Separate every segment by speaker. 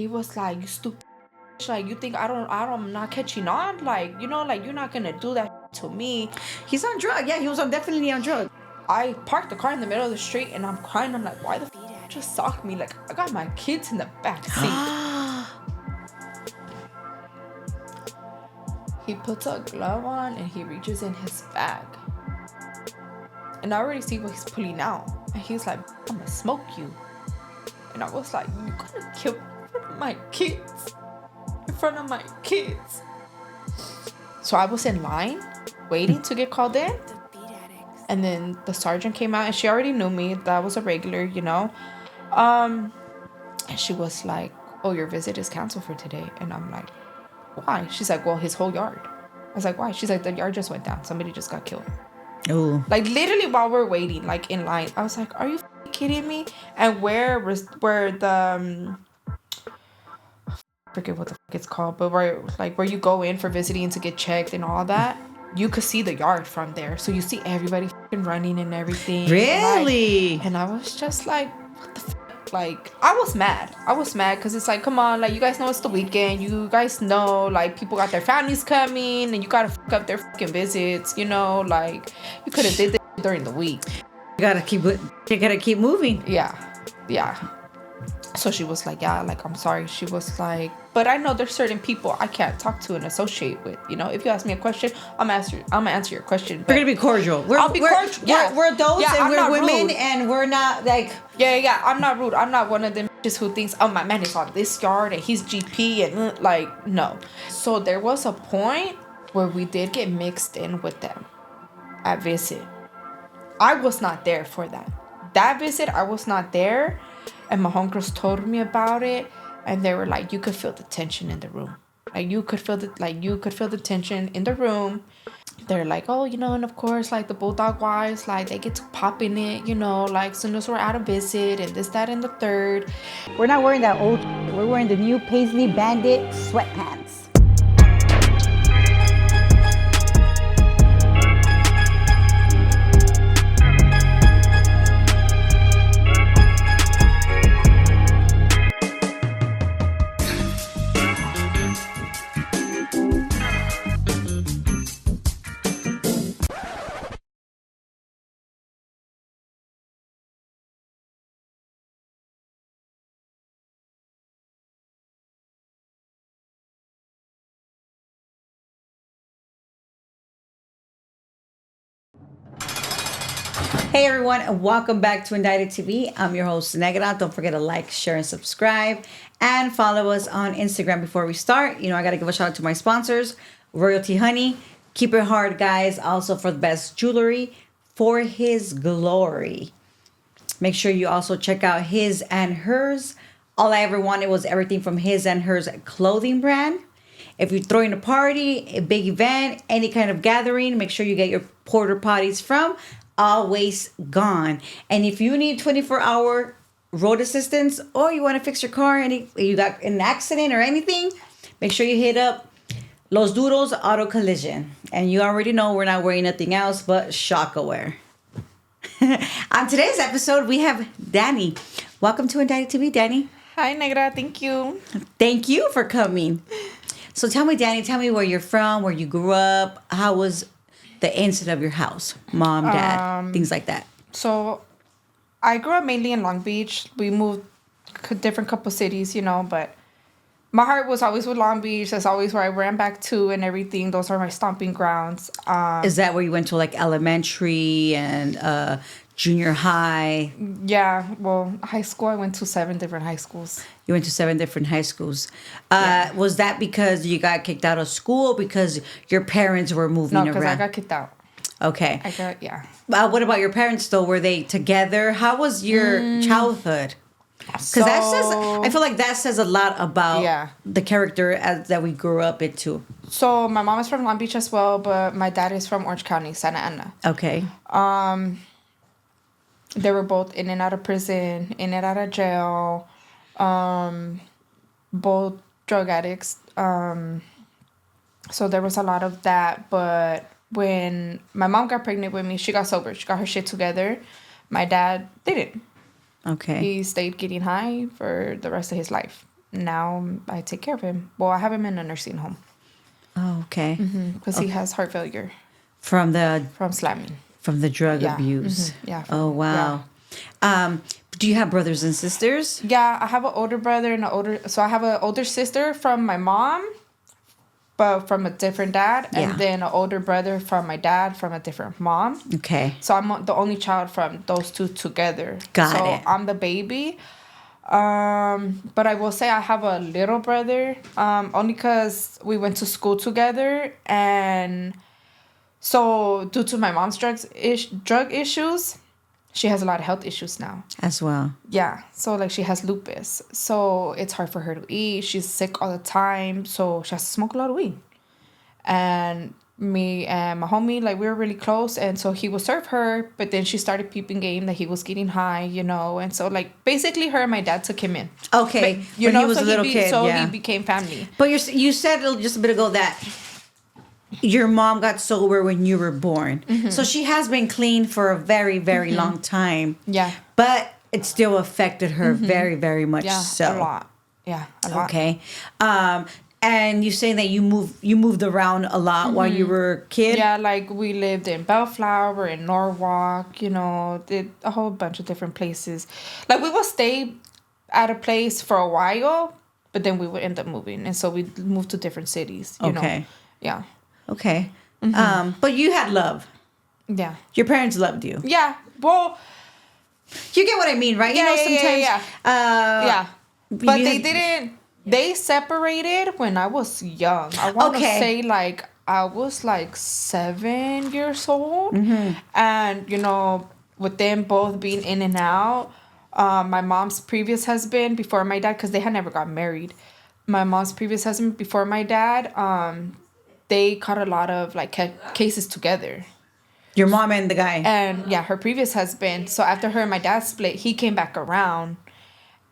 Speaker 1: He was like, you stupid. Like, you think I'm not catching on? Like, you know, like, you're not gonna do that to me.
Speaker 2: He's on drugs. Yeah, he was definitely on drugs.
Speaker 1: I parked the car in the middle of the street and I'm crying. I'm like, why the just sock me? Like, I got my kids in the back seat. He puts a glove on and he reaches in his bag. And I already see what he's pulling out. And he's like, I'm gonna smoke you. And I was like, you're gonna kill my kids. In front of my kids. So I was in line waiting to get called in. And then the sergeant came out and she already knew me. That was a regular, you know. And she was like, oh, your visit is canceled for today. And I'm like, why? She's like, well, his whole yard. I was like, why? She's like, the yard just went down. Somebody just got killed.
Speaker 2: Oh.
Speaker 1: Like, literally while we're waiting, like, in line. I was like, are you kidding me? And where the... I forget what the fuck it's called, but where you go in for visiting to get checked and all that, you could see the yard from there. So you see everybody fucking running and everything.
Speaker 2: Really?
Speaker 1: And I was just like, what the fuck? Like, I was mad because it's like, come on, like, you guys know it's the weekend. You guys know, like, people got their families coming and you gotta fuck up their fucking visits, you know? Like, you could have did this during the week.
Speaker 2: You gotta keep moving.
Speaker 1: Yeah. So she was like, yeah, like, I'm sorry. She was like, but I know there's certain people I can't talk to and associate with. You know, if you ask me a question, I'm gonna answer your question.
Speaker 2: We're gonna be cordial.
Speaker 1: I'll be cordial. Yeah.
Speaker 2: We're adults and we're women
Speaker 1: rude.
Speaker 2: and we're not like...
Speaker 1: Yeah, I'm not rude. I'm not one of them bitches who thinks, oh, my man is on this yard and he's GP and like, no. So there was a point where we did get mixed in with them at visit. I was not there for that. That visit, I was not there. And my homegirls told me about it, and they were like, "You could feel the tension in the room. Like you could feel the tension in the room." They're like, "Oh, you know, and of course, like the bulldog wives, like they get to pop in it, you know, like as soon as we're out of visit, and this, that, and the third."
Speaker 2: We're not wearing that old. We're wearing the new Paisley Bandit sweatpants. Hey everyone, and welcome back to Indicted TV. I'm your host, Negra. Don't forget to like, share, and subscribe. And follow us on Instagram before we start. You know, I got to give a shout out to my sponsors, Royalty Honey. Keep it hard, guys. Also for the best jewelry for his glory. Make sure you also check out His and Hers. All I ever wanted was everything from His and Hers clothing brand. If you're throwing a party, a big event, any kind of gathering, make sure you get your porta potties from Always Gone. And if you need 24-hour road assistance or you want to fix your car and you got an accident or anything, make sure you hit up Los Duros Auto Collision. And you already know we're not wearing nothing else but shock-aware. On today's episode, we have Danny. Welcome to Indicted TV, Danny.
Speaker 1: Hi, Negra. Thank you.
Speaker 2: Thank you for coming. So tell me, Danny, where you're from, where you grew up. How was the inside of your house? Mom, dad, things like that.
Speaker 1: So I grew up mainly in Long Beach. We moved different couple cities, you know, but my heart was always with Long Beach. That's always where I ran back to and everything. Those are my stomping grounds.
Speaker 2: Is that where you went to like elementary and junior high?
Speaker 1: Yeah. Well, high school, I went to 7 different high schools.
Speaker 2: You went to 7 different high schools.
Speaker 1: Yeah.
Speaker 2: Was that because you got kicked out of school? Because your parents were moving around?
Speaker 1: No, because I got kicked out.
Speaker 2: Okay.
Speaker 1: Yeah.
Speaker 2: What about your parents though? Were they together? How was your childhood? Because I feel like that says a lot about the character that we grew up into.
Speaker 1: So my mom is from Long Beach as well, but my dad is from Orange County, Santa Ana.
Speaker 2: Okay.
Speaker 1: They were both in and out of prison, in and out of jail, both drug addicts. So there was a lot of that. But when my mom got pregnant with me, she got sober. She got her shit together. My dad didn't.
Speaker 2: Okay.
Speaker 1: He stayed getting high for the rest of his life. now I take care of him. Well, I have him in a nursing home.
Speaker 2: Oh, okay.
Speaker 1: Because he has heart failure
Speaker 2: From the
Speaker 1: from slamming.
Speaker 2: drug
Speaker 1: Yeah.
Speaker 2: abuse.
Speaker 1: Yeah.
Speaker 2: Oh, wow. Do you have brothers and sisters?
Speaker 1: Yeah, I have an older brother and so I have an older sister from my mom, but from a different dad,
Speaker 2: Yeah.
Speaker 1: and then an older brother from my dad from a different mom.
Speaker 2: Okay.
Speaker 1: So I'm the only child from those two together.
Speaker 2: Got
Speaker 1: so
Speaker 2: it.
Speaker 1: I'm the baby. But I will say I have a little brother, only because we went to school together, and so due to my mom's drug issues, she has a lot of health issues now.
Speaker 2: As well.
Speaker 1: Yeah, so like she has lupus, so it's hard for her to eat. She's sick all the time, so she has to smoke a lot of weed. And me and my homie, like we were really close, and so he would serve her, but then she started peeping game that he was getting high, and so like basically her and my dad took him in.
Speaker 2: Okay,
Speaker 1: but,
Speaker 2: when he was a little kid,
Speaker 1: so
Speaker 2: yeah.
Speaker 1: he became family.
Speaker 2: But you said just a bit ago that your mom got sober when you were born. So she has been clean for a very, very long time.
Speaker 1: Yeah.
Speaker 2: But it still affected her very, very much so.
Speaker 1: A lot. Yeah, a lot.
Speaker 2: Okay. And you say that you moved around a lot while you were a kid?
Speaker 1: Yeah, like we lived in Bellflower, in Norwalk, did a whole bunch of different places. Like we would stay at a place for a while, but then we would end up moving. And so we moved to different cities, you know. Yeah.
Speaker 2: Okay. But you had love.
Speaker 1: Yeah.
Speaker 2: Your parents loved you.
Speaker 1: Yeah. Well,
Speaker 2: you get what I mean, right? Sometimes.
Speaker 1: Yeah. But they didn't. They separated when I was young. I want to say like I was like 7 years old, and with them both being in and out, my mom's previous husband before my dad, because they had never got married. My mom's previous husband before my dad, they caught a lot of like cases together.
Speaker 2: Your mom and the guy.
Speaker 1: And yeah, her previous husband. So after her and my dad split, he came back around.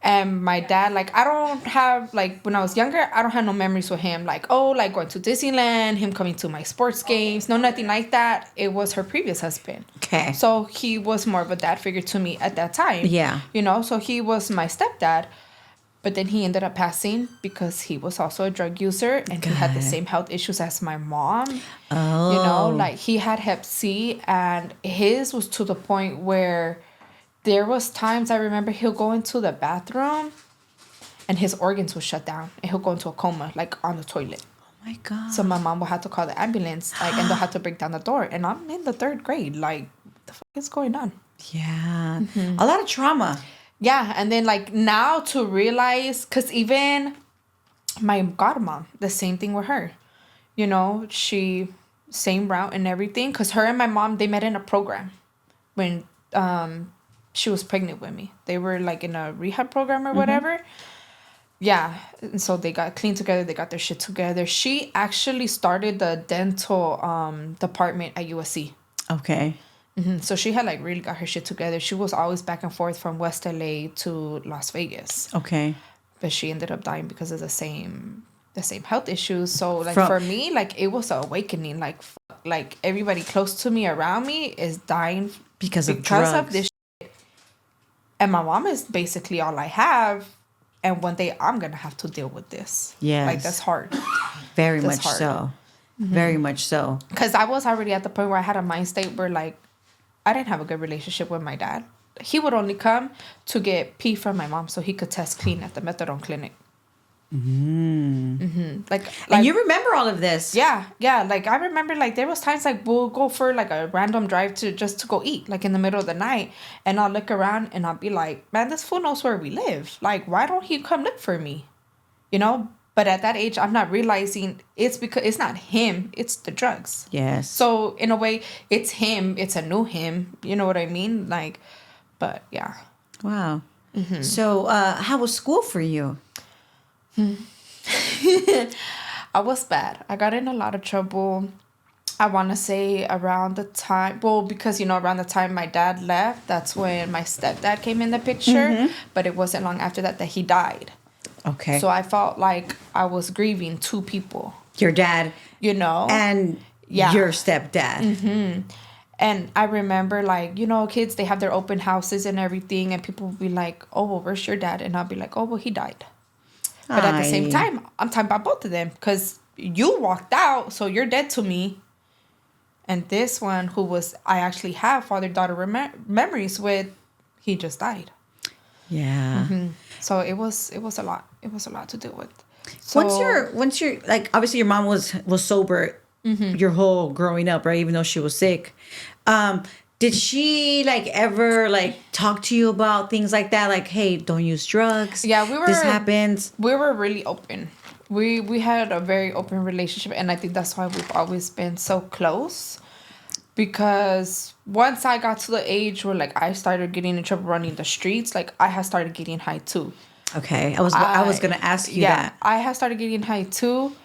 Speaker 1: And my dad, like, I don't have, like, when I was younger, I don't have no memories with him. Like, like going to Disneyland, him coming to my sports games. No, nothing like that. It was her previous husband.
Speaker 2: Okay.
Speaker 1: So he was more of a dad figure to me at that time.
Speaker 2: Yeah.
Speaker 1: So he was my stepdad. But then he ended up passing because he was also a drug user. And he had the same health issues as my mom.
Speaker 2: Oh.
Speaker 1: Like, he had Hep C. And his was to the point where there was times I remember he'll go into the bathroom and his organs will shut down and he'll go into a coma, like on the toilet.
Speaker 2: Oh my God.
Speaker 1: So my mom will have to call the ambulance, like, and they'll have to break down the door. And I'm in the 3rd grade. Like, what the fuck is going on?
Speaker 2: Yeah. A lot of trauma.
Speaker 1: Yeah. And then like now to realize, because even my godmom, the same thing with her. She, same route and everything. Because her and my mom, they met in a program when she was pregnant with me. They were like in a rehab program or whatever. Yeah. And so they got clean together. They got their shit together. She actually started the dental department at USC.
Speaker 2: Okay.
Speaker 1: So she had like really got her shit together. She was always back and forth from West LA to Las Vegas.
Speaker 2: Okay.
Speaker 1: But she ended up dying because of the same health issues. So like for me, like it was an awakening. Like everybody close to me around me is dying
Speaker 2: because of drugs.
Speaker 1: This shit. And my mom is basically all I have. And one day I'm gonna have to deal with this.
Speaker 2: Yes.
Speaker 1: Like that's hard.
Speaker 2: Very much so. Very much so.
Speaker 1: Because I was already at the point where I had a mind state where like I didn't have a good relationship with my dad. He would only come to get pee from my mom so he could test clean at the methadone clinic. Like,
Speaker 2: and you remember all of this?
Speaker 1: Yeah. Like I remember, like there was times like we'll go for like a random drive to go eat, like in the middle of the night, and I'll look around and I'll be like, man, this fool knows where we live. Like, why don't he come look for me? But at that age, I'm not realizing it's because it's not him, it's the drugs.
Speaker 2: Yes.
Speaker 1: So in a way, it's him. It's a new him. You know what I mean? Like, but yeah.
Speaker 2: Wow. So how was school for you?
Speaker 1: I was bad. I got in a lot of trouble. I want to say around the time, because, around the time my dad left, that's when my stepdad came in the picture. But it wasn't long after that he died.
Speaker 2: Okay.
Speaker 1: So I felt like I was grieving 2 people.
Speaker 2: Your dad.
Speaker 1: And
Speaker 2: your stepdad.
Speaker 1: And I remember, like, kids, they have their open houses and everything. And people will be like, oh, well, where's your dad? And I'll be like, oh, well, he died. But at the same
Speaker 2: Aye.
Speaker 1: time, I'm talking about both of them because you walked out, so you're dead to me. And this one, who was I actually have father-daughter memories with, he just died.
Speaker 2: Yeah.
Speaker 1: So it was a lot. It was a lot to deal with. So
Speaker 2: Once you're like, obviously your mom was sober your whole growing up, right? Even though she was sick. Did she like ever like talk to you about things like that? Like, hey, don't use drugs.
Speaker 1: yeah,
Speaker 2: This happens.
Speaker 1: we were really open. We had a very open relationship, and I think that's why we've always been so close. Because once I got to the age where like I started getting in trouble running the streets, like I had started getting high too.
Speaker 2: Okay, I was gonna ask you that.
Speaker 1: I had started getting high too.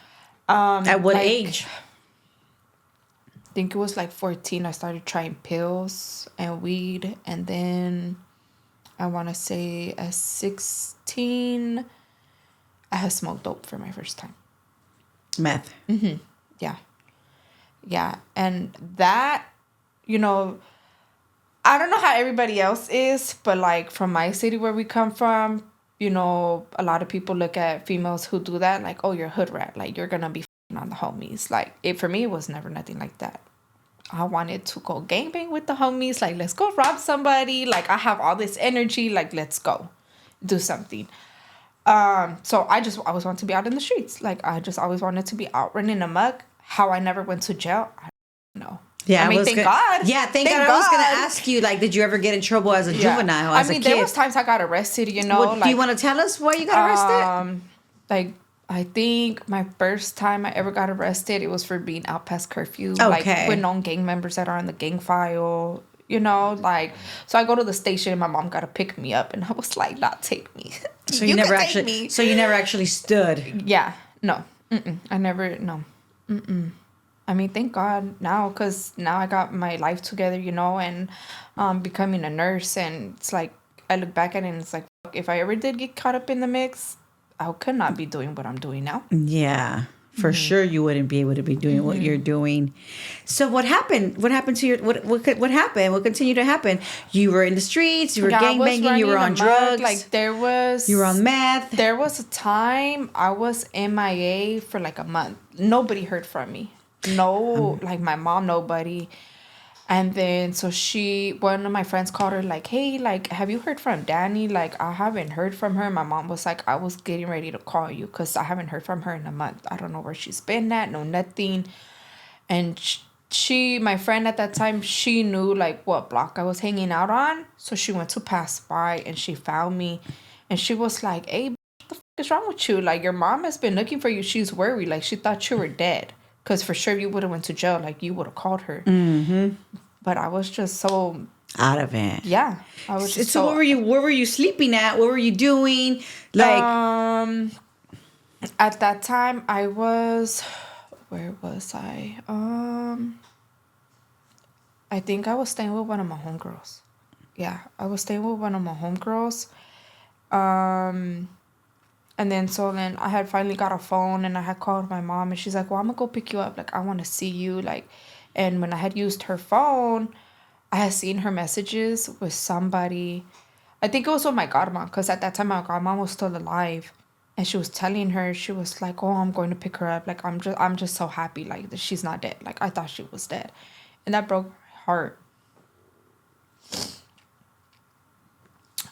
Speaker 2: At what
Speaker 1: like,
Speaker 2: age?
Speaker 1: I think it was like 14. I started trying pills and weed, and then I want to say at 16, I had smoked dope for my first time.
Speaker 2: Meth.
Speaker 1: Yeah. Yeah. And that, you know, I don't know how everybody else is, but like from my city where we come from, you know, a lot of people look at females who do that like, oh, you're a hood rat. Like, you're going to be f***ing on the homies. Like, for me, it was never nothing like that. I wanted to go gangbang with the homies. Like, let's go rob somebody. Like, I have all this energy. Like, let's go do something. So I always wanted to be out in the streets. Like, I just always wanted to be out running amok. How I never went to jail, I don't know.
Speaker 2: Yeah,
Speaker 1: I mean, thank God.
Speaker 2: Yeah, thank God. I was gonna ask you, like, did you ever get in trouble as a juvenile, as a kid?
Speaker 1: There was times I got arrested, you know.
Speaker 2: Do you want to tell us why you got arrested?
Speaker 1: Like, I think my first time I ever got arrested, it was for being out past curfew.
Speaker 2: Okay.
Speaker 1: Like, with known gang members that are on the gang file, you know, like, so I go to the station and my mom got to pick me up, and I was like, not take me.
Speaker 2: So you never actually stood.
Speaker 1: Yeah, no. I never, no. I mean, thank God now, because now I got my life together, you know, and becoming a nurse. And it's like, I look back at it and it's like, if I ever did get caught up in the mix, I could not be doing what I'm doing now.
Speaker 2: Yeah, for sure you wouldn't be able to be doing what you're doing. So what happened? What happened to your, what happened? What continued to happen? You were in the streets, you were gangbanging, you were on drugs.
Speaker 1: Like,
Speaker 2: you were on meth.
Speaker 1: There was a time I was MIA for like a month. Nobody heard from me. No, like my mom, nobody. And then so one of my friends called her like, hey, like, have you heard from Danny? Like, I haven't heard from her. My mom was like, I was getting ready to call you because I haven't heard from her in a month. I don't know where she's been at, no nothing. And my friend at that time, she knew like what block I was hanging out on. So she went to pass by and she found me. And she was like, hey, what the fuck is wrong with you? Like, your mom has been looking for you. She's worried. Like, she thought you were dead. Because for sure you would have went to jail. Like, you would have called her. But I was just so...
Speaker 2: out of it.
Speaker 1: Yeah. I was just
Speaker 2: so... Where were you sleeping at? What were you doing? Like...
Speaker 1: At that time, I was... Where was I? I think I was staying with one of my homegirls. Yeah. I was staying with one of my homegirls. And then I had finally got a phone and I had called my mom and she's like, well, I'm going to go pick you up. Like, I want to see you. Like, and when I had used her phone, I had seen her messages with somebody. I think it was with my godmom, because at that time my godmom was still alive. And she was telling her, she was like, oh, I'm going to pick her up. Like, I'm just so happy, like, that she's not dead. Like, I thought she was dead. And that broke my heart.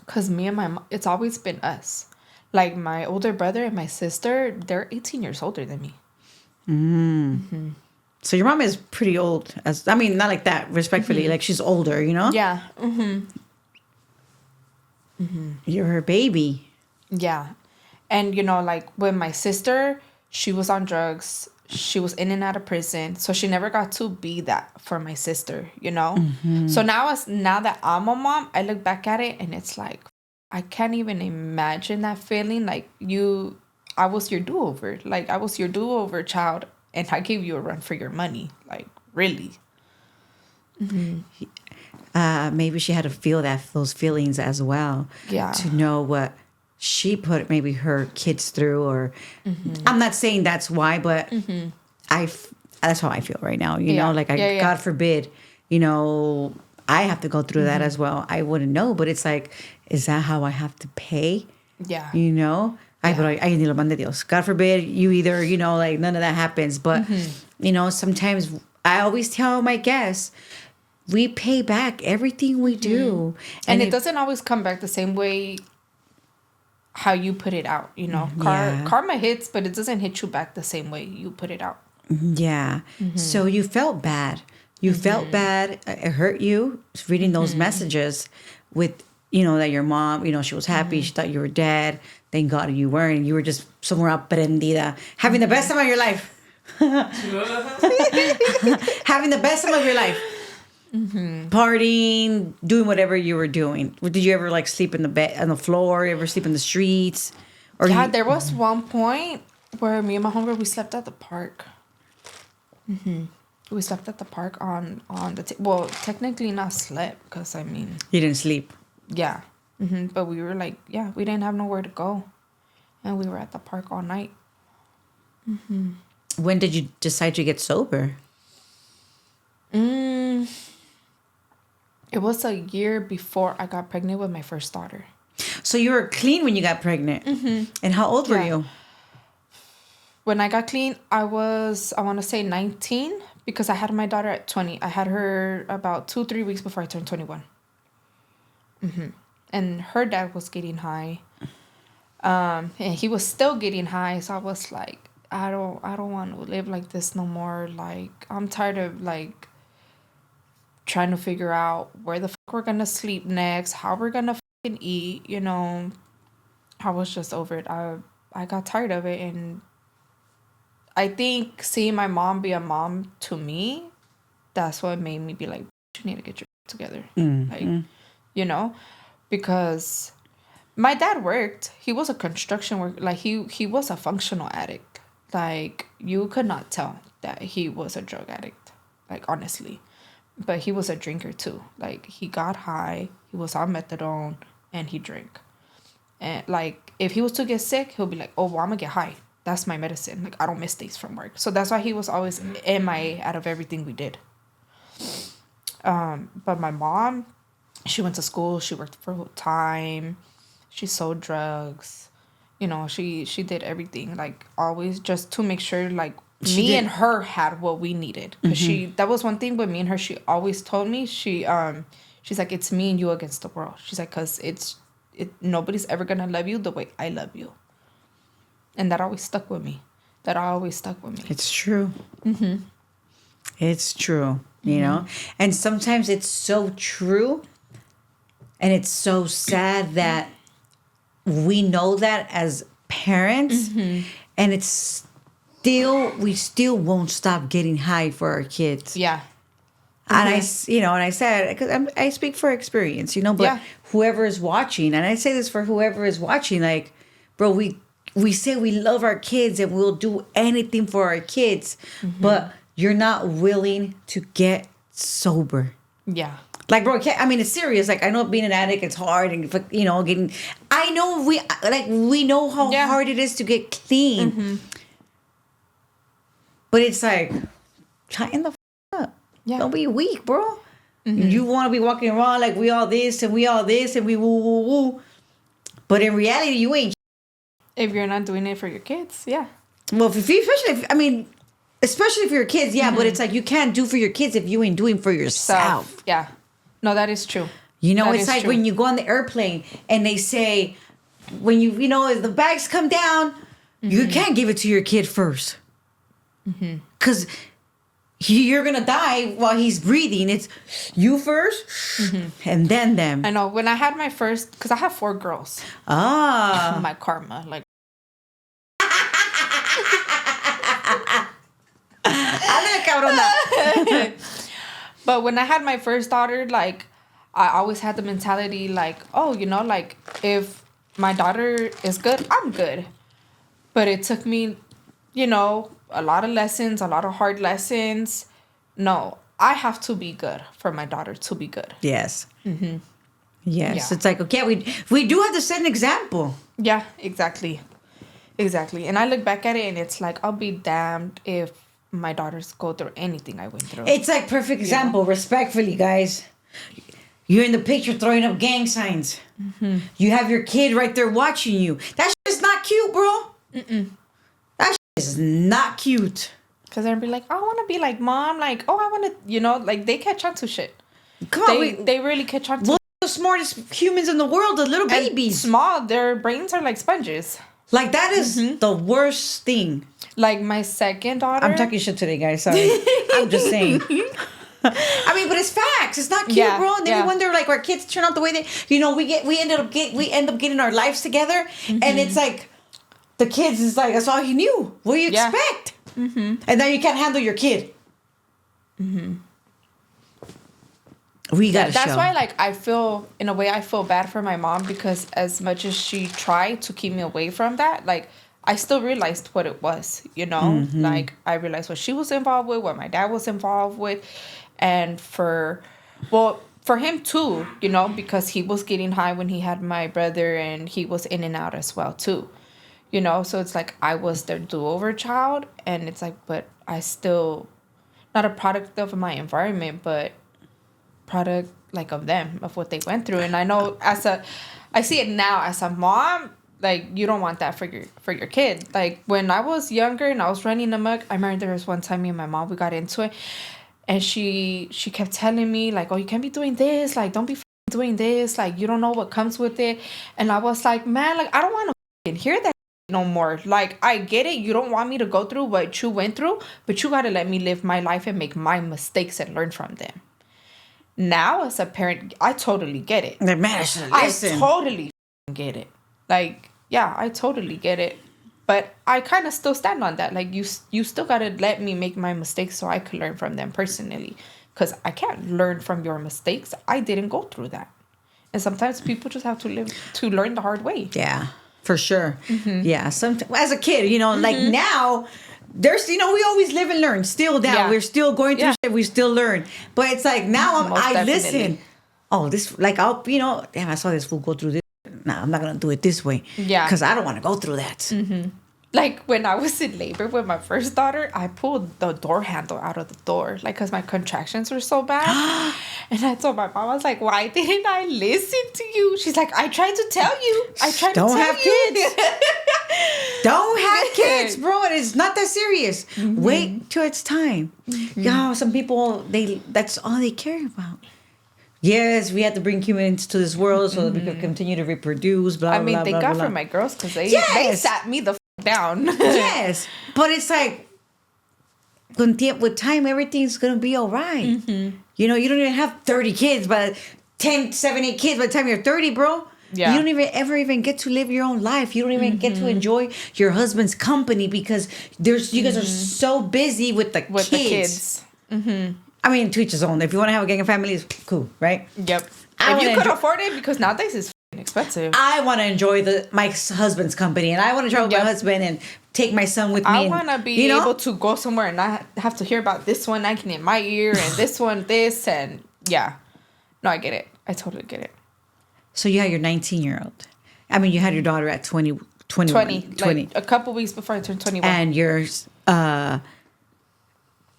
Speaker 1: Because me and my mom, it's always been us. Like, my older brother and my sister, they're 18 years older than me.
Speaker 2: So your mom is pretty old. Not like that, respectfully. Like, she's older, you know?
Speaker 1: Yeah.
Speaker 2: You're her baby.
Speaker 1: Yeah. And, you know, like, with my sister, she was on drugs. She was in and out of prison. So she never got to be that for my sister, you know? So now that I'm a mom, I look back at it and it's like, I can't even imagine that feeling. Like, I was your do-over. Like, I was your do-over child, and I gave you a run for your money. Like, really.
Speaker 2: Maybe she had to feel those feelings as well.
Speaker 1: Yeah.
Speaker 2: To know what she put maybe her kids through, or I'm not saying that's why, but that's how I feel right now. You know, like, God forbid, you know, I have to go through that as well. I wouldn't know, but it's like, is that how I have to pay?
Speaker 1: Yeah.
Speaker 2: You know? Ay, pero ay, ni lo mande Dios. God forbid you either, you know, like none of that happens. But, you know, sometimes I always tell my guests, we pay back everything we do.
Speaker 1: And it doesn't always come back the same way how you put it out, you know. Karma hits, but it doesn't hit you back the same way you put it out.
Speaker 2: Yeah. So you felt bad. You felt bad. It hurt you reading those messages with, you know, that your mom, you know, she was happy. She thought you were dead. Thank God you weren't. You were just somewhere out prendida, having the best time of your life. Having the best time of your life. Partying, doing whatever you were doing. Did you ever like sleep in the bed, on the floor? You ever sleep in the streets? Or
Speaker 1: yeah, there was one point where me and my homegirl, we slept at the park. We slept at the park on the well, technically not slept because I mean
Speaker 2: you didn't sleep.
Speaker 1: Yeah, but we were like, yeah, we didn't have nowhere to go, and we were at the park all night.
Speaker 2: When did you decide to get sober?
Speaker 1: It was a year before I got pregnant with my first daughter.
Speaker 2: So you were clean when you got pregnant. And how old were you?
Speaker 1: When I got clean, I was, I want to say 19 because I had my daughter at 20. I had her about 2-3 weeks before I turned 21. And her dad was getting high. And he was still getting high. So I was like, I don't want to live like this no more. Like, I'm tired of like trying to figure out where the fuck we're gonna sleep next, how we're gonna fucking eat, you know. I was just over it. I got tired of it, and I think seeing my mom be a mom to me, that's what made me be like, you need to get your together. Like, you know, because my dad worked. He was a construction worker. Like, he was a functional addict. Like, you could not tell that he was a drug addict, like, honestly. But he was a drinker too. Like, he got high, he was on methadone, and he drank. And like, if he was to get sick, he'll be like, oh, well, I'm gonna get high. That's my medicine. Like, I don't miss days from work. So that's why he was always MIA out of everything we did. But my mom, she went to school, she worked full time, she sold drugs. You know, she did everything, like, always just to make sure, like, me and her had what we needed. Because that was one thing with me and her, she always told me, she's like, it's me and you against the world. She's like, because nobody's ever going to love you the way I love you. And that always stuck with me. It's
Speaker 2: true. It's true, you know? And sometimes it's so true. And it's so sad that we know that as parents. And it's we still won't stop getting high for our kids.
Speaker 1: Yeah.
Speaker 2: And I said, because I speak for experience, you know, but whoever is watching, and I say this for whoever is watching, like, bro, we say we love our kids and we'll do anything for our kids, but you're not willing to get sober.
Speaker 1: Yeah.
Speaker 2: Like, bro, I mean, it's serious. Like, I know being an addict, it's hard, and, you know, I know we know how hard it is to get clean. But it's like, tighten the up. Yeah. Don't be weak, bro. You want to be walking around like we all this and we all this and we woo woo woo. But in reality, you ain't.
Speaker 1: If you're not doing it for your kids, yeah.
Speaker 2: Well, especially if you're kids, yeah. But it's like, you can't do for your kids if you ain't doing for yourself.
Speaker 1: Yeah. No, that is true.
Speaker 2: You know, it's like when you go on the airplane and they say, when you know, as the bags come down, you can't give it to your kid first. Because you're going to die while he's breathing. It's you first and then them.
Speaker 1: I know. When I had my first, because I have 4 girls. My karma. Like. But when I had my first daughter, like, I always had the mentality, like, oh, you know, like, if my daughter is good, I'm good. But it took me, you know, a lot of lessons, a lot of hard lessons. No, I have to be good for my daughter to be good.
Speaker 2: Yes. Yes. Yeah. It's like, okay, we do have to set an example.
Speaker 1: Yeah, exactly. And I look back at it and it's like, I'll be damned if my daughters go through anything I went through.
Speaker 2: It's like perfect example, respectfully, guys. You're in the picture throwing up gang signs. You have your kid right there watching you. That's just not cute, bro. That is not cute.
Speaker 1: Because they'll be like, I want to be like mom. Like, oh, I want to, like they catch on to shit.
Speaker 2: Come on,
Speaker 1: they really catch on to.
Speaker 2: We're the smartest humans in the world, the little babies.
Speaker 1: Small, their brains are like sponges.
Speaker 2: Like that is the worst thing.
Speaker 1: Like my second daughter.
Speaker 2: I'm talking shit today, guys. Sorry. I'm just saying. I mean, but it's facts. It's not cute, bro. And then we wonder, like, our kids turn out the way they, we end up getting our lives together, and it's like, the kids is like, that's all he knew. What do you expect? And now you can't handle your kid. We got to show.
Speaker 1: That's why, like, I feel bad for my mom, because as much as she tried to keep me away from that, like, I still realized what it was, Like, I realized what she was involved with, what my dad was involved with. And for him too, because he was getting high when he had my brother, and he was in and out as well too, So it's like I was their do-over child, and it's like, but I still, not a product of my environment, but product like of them, of what they went through. And I know I see it now as a mom, like, you don't want that for your kid. Like, when I was younger and I was running amok, I remember there was one time me and my mom, we got into it. And she kept telling me, like, oh, you can't be doing this. Like, don't be doing this. Like, you don't know what comes with it. And I was like, man, like, I don't want to hear that no more. Like, I get it. You don't want me to go through what you went through, but you got to let me live my life and make my mistakes and learn from them. Now, as a parent, I totally get it.
Speaker 2: Man, I
Speaker 1: totally get it. Like, yeah, I totally get it. But I kind of still stand on that. Like, you still got to let me make my mistakes so I could learn from them personally. Because I can't learn from your mistakes. I didn't go through that. And sometimes people just have to learn the hard way.
Speaker 2: Yeah, for sure. Yeah, as a kid, like now, there's, we always live and learn. Still down. Yeah. We're still going through shit. We still learn. But it's like now I listen. Oh, this, like, I'll, damn, I saw this fool go through this. Nah, I'm not going to do it this way. Yeah. Because I don't want to go through that.
Speaker 1: Like, when I was in labor with my first daughter, I pulled the door handle out of the door. Like, because my contractions were so bad. And I told my mom, I was like, why didn't I listen to you? She's like, I tried to tell you.
Speaker 2: Don't have kids. Don't have kids, bro. It's not that serious. Wait till it's time. Y'all, some people, that's all they care about. Yes, we had to bring humans to this world so that we could continue to reproduce, blah, blah, blah. I mean,
Speaker 1: thank God for my girls, because they sat me the down.
Speaker 2: Yes. But it's like, with time, everything's going to be all right. You don't even have 30 kids, but 10, 7, 8 kids by the time you're 30, bro. Yeah. You don't even get to live your own life. You don't even get to enjoy your husband's company because you guys are so busy with the kids. I mean, to each his own. If you want to have a gang of family, it's cool, right?
Speaker 1: Yep. If you could afford it, because nowadays it's expensive.
Speaker 2: I want to enjoy my husband's company, and I want to travel with my husband and take my son with me.
Speaker 1: I want to be able to go somewhere and not have to hear about this one nagging in my ear and this one this, and yeah. No, I get it. I totally get it.
Speaker 2: So you had your 19-year-old. I mean, you had your daughter at 20.
Speaker 1: Like a couple weeks before I turned 21.
Speaker 2: And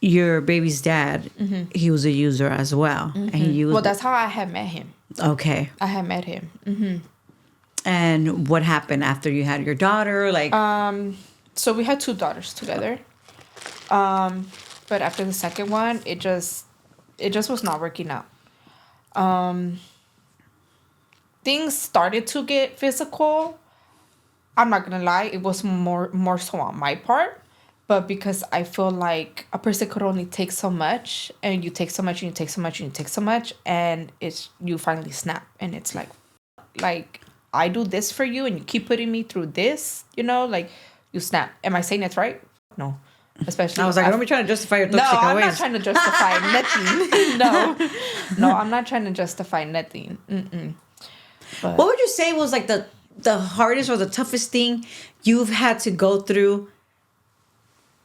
Speaker 2: your baby's dad, he was a user as well. And he used.
Speaker 1: Well, that's how I had met him.
Speaker 2: Okay.
Speaker 1: I had met him.
Speaker 2: And what happened after you had your daughter? Like,
Speaker 1: so we had 2 daughters together. But after the second one, it just was not working out. Things started to get physical. I'm not gonna lie, it was more so on my part. But because I feel like a person could only take so much, and you take so much, and you take so much, and you take so much, and you finally snap, and it's like I do this for you, and you keep putting me through this, like you snap. Am I saying it's right? No. Especially,
Speaker 2: I was like, don't be trying to justify your toxic ways.
Speaker 1: No, I'm not trying to justify nothing. No, I'm not trying to justify nothing.
Speaker 2: But what would you say was like the hardest or the toughest thing you've had to go through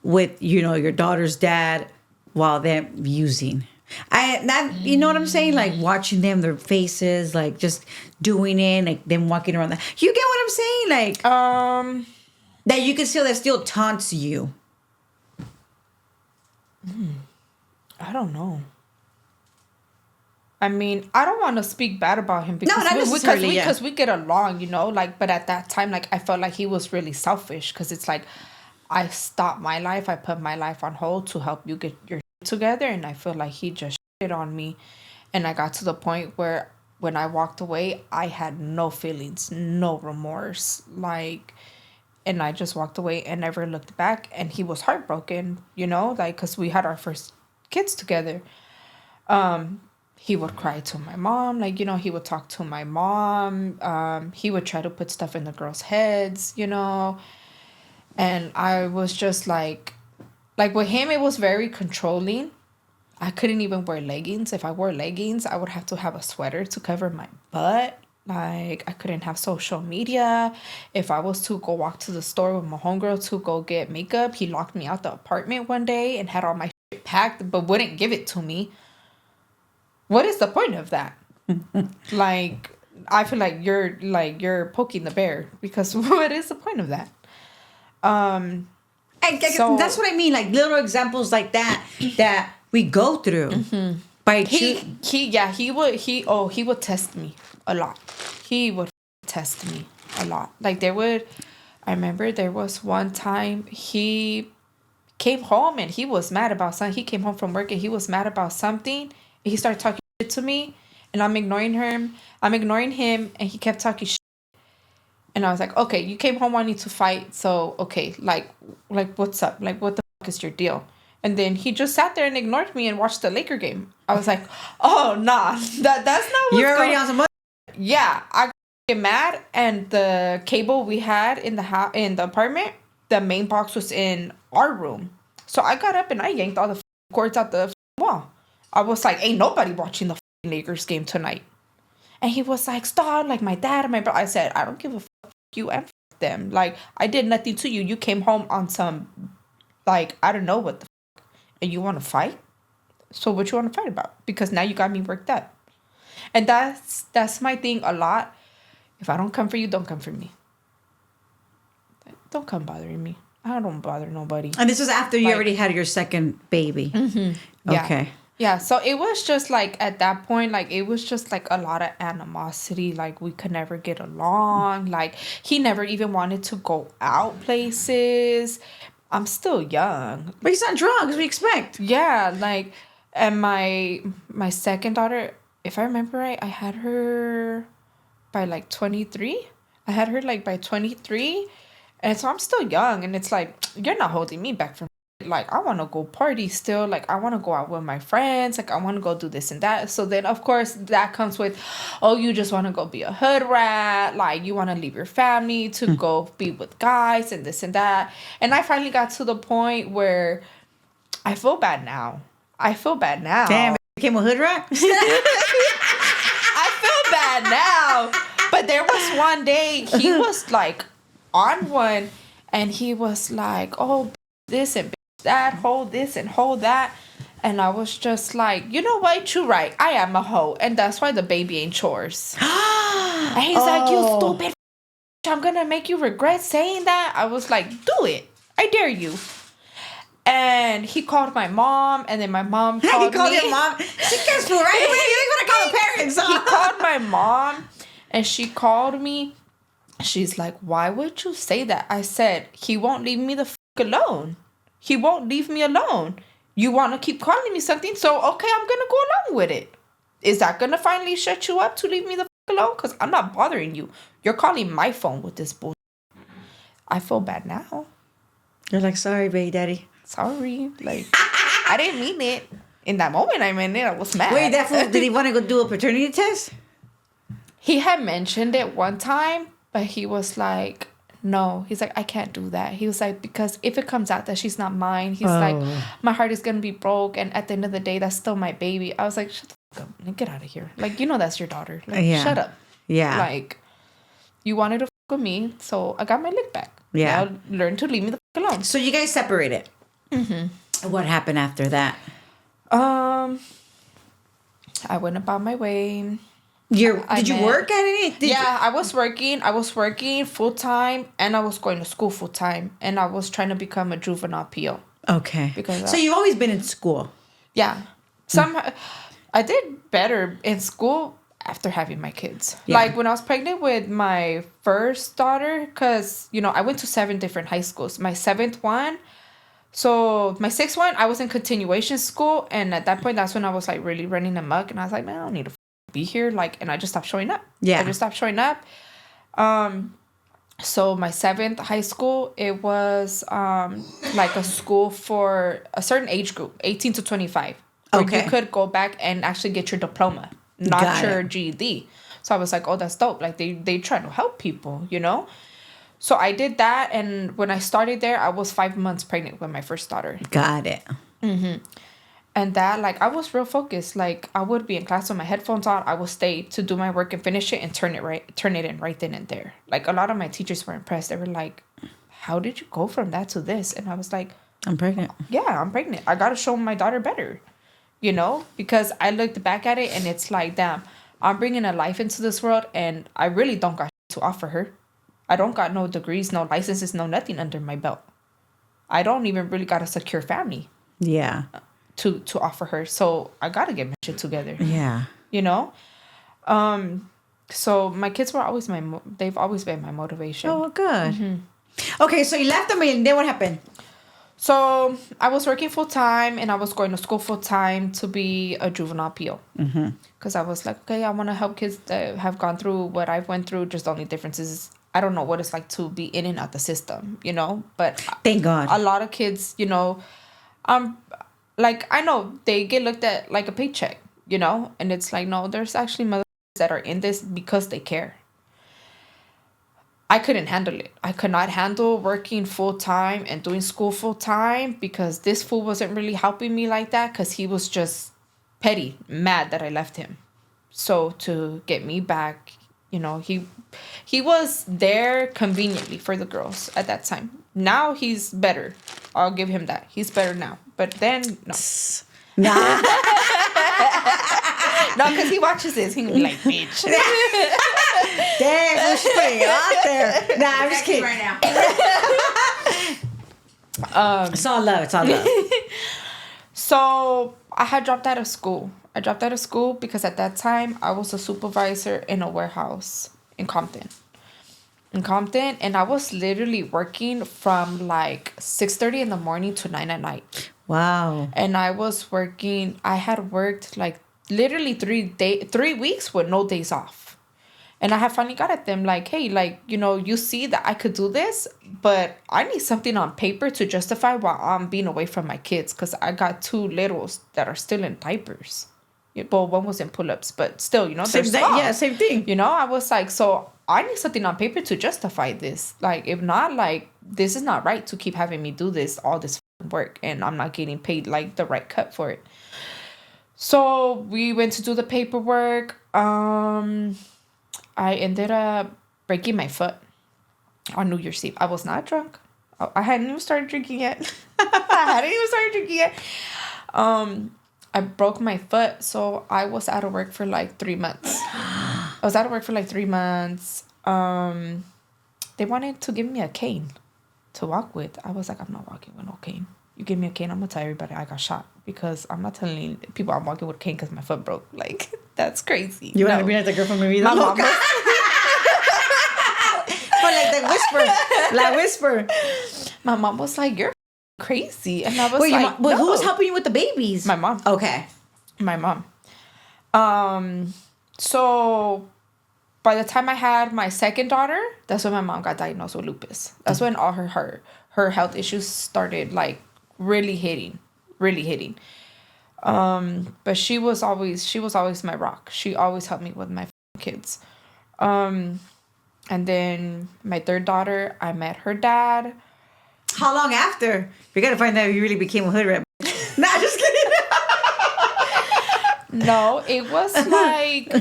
Speaker 2: with, your daughter's dad while they're using? You know what I'm saying? Like watching them, their faces, like just doing it, like them walking around. You get what I'm saying? Like, that you can see that still taunts you.
Speaker 1: I don't know. I mean, I don't want to speak bad about him because
Speaker 2: not necessarily,
Speaker 1: because we get along, you know, like, but at that time, like, I felt like he was really selfish because it's like, I stopped my life, I put my life on hold to help you get your shit together, and I feel like he just shit on me, and I got to the point where when I walked away, I had no feelings, no remorse, like, and I just walked away and never looked back, and he was heartbroken, you know, like, because we had our first kids together. He would cry to my mom, like, you know, he would talk to my mom. He would try to put stuff in the girls' heads, you know. And I was just like with him, it was very controlling. I couldn't even wear leggings. If I wore leggings, I would have to have a sweater to cover my butt. Like, I couldn't have social media. If I was to go walk to the store with my homegirl to go get makeup, he locked me out the apartment one day and had all my shit packed, but wouldn't give it to me. What is the point of that? Like, I feel like you're poking the bear because what is the point of that? So
Speaker 2: That's what I mean. Like little examples like that we go through by
Speaker 1: he would test me a lot. He would test me a lot. Like I remember there was one time he came home and he was mad about something. He came home from work and he was mad about something. And he started talking shit to me, and I'm ignoring him. And he kept talking shit. And I was like, okay, you came home wanting to fight, so okay, like what's up? Like, what the fuck is your deal? And then he just sat there and ignored me and watched the Laker game. I was like, oh nah, that's not what's
Speaker 2: you're already on some.
Speaker 1: Yeah, I get mad, and the cable we had in the apartment, the main box was in our room. So I got up and I yanked all the cords out the wall. I was like, ain't nobody watching the Lakers game tonight. And he was like, stop, like my dad and my brother. I said, I don't give a fuck you and fuck them. Like, I did nothing to you. You came home on some, like, I don't know what the fuck. And you want to fight? So what you want to fight about? Because now you got me worked up. And that's my thing a lot. If I don't come for you, don't come for me. Don't come bothering me. I don't bother nobody.
Speaker 2: And this was after you already had your second baby.
Speaker 1: Mm-hmm. Yeah. Okay. Yeah, so it was just like at that point, like it was just like a lot of animosity. Like we could never get along. Like he never even wanted to go out places. I'm still young.
Speaker 2: But he's on drugs, we expect.
Speaker 1: Yeah, like, and my second daughter, if I remember right, I had her by like 23. I had her like by 23. And so I'm still young, and it's like, you're not holding me back from, like, I want to go party still. Like, I want to go out with my friends. Like, I want to go do this and that. So then, of course, that comes with, oh, you just want to go be a hood rat. Like, you want to leave your family to go be with guys and this and that. And I finally got to the point where I feel bad now.
Speaker 2: Damn, it became a hood rat?
Speaker 1: I feel bad now. But there was one day, he was like on one, and he was like, oh, this and that, hold this and hold that. And I was just like, you know what, you're right, I am a hoe, and that's why the baby ain't yours. And he's like, you stupid, I'm gonna make you regret saying that. I was like, do it, I dare you. And he called my mom, and then my mom called me. He called
Speaker 2: your mom? She gets right away. You're gonna call the parents.
Speaker 1: He called my mom, and she called me. She's like, why would you say that? I said, he won't leave me the fuck alone. He won't leave me alone. You want to keep calling me something, so okay, I'm going to go along with it. Is that going to finally shut you up to leave me the fuck alone? Because I'm not bothering you. You're calling my phone with this bullshit. I feel bad now.
Speaker 2: You're like, sorry, baby daddy.
Speaker 1: Sorry. Like, I didn't mean it. In that moment, I meant it. I was mad.
Speaker 2: Wait, did he want to go do a paternity test?
Speaker 1: He had mentioned it one time. But he was like, no. He's like, I can't do that. He was like, because if it comes out that she's not mine, he's like, my heart is going to be broke. And at the end of the day, that's still my baby. I was like, shut the fuck up. Get out of here. Like, you know that's your daughter. Like, shut up.
Speaker 2: Yeah.
Speaker 1: Like, you wanted to fuck with me, so I got my lick back.
Speaker 2: Yeah.
Speaker 1: Now learn to leave me the fuck alone.
Speaker 2: So you guys separated. Mm-hmm. What happened after that?
Speaker 1: I went about my way.
Speaker 2: Did you work at any?
Speaker 1: I was working. I was working full time, and I was going to school full time, and I was trying to become a juvenile PO.
Speaker 2: Okay.
Speaker 1: Because
Speaker 2: so you've always been in school.
Speaker 1: Yeah. I did better in school after having my kids.
Speaker 2: Yeah.
Speaker 1: Like when I was pregnant with my first daughter, because, you know, I went to 7 different high schools. My 7th one, so my 6th one, I was in continuation school. And at that point, that's when I was like really running amok. And I was like, man, I don't need to be here. Like, and I just stopped showing up.
Speaker 2: Yeah.
Speaker 1: I just stopped showing up. So my 7th high school, it was like a school for a certain age group, 18 to 25. Where
Speaker 2: Okay.
Speaker 1: you could go back and actually get your diploma, not
Speaker 2: Got
Speaker 1: your
Speaker 2: it.
Speaker 1: GED. So I was like, oh, that's dope. Like they try to help people, you know? So I did that. And when I started there, I was 5 months pregnant with my first daughter.
Speaker 2: Got it.
Speaker 1: And that, like, I was real focused. Like, I would be in class with my headphones on. I would stay to do my work and finish it and turn it in right then and there. Like, a lot of my teachers were impressed. They were like, how did you go from that to this? And I was like,
Speaker 2: I'm pregnant.
Speaker 1: yeah, I'm pregnant. I got to show my daughter better, you know? Because I looked back at it and it's like, damn, I'm bringing a life into this world and I really don't got to offer her. I don't got no degrees, no licenses, no nothing under my belt. I don't even really got a secure family
Speaker 2: Yeah.
Speaker 1: to offer her. So I got to get my shit together.
Speaker 2: Yeah.
Speaker 1: You know? So my kids were always they've always been my motivation.
Speaker 2: Oh, good. Okay, so you left them and then what happened?
Speaker 1: So I was working full time and I was going to school full time to be a juvenile PO. Because I was like, okay, I want to help kids that have gone through what I've went through. Just the only difference is I don't know what it's like to be in and out the system, you know? But
Speaker 2: Thank God.
Speaker 1: a lot of kids, you know, like I know they get looked at like a paycheck, you know? And it's like, no, there's actually mothers that are in this because they care. I couldn't handle it. I could not handle working full time and doing school full time because this fool wasn't really helping me like that because he was just petty, mad that I left him. So to get me back, you know, he was there conveniently for the girls at that time. Now he's better. I'll give him that. He's better now. But then, no.
Speaker 2: Nah.
Speaker 1: No, because he watches this. He can be like, bitch.
Speaker 2: Damn, she's putting it out there. Nah, I'm just kidding.
Speaker 3: Right now.
Speaker 2: It's all love. It's all love.
Speaker 1: So I had dropped out of school. I dropped out of school because at that time I was a supervisor in a warehouse in Compton. And I was literally working from like 6:30 in the morning to 9 at night.
Speaker 2: Wow.
Speaker 1: And I had worked like literally 3 weeks with no days off. And I had finally got at them like, hey, like, you know, you see that I could do this, but I need something on paper to justify why I'm being away from my kids. Because I got 2 littles that are still in diapers. Well, one was in pull-ups, but still, you know, they're small.
Speaker 2: Yeah, same thing.
Speaker 1: You know, I was like, so I need something on paper to justify this. Like, if not, like, this is not right to keep having me do all this work. And I'm not getting paid, like, the right cut for it. So we went to do the paperwork. I ended up breaking my foot on New Year's Eve. I was not drunk. I hadn't even started drinking yet. I broke my foot, so I was out of work for like 3 months. They wanted to give me a cane to walk with. I was like, I'm not walking with no cane. You give me a cane, I'm gonna tell everybody I got shot because I'm not telling people I'm walking with a cane because my foot broke. Like, that's crazy.
Speaker 2: You want to be like the girl from Maybe
Speaker 1: My mom
Speaker 2: But like the whisper.
Speaker 1: My mom was like, "You're crazy," and I was
Speaker 2: Wait,
Speaker 1: like,
Speaker 2: but
Speaker 1: no.
Speaker 2: who was helping you with the babies?
Speaker 1: My mom.
Speaker 2: Okay.
Speaker 1: My mom. So by the time I had my second daughter, that's when my mom got diagnosed with lupus. That's when all her health issues started like really hitting. But she was always my rock. She always helped me with my kids. And then my third daughter, I met her dad.
Speaker 2: How long after? We gotta find out if you really became a hood rat. Nah, just kidding.
Speaker 1: No, it was like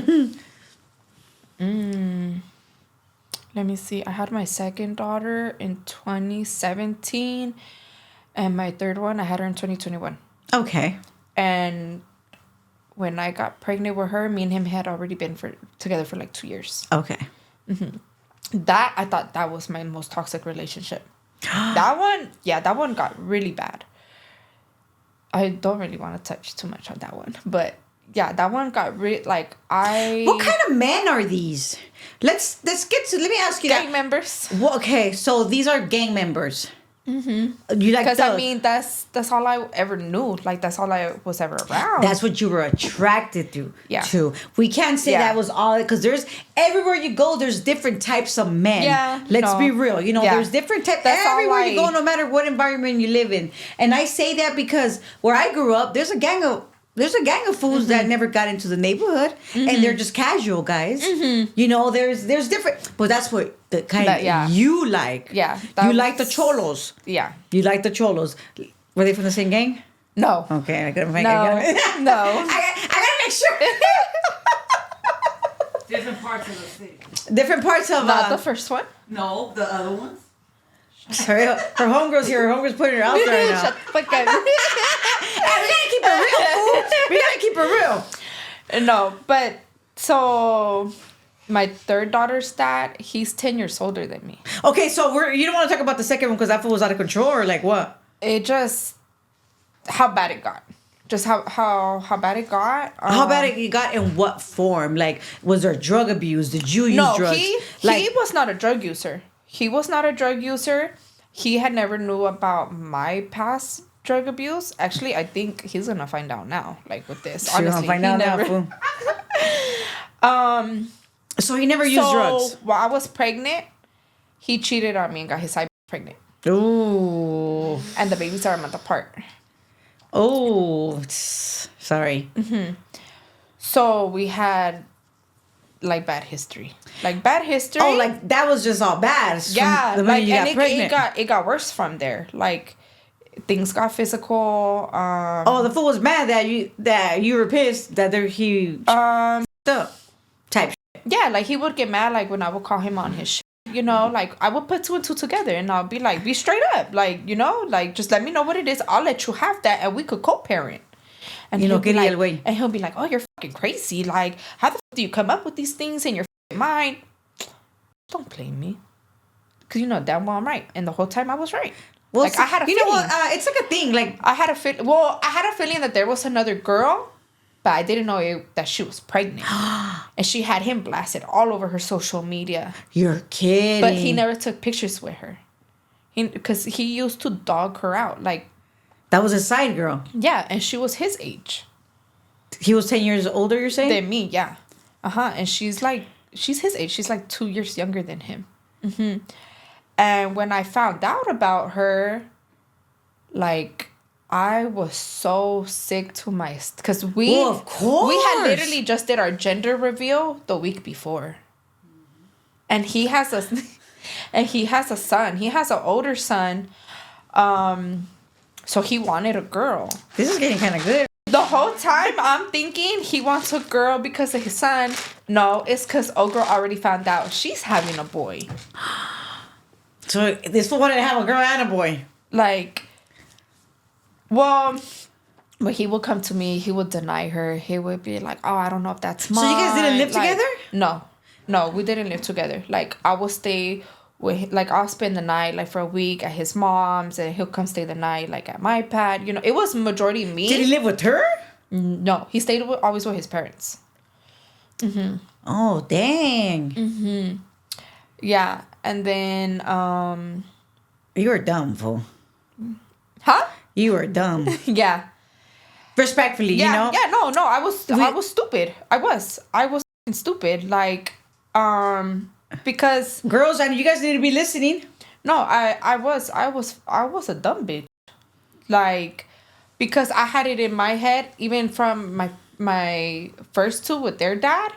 Speaker 1: let me see. I had my second daughter in 2017 and my third one I had her in 2021.
Speaker 2: Okay.
Speaker 1: And when I got pregnant with her, me and him had already been together for like 2 years.
Speaker 2: Okay.
Speaker 1: That I thought that was my most toxic relationship. That one got really bad. I don't really want to touch too much on that one, but yeah, that one got like
Speaker 2: What kind of men are these? Let's get to. Let me ask you
Speaker 1: gang
Speaker 2: that.
Speaker 1: members.
Speaker 2: Well, okay, so these are gang members. Mm-hmm. You like
Speaker 1: Because I mean, that's all I ever knew. Like that's all I was ever around.
Speaker 2: That's what you were attracted to.
Speaker 1: Yeah.
Speaker 2: To. We can't say
Speaker 1: Yeah.
Speaker 2: that was all because there's everywhere you go, there's different types of men.
Speaker 1: Yeah,
Speaker 2: Let's
Speaker 1: no.
Speaker 2: be real. You know,
Speaker 1: Yeah.
Speaker 2: there's different types
Speaker 1: That's all
Speaker 2: everywhere you
Speaker 1: I-
Speaker 2: go, no matter what environment you live in. And I say that because where I grew up, there's a gang of fools
Speaker 1: Mm-hmm.
Speaker 2: that never got into the neighborhood, and they're just casual guys.
Speaker 1: Mm-hmm.
Speaker 2: You know, there's different, but that's what the kind
Speaker 1: That- yeah.
Speaker 2: you like.
Speaker 1: Yeah,
Speaker 2: You
Speaker 1: that
Speaker 2: like the
Speaker 1: was-
Speaker 2: cholos.
Speaker 1: Yeah.
Speaker 2: You like the cholos. Were they from the same gang?
Speaker 1: No.
Speaker 2: Okay, I gotta make.
Speaker 1: No. No.
Speaker 2: I gotta make sure.
Speaker 3: Different parts of the city.
Speaker 2: Different parts of.
Speaker 1: Not the first one.
Speaker 3: No, the other ones.
Speaker 2: Her homegirl's here. Her homegirl's putting her out there now.
Speaker 1: Shut the fuck up.
Speaker 2: Hey, we gotta keep it real, fool. We gotta keep it real.
Speaker 1: No, but so my third daughter's dad, he's 10 years older than me.
Speaker 2: Okay, so you don't want to talk about the second one because that fool was out of control, or like what?
Speaker 1: It just how bad it got. Just how bad it got.
Speaker 2: How bad it got in what form? Like, was there drug abuse? Did you use
Speaker 1: No,
Speaker 2: drugs?
Speaker 1: he was not a drug user. He was not a drug user. He had never knew about my past drug abuse. Actually, I think he's gonna find out now. Like with this,
Speaker 2: So you're
Speaker 1: honestly,
Speaker 2: gonna find out
Speaker 1: never.
Speaker 2: now, fool. So he never used drugs.
Speaker 1: While I was pregnant, he cheated on me and got his side pregnant,
Speaker 2: Ooh.
Speaker 1: and the babies are a month apart.
Speaker 2: Oh, sorry.
Speaker 1: So we had like bad history.
Speaker 2: Oh, like that was just all bad. From
Speaker 1: yeah,
Speaker 2: the minute
Speaker 1: like
Speaker 2: you got
Speaker 1: and
Speaker 2: pregnant.
Speaker 1: it got worse from there. Like things got physical.
Speaker 2: Oh, the fool was mad that you were pissed that he up type.
Speaker 1: Yeah, like he would get mad like when I would call him on his shit. You know, like I would put two and two together and I'll be like, be straight up. Like, you know, like just let me know what it is. I'll let you have that and we could co-parent. And
Speaker 2: You know,
Speaker 1: he'll be
Speaker 2: quería el
Speaker 1: like,
Speaker 2: güey.
Speaker 1: and he'll be like, oh, you're fucking crazy. Like, how the fuck do you come up with these things in your fucking mind? Don't blame me. Because you know damn well I'm right. And the whole time I was right.
Speaker 2: Well,
Speaker 1: like, I had a
Speaker 2: you know
Speaker 1: feeling.
Speaker 2: what? It's like a thing. Like
Speaker 1: I had a feeling that there was another girl, but I didn't know that she was pregnant. And she had him blasted all over her social media.
Speaker 2: you're kidding.
Speaker 1: But he never took pictures with her. Because he used to dog her out. Like,
Speaker 2: that was a side girl.
Speaker 1: yeah, and she was his age.
Speaker 2: He was 10 years older, you're saying?
Speaker 1: Than me, yeah. And she's his age. She's like 2 years younger than him. And when I found out about her, like, I was so sick to my... Because
Speaker 2: Well, of course.
Speaker 1: we had literally just did our gender reveal the week before. And he has a son. He has an older son. So he wanted a girl.
Speaker 2: This is getting kind of good.
Speaker 1: The whole time I'm thinking he wants a girl because of his son. No, it's because old girl already found out she's having a boy.
Speaker 2: So this fool wanted to have a girl and a boy.
Speaker 1: Like, well, but he would come to me. He would deny her. He would be like, oh, I don't know if that's mine.
Speaker 2: So you guys didn't live
Speaker 1: Like,
Speaker 2: together?
Speaker 1: No, we didn't live together. Like, I would stay with, like, I'll spend the night, like, for a week at his mom's, and he'll come stay the night, like, at my pad. You know, it was majority me.
Speaker 2: Did he live with her?
Speaker 1: No, he stayed always with his parents.
Speaker 2: Oh, dang.
Speaker 1: Yeah, and then,
Speaker 2: You were dumb, fool.
Speaker 1: huh?
Speaker 2: You were dumb.
Speaker 1: Yeah.
Speaker 2: Respectfully,
Speaker 1: Yeah,
Speaker 2: you know?
Speaker 1: yeah, no, I was stupid. I was f***ing stupid. Like, because
Speaker 2: Girls, I mean, you guys need to be listening.
Speaker 1: no, I was a dumb bitch. Like, because I had it in my head, even from my first two with their dad,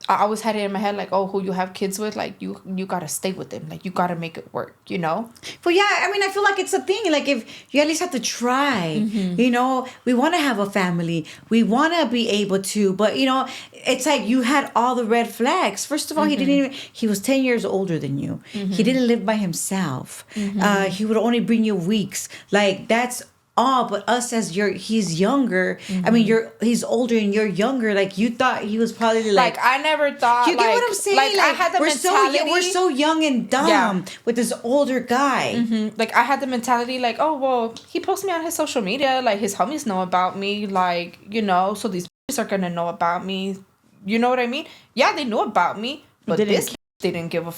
Speaker 1: I always had it in my head like, oh, who you have kids with, like you gotta stay with them, like you gotta make it work, you know.
Speaker 2: Well, yeah, I mean, I feel like it's a thing. Like, if you at least have to try, you know, we want to have a family. We want to be able to, but, you know, it's like you had all the red flags. First of all, he was 10 years older than you. He didn't live by himself. He would only bring you weeks. Like, that's oh, but us as he's younger. I mean, he's older and you're younger. Like you thought he was probably
Speaker 1: Like I never thought.
Speaker 2: you get what I'm saying?
Speaker 1: Like I had the mentality.
Speaker 2: We're so young and dumb with this older guy.
Speaker 1: Like I had the mentality like, oh well, he posts me on his social media, like his homies know about me, like, you know, so these are gonna know about me. You know what I mean? Yeah, they know about me, but this didn't give a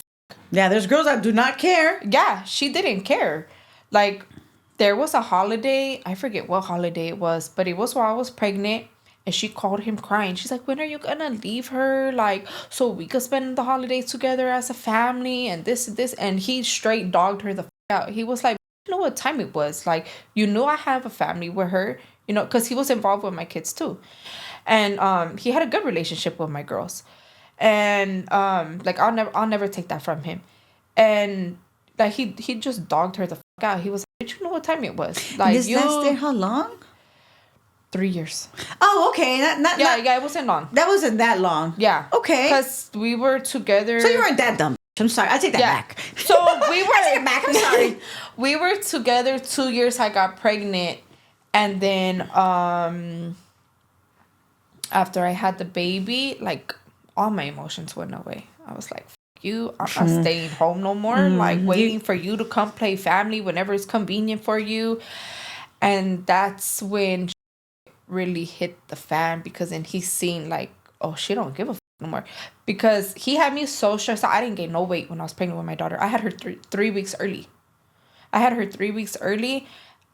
Speaker 2: yeah, there's girls that do not care.
Speaker 1: Yeah, she didn't care. Like there was a holiday, I forget what holiday it was, but it was while I was pregnant. And she called him crying. She's like, when are you gonna leave her? Like, so we could spend the holidays together as a family and this. And he straight dogged her the out. He was like, you know what time it was? Like, you know I have a family with her, you know, because he was involved with my kids too. And he had a good relationship with my girls. And like I'll never take that from him. And like he just dogged her the out. He was like, did you know what time it was? Like,
Speaker 2: this lasted how long?
Speaker 1: 3 years.
Speaker 2: Oh, okay.
Speaker 1: Yeah, it wasn't long.
Speaker 2: That wasn't that long.
Speaker 1: Yeah.
Speaker 2: Okay.
Speaker 1: Because we were together.
Speaker 2: So you weren't that dumb. I'm sorry. I take that back.
Speaker 1: So we were.
Speaker 2: I take it back. I'm sorry.
Speaker 1: We were together 2 years. I got pregnant, and then after I had the baby, like all my emotions went away. I was like, F you, I'm not staying home no more. Like waiting for you to come play family whenever it's convenient for you. And that's when really hit the fan, because then he's seen like, oh, she don't give a no more, because he had me so stressed out. I didn't gain no weight when I was pregnant with my daughter. I had her 3 weeks early.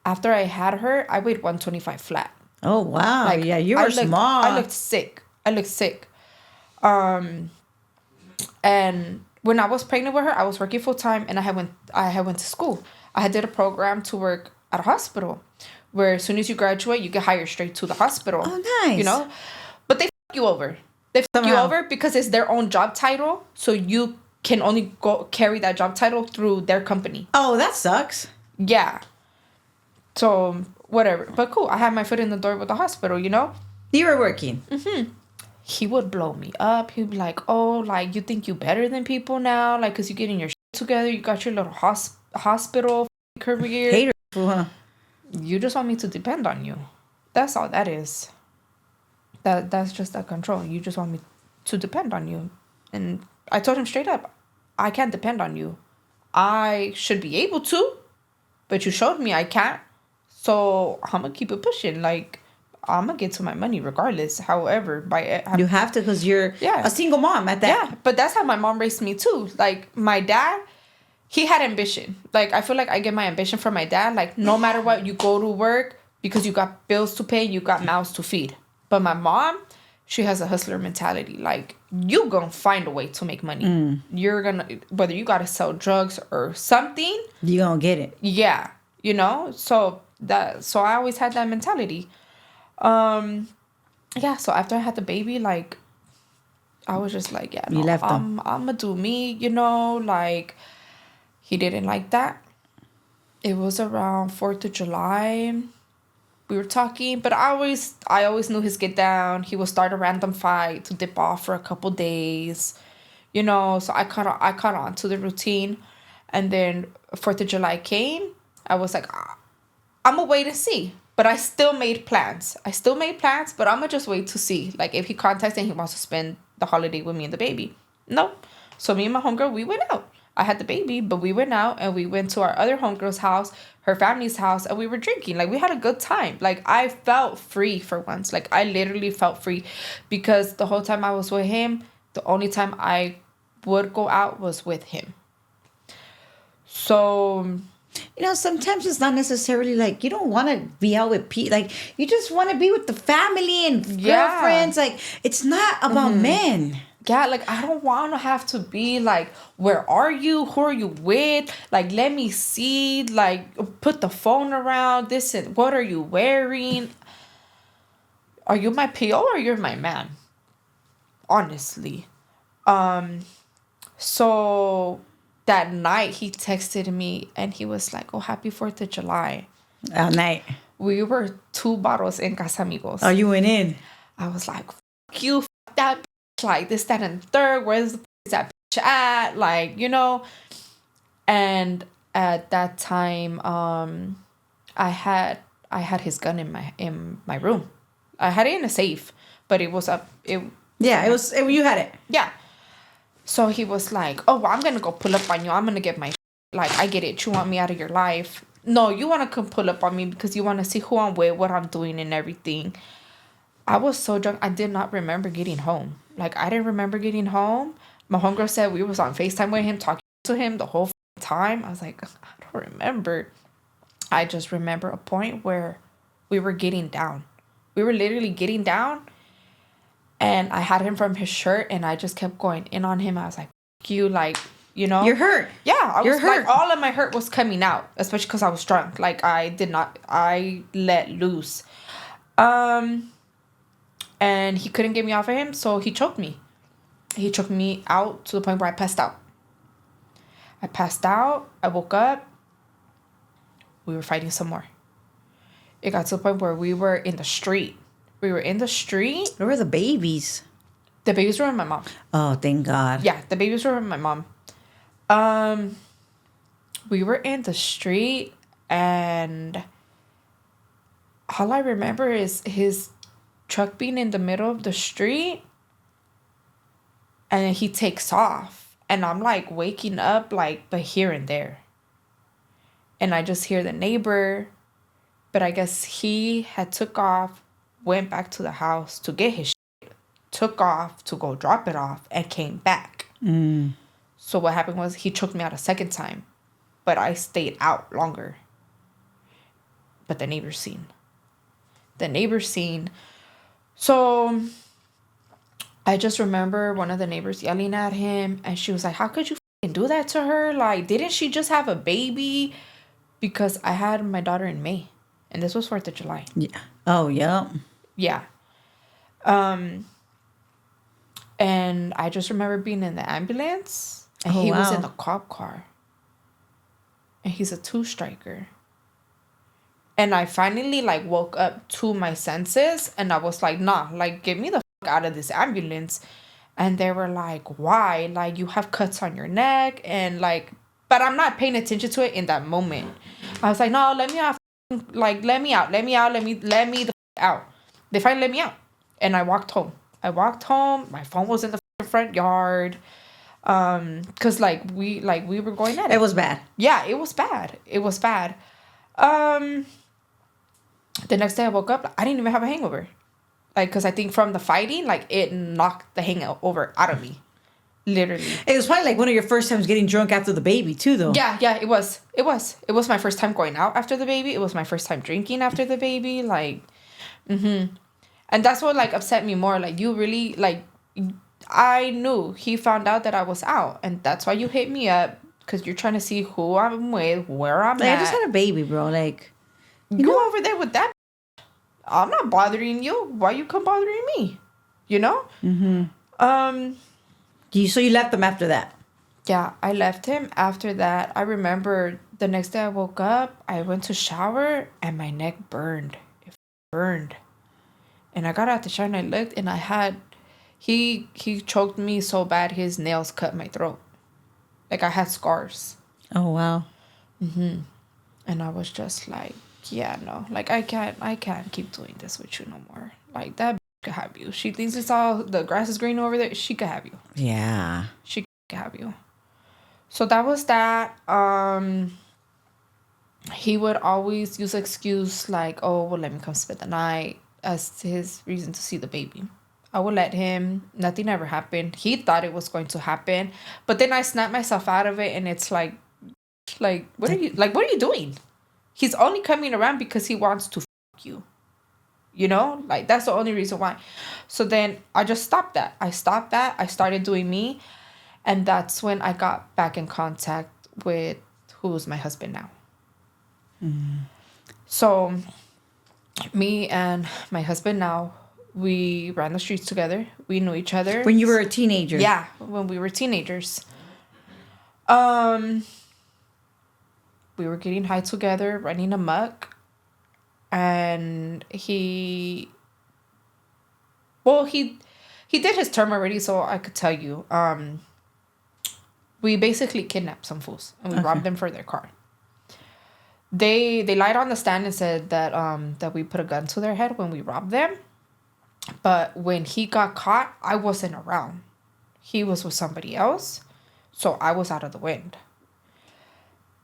Speaker 1: After I had her, I weighed 125 flat.
Speaker 2: Oh wow. Like, yeah, you were small.
Speaker 1: I looked sick. And when I was pregnant with her, I was working full time, and I had went to school. I had did a program to work at a hospital, where as soon as you graduate, you get hired straight to the hospital.
Speaker 2: Oh, nice.
Speaker 1: You know? But they f*** you over. They f*** you over because it's their own job title. So you can only go carry that job title through their company.
Speaker 2: Oh, that sucks.
Speaker 1: Yeah. So, whatever. But cool. I had my foot in the door with the hospital, you know?
Speaker 2: You were working.
Speaker 1: Mm-hmm. He would blow me up. He'd be like, oh, like, you think you better than people now? Like, because you're getting your shit together. You got your little hospital career.
Speaker 2: Hater, huh?
Speaker 1: You just want me to depend on you. That's all that is. That's just that control. You just want me to depend on you. And I told him straight up, I can't depend on you. I should be able to, but you showed me I can't. So I'm going to keep it pushing. Like, I'm going to get to my money regardless. However,
Speaker 2: you have to, because you're a single mom at that.
Speaker 1: Yeah, but that's how my mom raised me too. Like, my dad, he had ambition. Like, I feel like I get my ambition from my dad. Like, no matter what, you go to work because you got bills to pay, you got mouths to feed. But my mom, she has a hustler mentality. Like, you gonna find a way to make money. You're gonna, whether you gotta sell drugs or something,
Speaker 2: you gonna get it.
Speaker 1: Yeah, you know. So I always had that mentality. Yeah. So after I had the baby, like, I was just like, yeah, no,
Speaker 2: you left him.
Speaker 1: I'm gonna do me, you know. Like, he didn't like that. It was around 4th of July. We were talking, but I always knew his get down. He would start a random fight to dip off for a couple days, you know. So I caught on to the routine, and then 4th of July came. I was like, I'm gonna wait and see. But I still made plans. But I'm gonna just wait to see. Like, if he contacts and he wants to spend the holiday with me and the baby. No. So me and my homegirl, we went out. I had the baby, but we went out and we went to our other homegirl's house, her family's house, and we were drinking. Like, we had a good time. Like, I felt free for once. Like, I literally felt free, because the whole time I was with him, the only time I would go out was with him. So,
Speaker 2: you know, sometimes it's not necessarily like you don't want to be out with people. Like, you just want to be with the family and girlfriends. Like, it's not about men.
Speaker 1: Yeah, like, I don't want to have to be like, where are you? Who are you with? Like, let me see. Like, put the phone around. This and what are you wearing? Are you my PO or you're my man? Honestly. So that night he texted me and he was like, oh, happy 4th of July.
Speaker 2: That night.
Speaker 1: We were 2 bottles in Casamigos.
Speaker 2: Oh, you went in?
Speaker 1: I was like, fuck you, fuck that. Like, this, that, and third, where's the is that bitch at? Like, you know. And at that time, I I had his gun in my room. I had it in a safe, but it was up.
Speaker 2: You had it.
Speaker 1: Yeah. So he was like, "Oh, well, I'm gonna go pull up on you. I'm gonna get my like. I get it. You want me out of your life? No, you wanna come pull up on me because you wanna see who I'm with, what I'm doing, and everything." I was so drunk. I did not remember getting home. Like, I didn't remember getting home. My homegirl said we was on FaceTime with him, talking to him the whole time. I was like, I don't remember. I just remember a point where we were getting down. We were literally getting down. And I had him from his shirt. And I just kept going in on him. I was like, you, like, you know.
Speaker 2: You're hurt.
Speaker 1: Yeah.
Speaker 2: You're hurt.
Speaker 1: Like, all of my hurt was coming out. Especially because I was drunk. Like, I let loose. And he couldn't get me off of him, so he choked me. He choked me out to the point where I passed out. I woke up. We were fighting some more. It got to the point where we were in the street. Where
Speaker 2: were the babies?
Speaker 1: The babies were with my mom.
Speaker 2: Oh, thank God.
Speaker 1: Yeah, the babies were with my mom. We were in the street, and all I remember is his truck being in the middle of the street, and then he takes off, and I'm like waking up, like, but here and there, and I just hear the neighbor, but I guess he had took off, went back to the house to get his shit, took off to go drop it off, and came back. So what happened was he choked me out a second time, but I stayed out longer. But the neighbors seen. So I just remember one of the neighbors yelling at him, and she was like, how could you do that to her? Like, didn't she just have a baby? Because I had my daughter in May, and this was 4th of July.
Speaker 2: Yeah. Oh, yeah.
Speaker 1: Yeah. And I just remember being in the ambulance, and he was in the cop car. And he's a 2-striker. And I finally, like, woke up to my senses, and I was like, nah, like, get me the fuck out of this ambulance. And they were like, why? Like, you have cuts on your neck, and, like, but I'm not paying attention to it in that moment. I was like, no, let me out. Like, let me out. Let me the fuck out. They finally let me out. And I walked home. My phone was in the front yard. Cause we were going at it.
Speaker 2: It was bad.
Speaker 1: Yeah, it was bad. The next day I woke up, I didn't even have a hangover. Like, cause I think from the fighting, like, it knocked the hangover out of me. Literally.
Speaker 2: It was probably like one of your first times getting drunk after the baby too, though.
Speaker 1: Yeah, it was. It was my first time going out after the baby. It was my first time drinking after the baby. Like, And that's what, like, upset me more. Like, you really, like, I knew he found out that I was out. And that's why you hit me up. Because you're trying to see who I'm with, where I'm at.
Speaker 2: I just had a baby, bro. Like,
Speaker 1: go over there with that. I'm not bothering you. Why you come bothering me? You know?
Speaker 2: So you left them after that?
Speaker 1: Yeah, I left him after that. I remember the next day I woke up, I went to shower, and my neck burned. It burned. And I got out the shower and I looked, and I had, he choked me so bad his nails cut my throat. Like, I had scars.
Speaker 2: Oh, wow.
Speaker 1: And I was just like, yeah, no. Like, I can't keep doing this with you no more. Like, that bitch could have you. She thinks it's all, the grass is green over there. She could have you.
Speaker 2: Yeah.
Speaker 1: She could have you. So that was that. He would always use excuse like, oh, well, let me come spend the night as his reason to see the baby. I would let him. Nothing ever happened. He thought it was going to happen. But then I snapped myself out of it, and it's like, what are you doing? He's only coming around because he wants to fuck you. You know? Like, that's the only reason why. So then I just stopped that. I started doing me. And that's when I got back in contact with who's my husband now. So me and my husband now, we ran the streets together. We knew each other.
Speaker 2: When you were a teenager?
Speaker 1: Yeah, when we were teenagers. We were getting high together, running amok. And he did his term already, so I could tell you. We basically kidnapped some fools, and we robbed them for their car. They lied on the stand and said that we put a gun to their head when we robbed them. But when he got caught, I wasn't around. He was with somebody else, so I was out of the wind.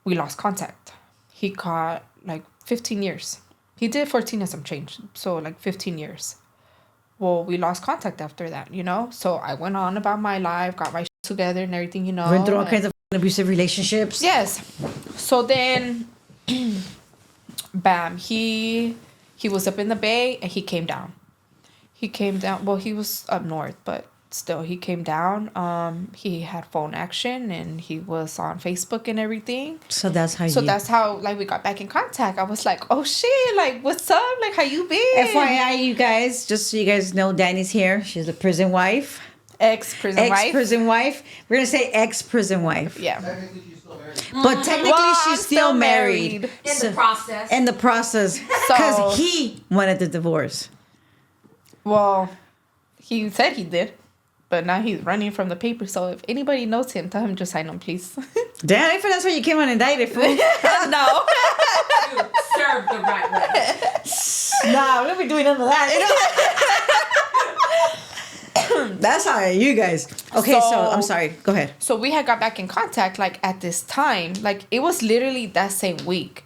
Speaker 1: We lost contact. He caught like 15 years. He did 14 and some change, so like 15 years. Well, we lost contact after that, you know? So I went on about my life, got my shit together and everything, you know?
Speaker 2: Went through all kinds of abusive relationships.
Speaker 1: Yes. So then, bam, he was up in the Bay and he came down. Well, he was up north, but still, he came down. He had phone action and he was on Facebook and everything.
Speaker 2: So that's how
Speaker 1: like we got back in contact. I was like, oh shit, like what's up? Like how you been?
Speaker 2: FYI, you guys, just so you guys know, Danny's here. She's a prison wife.
Speaker 1: Ex-prison wife.
Speaker 2: We're gonna say ex-prison wife.
Speaker 1: Yeah.
Speaker 3: Technically, she's still married.
Speaker 2: But technically,
Speaker 1: Well,
Speaker 2: she's
Speaker 1: I'm
Speaker 2: still married.
Speaker 3: In the process.
Speaker 2: In the process. Because he wanted the divorce.
Speaker 1: Well, he said he did. But now he's running from the paper. So if anybody knows him, tell him just sign him, please.
Speaker 2: Damn, I thought that's why you came on indicted, fool.
Speaker 1: No.
Speaker 3: You served the right way.
Speaker 2: Nah, we don't be doing none of that. That's how you guys. Okay, so I'm sorry. Go ahead.
Speaker 1: So we had got back in contact like at this time. Like it was literally that same week.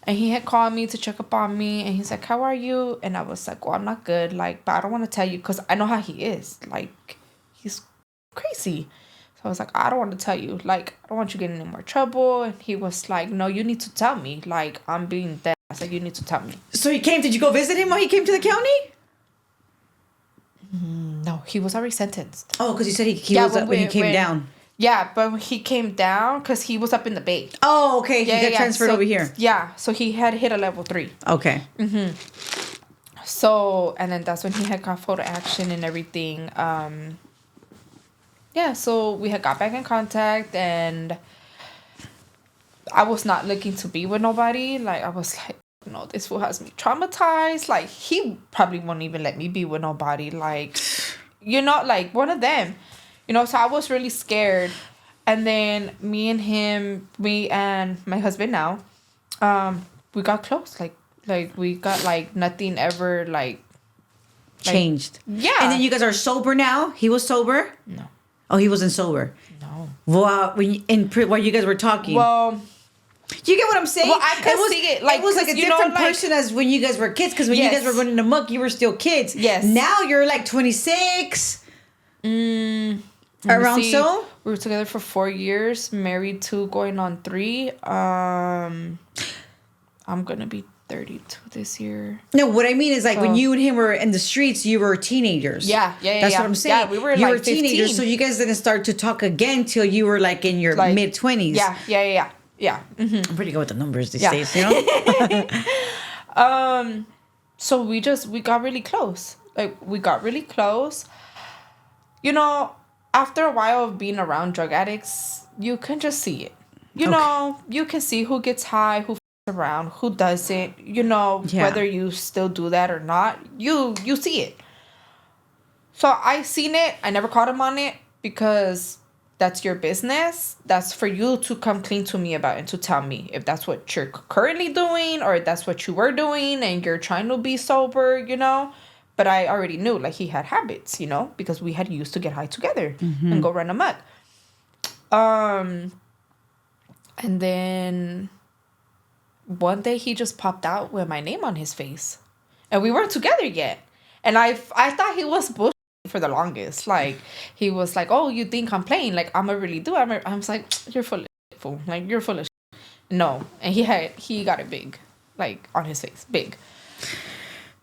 Speaker 1: And he had called me to check up on me. And he's like, how are you? And I was like, well, I'm not good. Like, but I don't want to tell you because I know how he is. Like, he's crazy. So I was like, I don't want to tell you. Like, I don't want you getting in more trouble. And he was like, no, you need to tell me. Like, I'm being dead. I said, you need to tell me.
Speaker 2: So did you go visit him when he came to the county?
Speaker 1: No, he was already sentenced.
Speaker 2: Oh, because you said he was up when he came down.
Speaker 1: Yeah, but when he came down, because he was up in the Bay.
Speaker 2: Oh, okay. He got transferred over here.
Speaker 1: Yeah, so he had hit a level 3.
Speaker 2: Okay.
Speaker 1: Mm-hmm. So, and then that's when he had got photo action and everything. Yeah, so we had got back in contact and I was not looking to be with nobody. Like, I was like, no, this fool has me traumatized. Like, he probably won't even let me be with nobody. Like, you know, like one of them. You know, so I was really scared. And then me and my husband now, we got close. Like we got like nothing ever
Speaker 2: changed.
Speaker 1: Yeah.
Speaker 2: And then you guys are sober now? He was sober?
Speaker 1: No.
Speaker 2: Oh, he wasn't sober.
Speaker 1: No.
Speaker 2: Well, while you guys were talking.
Speaker 1: Well,
Speaker 2: you get what I'm saying?
Speaker 1: Well, I could see it. Like,
Speaker 2: it was like a different
Speaker 1: like,
Speaker 2: person as when you guys were kids. Because when you guys were running amok, you were still kids.
Speaker 1: Yes.
Speaker 2: Now you're like 26. Around so?
Speaker 1: We were together for 4 years, married 2, going on 3. I'm gonna be 32 this year.
Speaker 2: No, what I mean is like when you and him were in the streets, you were teenagers.
Speaker 1: Yeah.
Speaker 2: That's what I'm saying.
Speaker 1: Yeah, we were
Speaker 2: you
Speaker 1: like
Speaker 2: were teenagers,
Speaker 1: 15.
Speaker 2: so you guys didn't start to talk again till you were like in your mid 20s.
Speaker 1: Yeah. Mm-hmm.
Speaker 2: I'm pretty good with the numbers these days, you know?
Speaker 1: So we got really close. Like, we got really close. You know, after a while of being around drug addicts, you can just see it. You know, you can see who gets high, who around, who doesn't. You know, whether you still do that or not, you see it. So I seen it. I never caught him on it because that's your business. That's for you to come clean to me about and to tell me if that's what you're currently doing or if that's what you were doing and you're trying to be sober, you know. But I already knew, like, he had habits, you know, because we had used to get high together and go run amok. And then one day he just popped out with my name on his face. And we weren't together yet. And I thought he was bullshit for the longest. Like, he was like, oh, you think I'm playing? Like, I'm really do. I was like, you're full of shit, fool. Like, you're full of shit. No. And he got it big. Like, on his face. Big.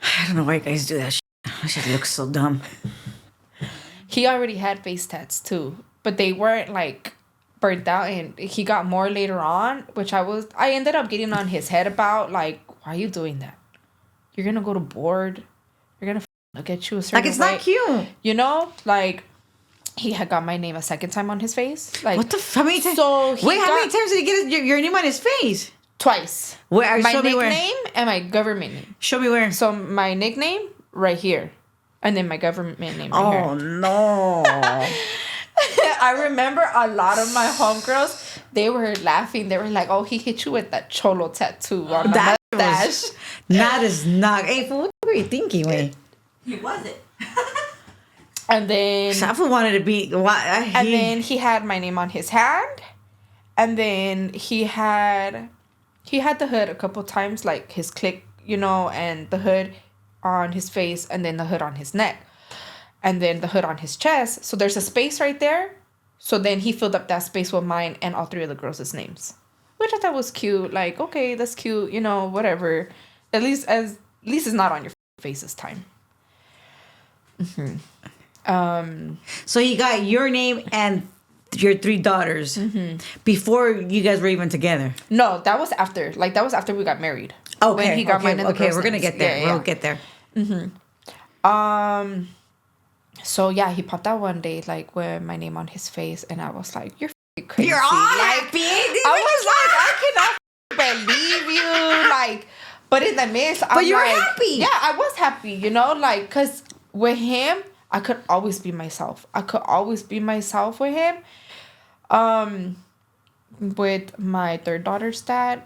Speaker 2: I don't know why you guys do that shit. That shit looks so dumb.
Speaker 1: He already had face tats too, but they weren't like burnt out, and he got more later on, which I ended up getting on his head about, like, why are you doing that? You're gonna go to board. You're gonna look at you a certain
Speaker 2: like, it's
Speaker 1: way.
Speaker 2: not cute.
Speaker 1: You know, like, he had got my name a second time on his face. Like,
Speaker 2: what the how many times?
Speaker 1: So
Speaker 2: how many times did he get your name on his face?
Speaker 1: Twice.
Speaker 2: Where?
Speaker 1: My
Speaker 2: show me where.
Speaker 1: nickname and my government name.
Speaker 2: Show me where.
Speaker 1: So my nickname right here, and then my government name right here.
Speaker 2: Oh no!
Speaker 1: I remember a lot of my homegirls they were laughing. They were like, "Oh, he hit you with that cholo tattoo on the
Speaker 2: That
Speaker 1: mustache."
Speaker 2: That is not. Hey, what were you thinking, wait?
Speaker 3: He wasn't.
Speaker 1: And then
Speaker 2: Shafu wanted to be.
Speaker 1: and then he had my name on his hand, and then he had the hood a couple times, like his click, and the hood on his face, and then the hood on his neck, and then the hood on his chest. So there's a space right there. So then he filled up that space with mine and all three of the girls' names, which I thought was cute. Like, okay, that's cute, whatever. At least it's not on your face this time.
Speaker 2: So he got your name and your three daughters before you guys were even together.
Speaker 1: No, that was after. Like, that was after we got married.
Speaker 2: Okay,
Speaker 1: When he got mine and the
Speaker 2: okay,
Speaker 1: girls'
Speaker 2: we're gonna
Speaker 1: names.
Speaker 2: get there.
Speaker 1: Yeah, yeah.
Speaker 2: We'll get there.
Speaker 1: So yeah, he popped out one day like with my name on his face, and I was like, "You're f***ing crazy."
Speaker 2: You're all
Speaker 1: like,
Speaker 2: happy.
Speaker 1: I was like, I cannot believe you. Like, but in the midst,
Speaker 2: But you were happy.
Speaker 1: Yeah, I was happy. Like, cause with him, I could always be myself. With him. With my third daughter's dad,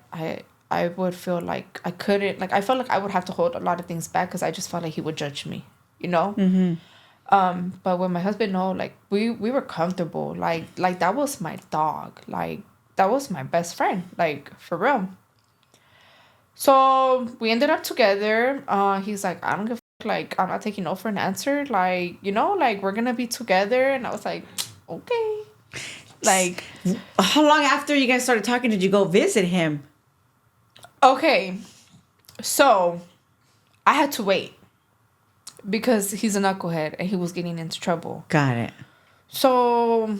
Speaker 1: I would feel like I couldn't, like, I felt like I would have to hold a lot of things back because I just felt like he would judge me, But with my husband, no, like, we were comfortable. Like that was my dog. Like, that was my best friend, like, for real. So we ended up together. He's like, I don't give a f-, like, I'm not taking no for an answer. Like, like, we're gonna be together. And I was like, okay. Like,
Speaker 2: How long after you guys started talking did you go visit him?
Speaker 1: okay, so I had to wait because he's a knucklehead and he was getting into trouble.
Speaker 2: Got it.
Speaker 1: So let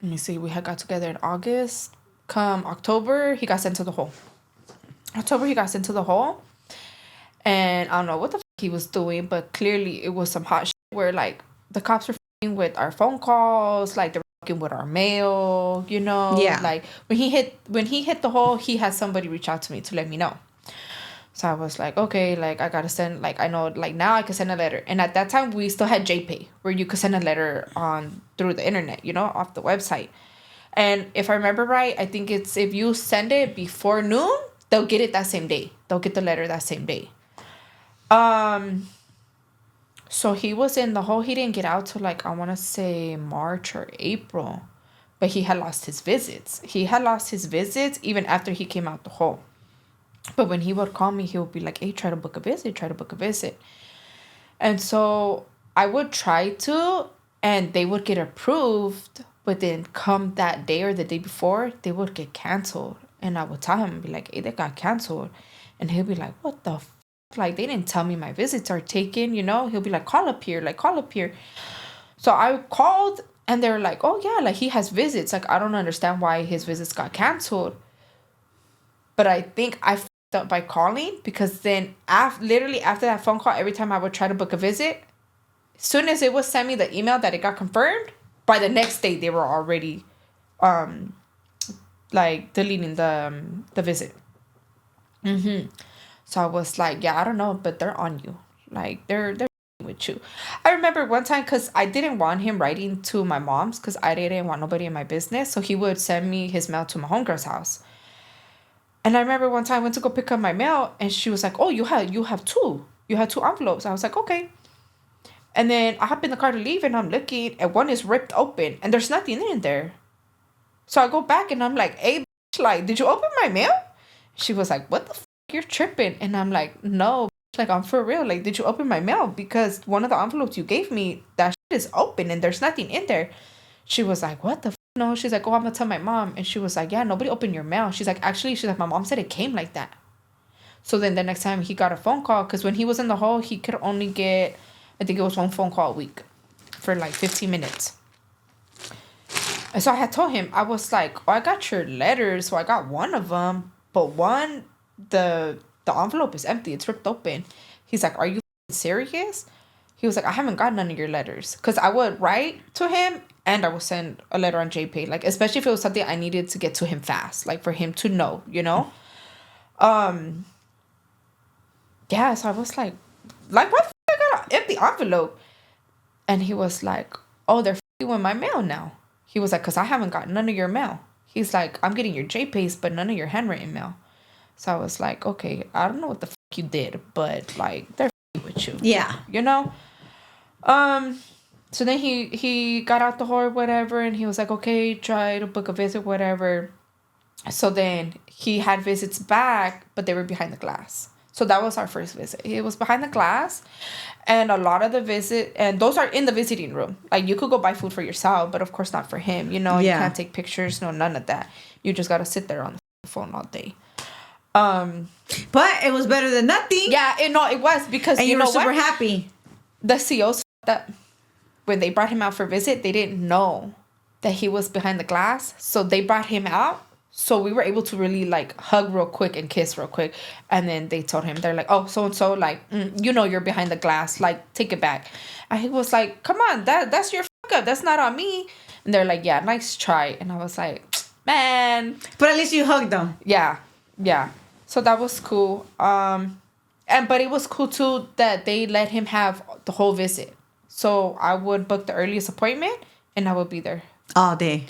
Speaker 1: me see, we had got together in August. Come October, he got sent to the hole. And I don't know what the f- he was doing, but clearly it was some hot shit where, like, the cops were f***ing with our phone calls, like, they were f***ing with our mail,
Speaker 2: Yeah.
Speaker 1: Like, when he hit the hole, he had somebody reach out to me to let me know. So I was like, okay, like, I gotta send, like, I know, like, now I can send a letter. And at that time, we still had JPay, where you could send a letter through the internet, off the website. And if I remember right, I think it's if you send it before noon, they'll get it that same day. They'll get the letter that same day. So he was in the hole. He didn't get out till, like, I want to say March or April. But he had lost his visits. Even after he came out the hole. But when he would call me, he would be like, hey, try to book a visit. And so I would try to, and they would get approved. But then come that day or the day before, they would get canceled. And I would tell him, be like, hey, they got canceled. And he'll be like, what the f-? Like, they didn't tell me my visits are taken, He'll be like, call up here. So I called, and they were like, oh, yeah, like, he has visits. Like, I don't understand why his visits got canceled. But I think I f***ed up by calling, because then literally after that phone call, every time I would try to book a visit, as soon as it would send me the email that it got confirmed, by the next day, they were already, like, deleting the visit. So I was like, yeah, I don't know, but they're on you. Like, they're with you. I remember one time, because I didn't want him writing to my mom's, because I didn't want nobody in my business. So he would send me his mail to my homegirl's house. And I remember one time I went to go pick up my mail, and she was like, oh, you have two. You had two envelopes. I was like, okay. And then I hop in the car to leave, and I'm looking, and one is ripped open, and there's nothing in there. So I go back, and I'm like, hey, bitch, like, did you open my mail? She was like, what the f***, you're tripping? And I'm like, no, bitch, like, I'm for real. Like, did you open my mail? Because one of the envelopes you gave me, that shit is open, and there's nothing in there. She was like, what the f***? No, she's like, oh, I'm gonna tell my mom. And she was like, yeah, nobody opened your mail. She's like, my mom said it came like that. So then the next time he got a phone call, because when he was in the hole, he could only get, I think it was one phone call a week for like 15 minutes. And so I had told him, I was like, oh, I got your letters. So I got one of them, but one, the envelope is empty. It's ripped open. He's like, are you serious? He was like, I haven't got none of your letters. Because I would write to him and I would send a letter on JPay. Like, especially if it was something I needed to get to him fast. Like, for him to know, Yeah, so I was like, why the f*** I got an empty envelope? And he was like, oh, they're f***ing with my mail now. He was like, because I haven't got none of your mail. He's like, I'm getting your JPays, but none of your handwritten mail. So I was like, okay, I don't know what the fuck you did, but like they're with you.
Speaker 2: Yeah.
Speaker 1: You know? So then he got out the door, whatever, and he was like, okay, try to book a visit, whatever. So then he had visits back, but they were behind the glass. So that was our first visit. It was behind the glass, and a lot of the and those are in the visiting room. Like, you could go buy food for yourself, but of course not for him. You know, you can't take pictures, no, none of that. You just got to sit there on the phone all day.
Speaker 2: But it was better than nothing.
Speaker 1: Yeah, it was, because
Speaker 2: and
Speaker 1: you
Speaker 2: were
Speaker 1: know
Speaker 2: super
Speaker 1: what?
Speaker 2: happy.
Speaker 1: The COs that when they brought him out for visit, they didn't know that he was behind the glass, so they brought him out. So we were able to really like hug real quick and kiss real quick, and then they told him, they're like, oh, so and so, like, you know, you're behind the glass, like, take it back. And he was like, come on, that's your fuck up, that's not on me. And they're like, yeah, nice try. And I was like, man,
Speaker 2: but at least you hugged them.
Speaker 1: yeah. So that was cool. But it was cool too that they let him have the whole visit. So I would book the earliest appointment, and I would be there
Speaker 2: all day.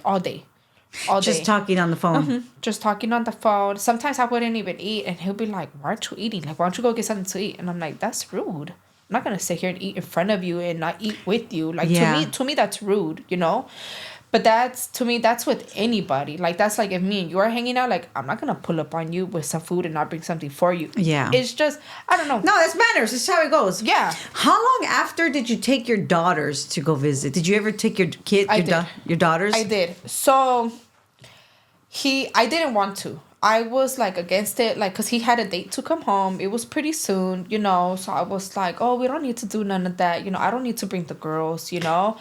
Speaker 1: Just
Speaker 2: talking on the phone.
Speaker 1: Just talking on the phone. Sometimes I wouldn't even eat, and he'll be like, why aren't you eating? Like, why don't you go get something to eat? And I'm like, that's rude. I'm not gonna sit here and eat in front of you and not eat with you. Like, to me that's rude, you know. But that's with anybody. Like, that's like if me and you are hanging out, like, I'm not gonna pull up on you with some food and not bring something for you.
Speaker 2: Yeah.
Speaker 1: It's just, I don't know.
Speaker 2: No, that's manners. This is how it goes.
Speaker 1: Yeah.
Speaker 2: How long after did you take your daughters to go visit? Did you ever take your your daughters?
Speaker 1: I did. So I didn't want to. I was like against it, like, because he had a date to come home. It was pretty soon, you know. So I was like, oh, we don't need to do none of that. You know, I don't need to bring the girls, you know.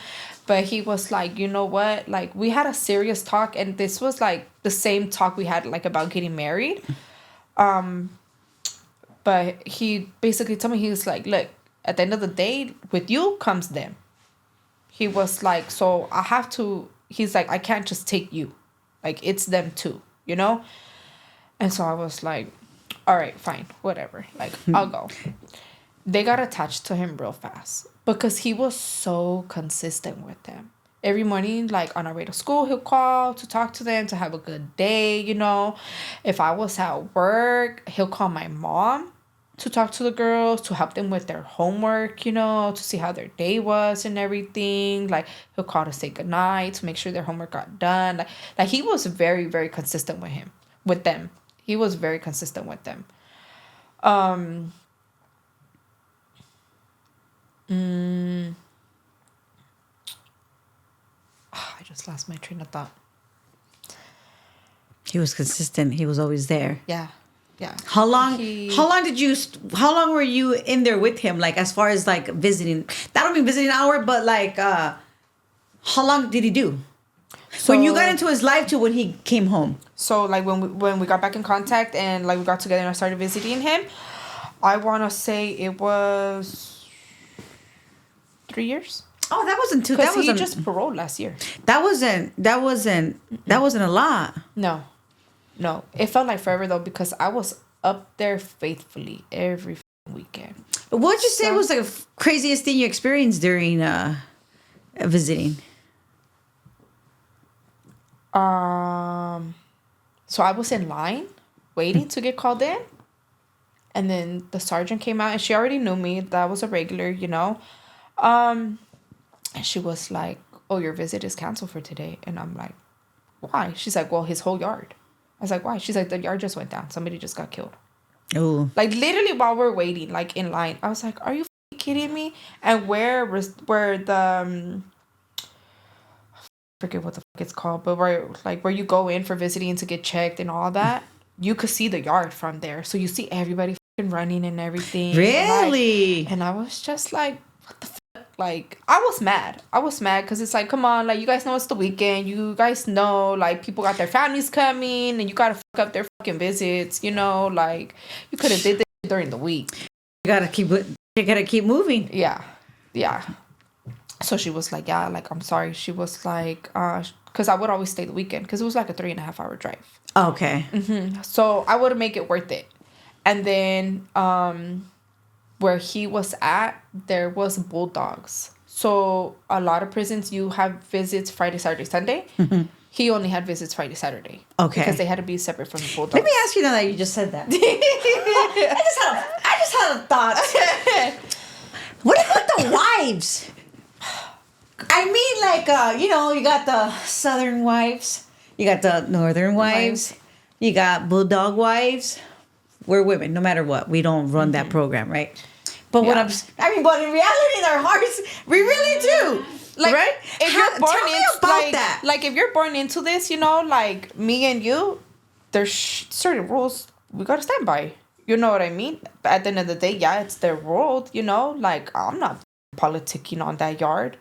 Speaker 1: But he was like, you know what? Like, we had a serious talk, and this was like the same talk we had like about getting married. But he basically told me, he was like, look, at the end of the day, with you comes them. He was like, so I have to, he's like, I can't just take you. Like, it's them too, you know? And so I was like, all right, fine, whatever. Like, I'll go. They got attached to him real fast because he was so consistent with them. Every morning, like, on our way to school, he'll call to talk to them, to have a good day, you know? If I was at work, he'll call my mom to talk to the girls, to help them with their homework, you know, to see how their day was and everything. Like, he'll call to say goodnight, to make sure their homework got done. Like he was very, very consistent with them. He was very consistent with them. I just lost my train of thought.
Speaker 2: He was consistent. He was always there.
Speaker 1: Yeah.
Speaker 2: How long were you in there with him? Like, as far as like visiting, that don't mean visiting hour, but like, how long did he do? So, when you got into his life to when he came home.
Speaker 1: So like when we got back in contact and like we got together and I started visiting him, I want to say it was 3 years.
Speaker 2: Oh, that wasn't too.
Speaker 1: Because he just paroled last year.
Speaker 2: That wasn't a lot.
Speaker 1: No, it felt like forever though because I was up there faithfully every weekend.
Speaker 2: What'd you say was the craziest thing you experienced during visiting?
Speaker 1: So I was in line waiting to get called in, and then the sergeant came out and she already knew me. That was a regular, you know. And she was like, "Oh, your visit is canceled for today," and I'm like, "Why?" She's like, "Well, his whole yard." I was like, "Why?" She's like, "The yard just went down. Somebody just got killed."
Speaker 2: Oh.
Speaker 1: Like, literally while we're waiting, like, in line. I was like, are you kidding me? And where the... I forget what the fuck it's called, but where you go in for visiting to get checked and all that, you could see the yard from there. So you see everybody fucking running and everything.
Speaker 2: Really?
Speaker 1: And I was just like, what the fuck? Like, I was mad because it's like, come on, like, you guys know it's the weekend. You guys know, like, people got their families coming and you gotta fuck up their fucking visits, you know? Like, you could have did this during the week.
Speaker 2: You gotta keep moving.
Speaker 1: Yeah. So she was like, yeah, like, I'm sorry. She was like, because I would always stay the weekend because it was like a 3.5 hour drive.
Speaker 2: Okay.
Speaker 1: Mm-hmm. So I would make it worth it. And then where he was at, there was bulldogs. So a lot of prisons, you have visits Friday, Saturday, Sunday. Mm-hmm. He only had visits Friday, Saturday.
Speaker 2: Okay.
Speaker 1: Because they had to be separate from the bulldogs.
Speaker 2: Let me ask you now that you just said that. I just had a thought. What about the wives? I mean, like, you know, you got the southern wives, you got the northern wives, you got bulldog wives. We're women, no matter what. We don't run that program, right? But but in reality, in our hearts, we really do.
Speaker 1: Like,
Speaker 2: right?
Speaker 1: If you're born
Speaker 2: tell me
Speaker 1: into,
Speaker 2: about
Speaker 1: like,
Speaker 2: that.
Speaker 1: Like, if you're born into this, you know, like me and you, there's certain rules we gotta stand by. You know what I mean? But at the end of the day, yeah, it's their world, you know? Like, I'm not politicking on that yard.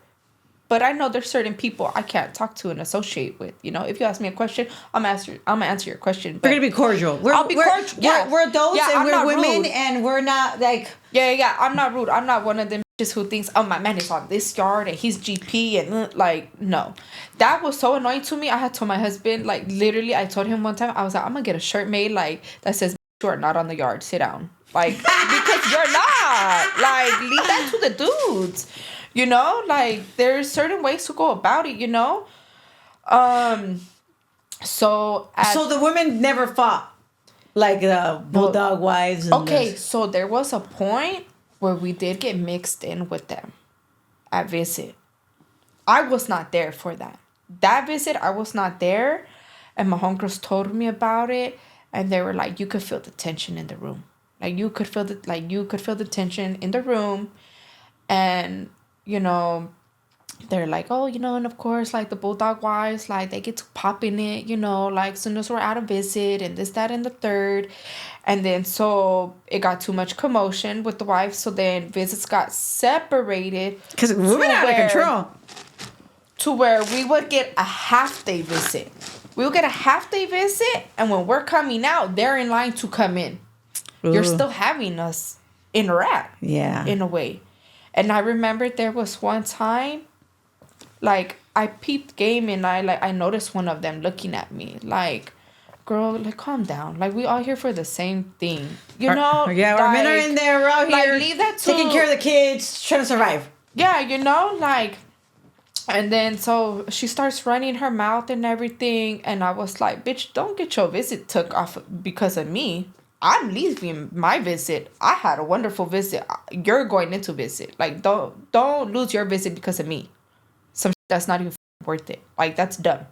Speaker 1: But I know there's certain people I can't talk to and associate with. You know, if you ask me a question, I'm gonna answer your question. But
Speaker 2: We're gonna be cordial.
Speaker 1: I'll be cordial. Yeah.
Speaker 2: We're adults and
Speaker 1: I'm
Speaker 2: we're
Speaker 1: not
Speaker 2: women
Speaker 1: rude.
Speaker 2: and we're not like.
Speaker 1: Yeah. I'm not rude. I'm not one of them bitches who thinks, oh, my man is on this yard and he's GP and like, no. That was so annoying to me. I had told my husband, like, literally, I told him one time, I was like, I'm gonna get a shirt made like that says, you are not on the yard. Sit down. Like, because you're not. Like, leave that to the dudes. You know, like, there's certain ways to go about it, you know? So
Speaker 2: the women never fought like the bulldog wives. And
Speaker 1: okay, so there was a point where we did get mixed in with them at visit. I was not there for that. That visit, I was not there. And my homegirls told me about it. And they were like, you could feel the tension in the room. Like, you could feel the tension in the room. And, you know, they're like, oh, you know, and of course, like, the bulldog wives, like, they get to pop in it, you know, like, as soon as we're out of visit and this, that, and the third. And then so it got too much commotion with the wives. So then visits got separated.
Speaker 2: Because women out of control.
Speaker 1: To where we would get a half-day visit. We would get a half-day visit. And when we're coming out, they're in line to come in. Ooh. You're still having us interact.
Speaker 2: Yeah.
Speaker 1: In a way. And I remember there was one time, like, I peeped game and I noticed one of them looking at me. Like, girl, like, calm down. Like, we all here for the same thing. You know?
Speaker 2: Yeah, our men are in there. We're out here.
Speaker 1: Like, leave that to...
Speaker 2: taking care of the kids, trying to survive.
Speaker 1: Yeah, you know? Like, and then so she starts running her mouth and everything. And I was like, bitch, don't get your visit took off because of me. I'm leaving my visit. I had a wonderful visit. You're going into visit. Like, don't lose your visit because of me. Some shit that's not even worth it. Like, that's dumb.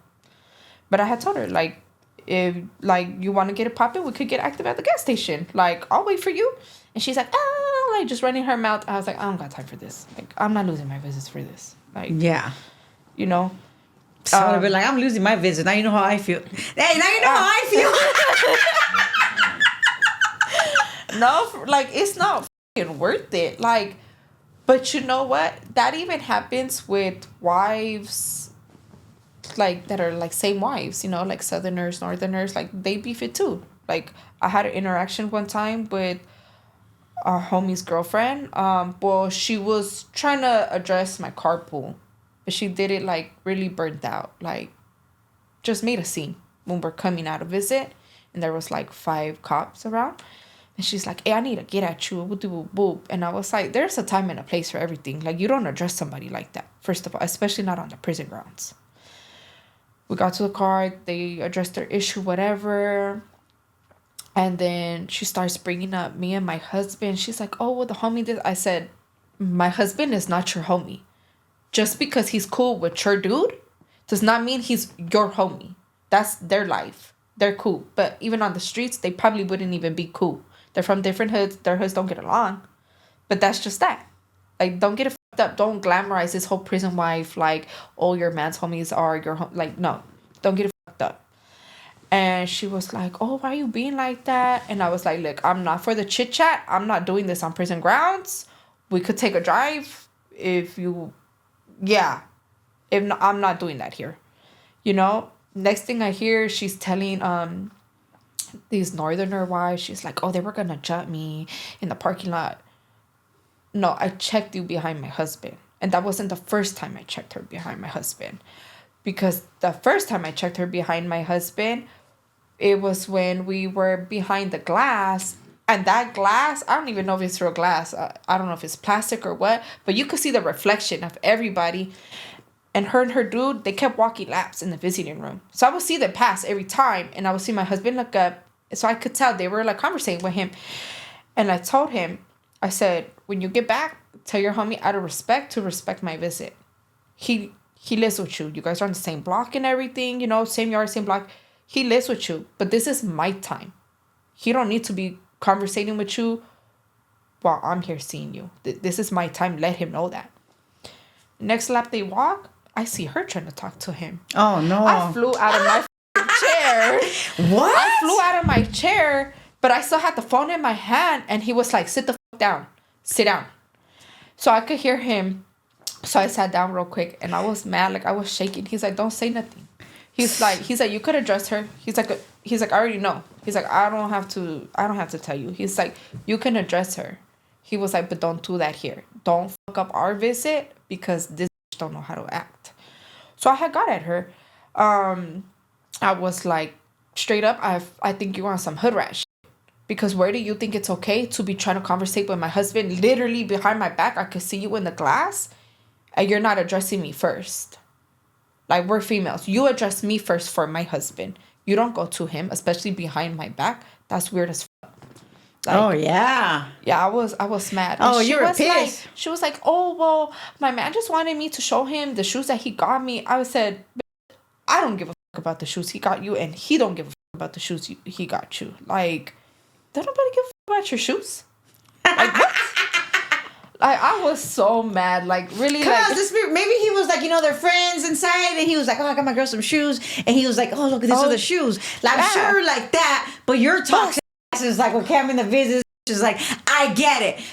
Speaker 1: But I had told her, like, if, like, you want to get it popping, we could get active at the gas station. Like, I'll wait for you. And she's like, like, just running her mouth. I was like, I don't got time for this. Like, I'm not losing my visits for this. Like,
Speaker 2: yeah.
Speaker 1: You know?
Speaker 2: So I'd be like, I'm losing my visit. Now you know how I feel. Hey, now you know how I feel.
Speaker 1: No, like, it's not fucking worth it. Like, but you know what? That even happens with wives, like, that are, like, same wives, you know, like, Southerners, Northerners, like, they beef it too. Like, I had an interaction one time with our homie's girlfriend. Well, she was trying to address my carpool, but she did it, like, really burnt out. Like, just made a scene when we're coming out of visit, and there was, like, 5 cops around. And she's like, hey, I need to get at you. Boop. And I was like, there's a time and a place for everything. Like, you don't address somebody like that, first of all, especially not on the prison grounds. We got to the car. They addressed their issue, whatever. And then she starts bringing up me and my husband. She's like, oh, well, the homie did. I said, my husband is not your homie. Just because he's cool with your dude does not mean he's your homie. That's their life. They're cool. But even on the streets, they probably wouldn't even be cool. They're from different hoods. Their hoods don't get along. But that's just that. Like, don't get it fucked up. Don't glamorize this whole prison wife. Like, oh, your man's homies are your home. Like, no. Don't get it fucked up. And she was like, oh, why are you being like that? And I was like, look, I'm not for the chit chat. I'm not doing this on prison grounds. We could take a drive if you... Yeah. If not, I'm not doing that here. You know? Next thing I hear, she's telling... these northerner wives, she's like, oh, they were gonna jump me in the parking lot. No, I checked you behind my husband. And that wasn't the first time I checked her behind my husband. Because the first time I checked her behind my husband, it was when we were behind the glass. And that glass, I don't even know if it's real glass. I don't know if it's plastic or what. But you could see the reflection of everybody. And her dude, they kept walking laps in the visiting room. So I would see them pass every time. And I would see my husband look up. So I could tell they were like conversing with him. And I told him, I said, when you get back, tell your homie out of respect to respect my visit. He lives with you. You guys are on the same block and everything, you know, same yard, same block. He lives with you. But this is my time. He don't need to be conversating with you while I'm here seeing you. This is my time. Let him know that. Next lap they walk, I see her trying to talk to him.
Speaker 2: Oh, no.
Speaker 1: I flew out of my chair.
Speaker 2: What?
Speaker 1: I flew out of my chair, but I still had the phone in my hand. And he was like, sit the down. Sit down. So I could hear him. So I sat down real quick and I was mad. Like I was shaking. He's like, don't say nothing. He's like, you could address her. He's like, I already know. He's like, I don't have to tell you. He's like, you can address her. He was like, but don't do that here. Don't fuck up our visit because this don't know how to act. So I had got at her. I was like, straight up, I think you want some hood rat shit. Because where do you think it's okay to be trying to conversate with my husband literally behind my back? I could see you in the glass and you're not addressing me first. Like, we're females. You address me first for my husband. You don't go to him, especially behind my back. That's weird as fuck. Like,
Speaker 2: oh, yeah.
Speaker 1: Yeah, I was mad.
Speaker 2: Oh,
Speaker 1: and
Speaker 2: you were pissed.
Speaker 1: She was like, oh, well, my man just wanted me to show him the shoes that he got me. I said, I don't give a fuck about the shoes he got you, and he don't give a fuck about the shoes he got you. Like, don't nobody give a fuck about your shoes? Like, what? Like, I was so mad. Like, really, like...
Speaker 2: maybe he was like, you know, they're friends inside, and he was like, oh, I got my girl some shoes, and he was like, oh, look, these are the shoes. Like, I'm sure like that, but your toxic ass is like, well, Cam in the business is like, I get it.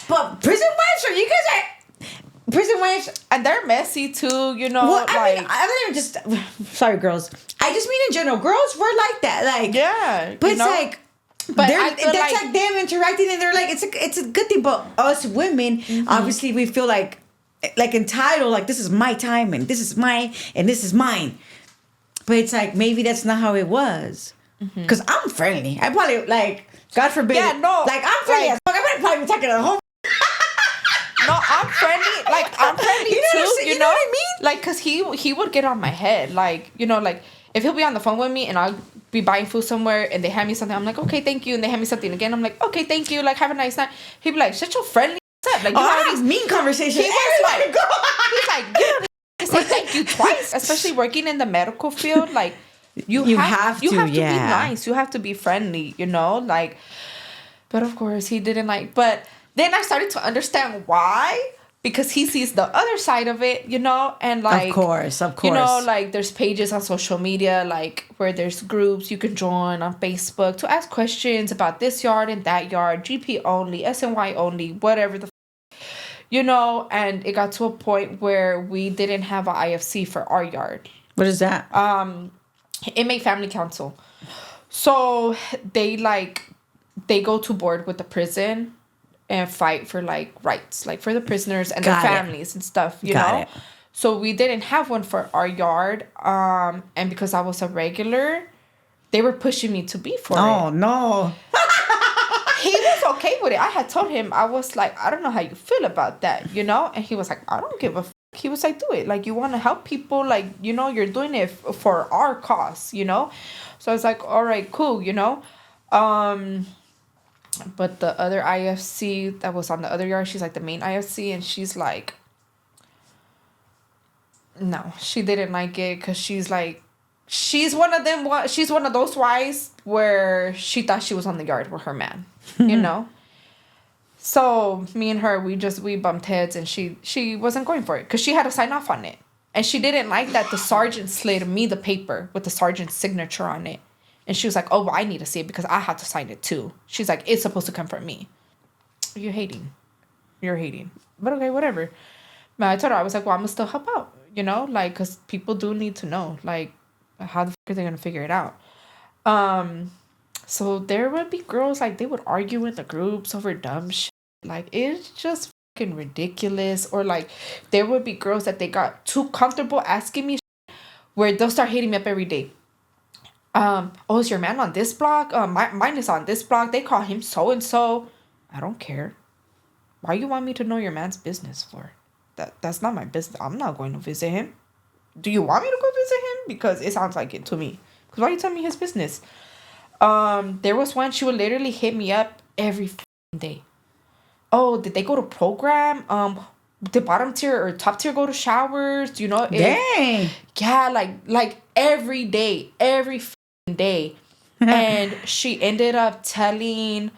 Speaker 2: But prison wives, you guys are... Prison wives...
Speaker 1: And they're messy, too, you know,
Speaker 2: well,
Speaker 1: like...
Speaker 2: I don't even just... Sorry, girls. I just mean in general, girls were like that. Like,
Speaker 1: yeah.
Speaker 2: But it's like...
Speaker 1: But
Speaker 2: that's like them interacting, and they're like, it's a good thing. But us women, obviously, we feel like entitled, like this is my time, and this is mine, and this is mine. But it's like maybe that's not how it was. Because I'm friendly. I probably like, God forbid.
Speaker 1: Yeah, no.
Speaker 2: Like I'm friendly as fuck. I'm gonna probably be talking to the whole.
Speaker 1: No, I'm friendly. Like I'm friendly too. You know what I mean? Like, cause he would get on my head. Like, you know, like if he'll be on the phone with me and I'll be buying food somewhere and they hand me something, I'm like, okay, thank you. And they hand me something again, I'm like, okay, thank you. Like, have a nice night. He'd be like, shut your friendly up. Like, you know
Speaker 2: these mean conversations.
Speaker 1: He's like, you don't say thank you twice. Especially working in the medical field, like you have to be nice. You have to be friendly, you know, like. But of course, he didn't like. But then I started to understand why. Because he sees the other side of it, you know, and like...
Speaker 2: Of course.
Speaker 1: You know, like, there's pages on social media, like, where there's groups you can join on Facebook to ask questions about this yard and that yard, GP only, SNY only, whatever the... You know, and it got to a point where we didn't have an IFC for our yard.
Speaker 2: What is that?
Speaker 1: Inmate Family Council. So, they go to board with the prison... and fight for like rights, like for the prisoners and their families and stuff, you know. So we didn't have one for our yard, and because I was a regular, they were pushing me to be for it.
Speaker 2: Oh no!
Speaker 1: He was okay with it. I had told him, I was like, I don't know how you feel about that, you know. And he was like, I don't give a. He was like, do it. Like, you want to help people, like, you know, you're doing it for our cause, you know. So I was like, all right, cool, you know. But the other IFC that was on the other yard, she's like the main IFC, and she's like, no, she didn't like it because she's like, she's one of them. She's one of those wives where she thought she was on the yard with her man, you know. So me and her, we bumped heads, and she wasn't going for it because she had to sign off on it, and she didn't like that the sergeant slid me the paper with the sergeant's signature on it. And she was like, oh, well, I need to see it because I have to sign it too. She's like, it's supposed to come from me. You're hating. But okay, whatever. But I told her, I was like, well, I'm going to still help out, you know? Like, because people do need to know. Like, how the fuck are they going to figure it out? So there would be girls, like, they would argue in the groups over dumb shit. Like, it's just fucking ridiculous. Or, like, there would be girls that they got too comfortable asking me shit where they'll start hitting me up every day. Oh, is your man on this block? Mine is on this block. They call him so and so. I don't care. Why you want me to know your man's business for? That's not my business. I'm not going to visit him. do you want me to go visit him? Because it sounds like it to me. Because why are you telling me his business? There was one, she would literally hit me up every day. Oh, did they go to program? The bottom tier or top tier go to showers? You know?
Speaker 2: Dang.
Speaker 1: Yeah, like every day, every day. And she ended up telling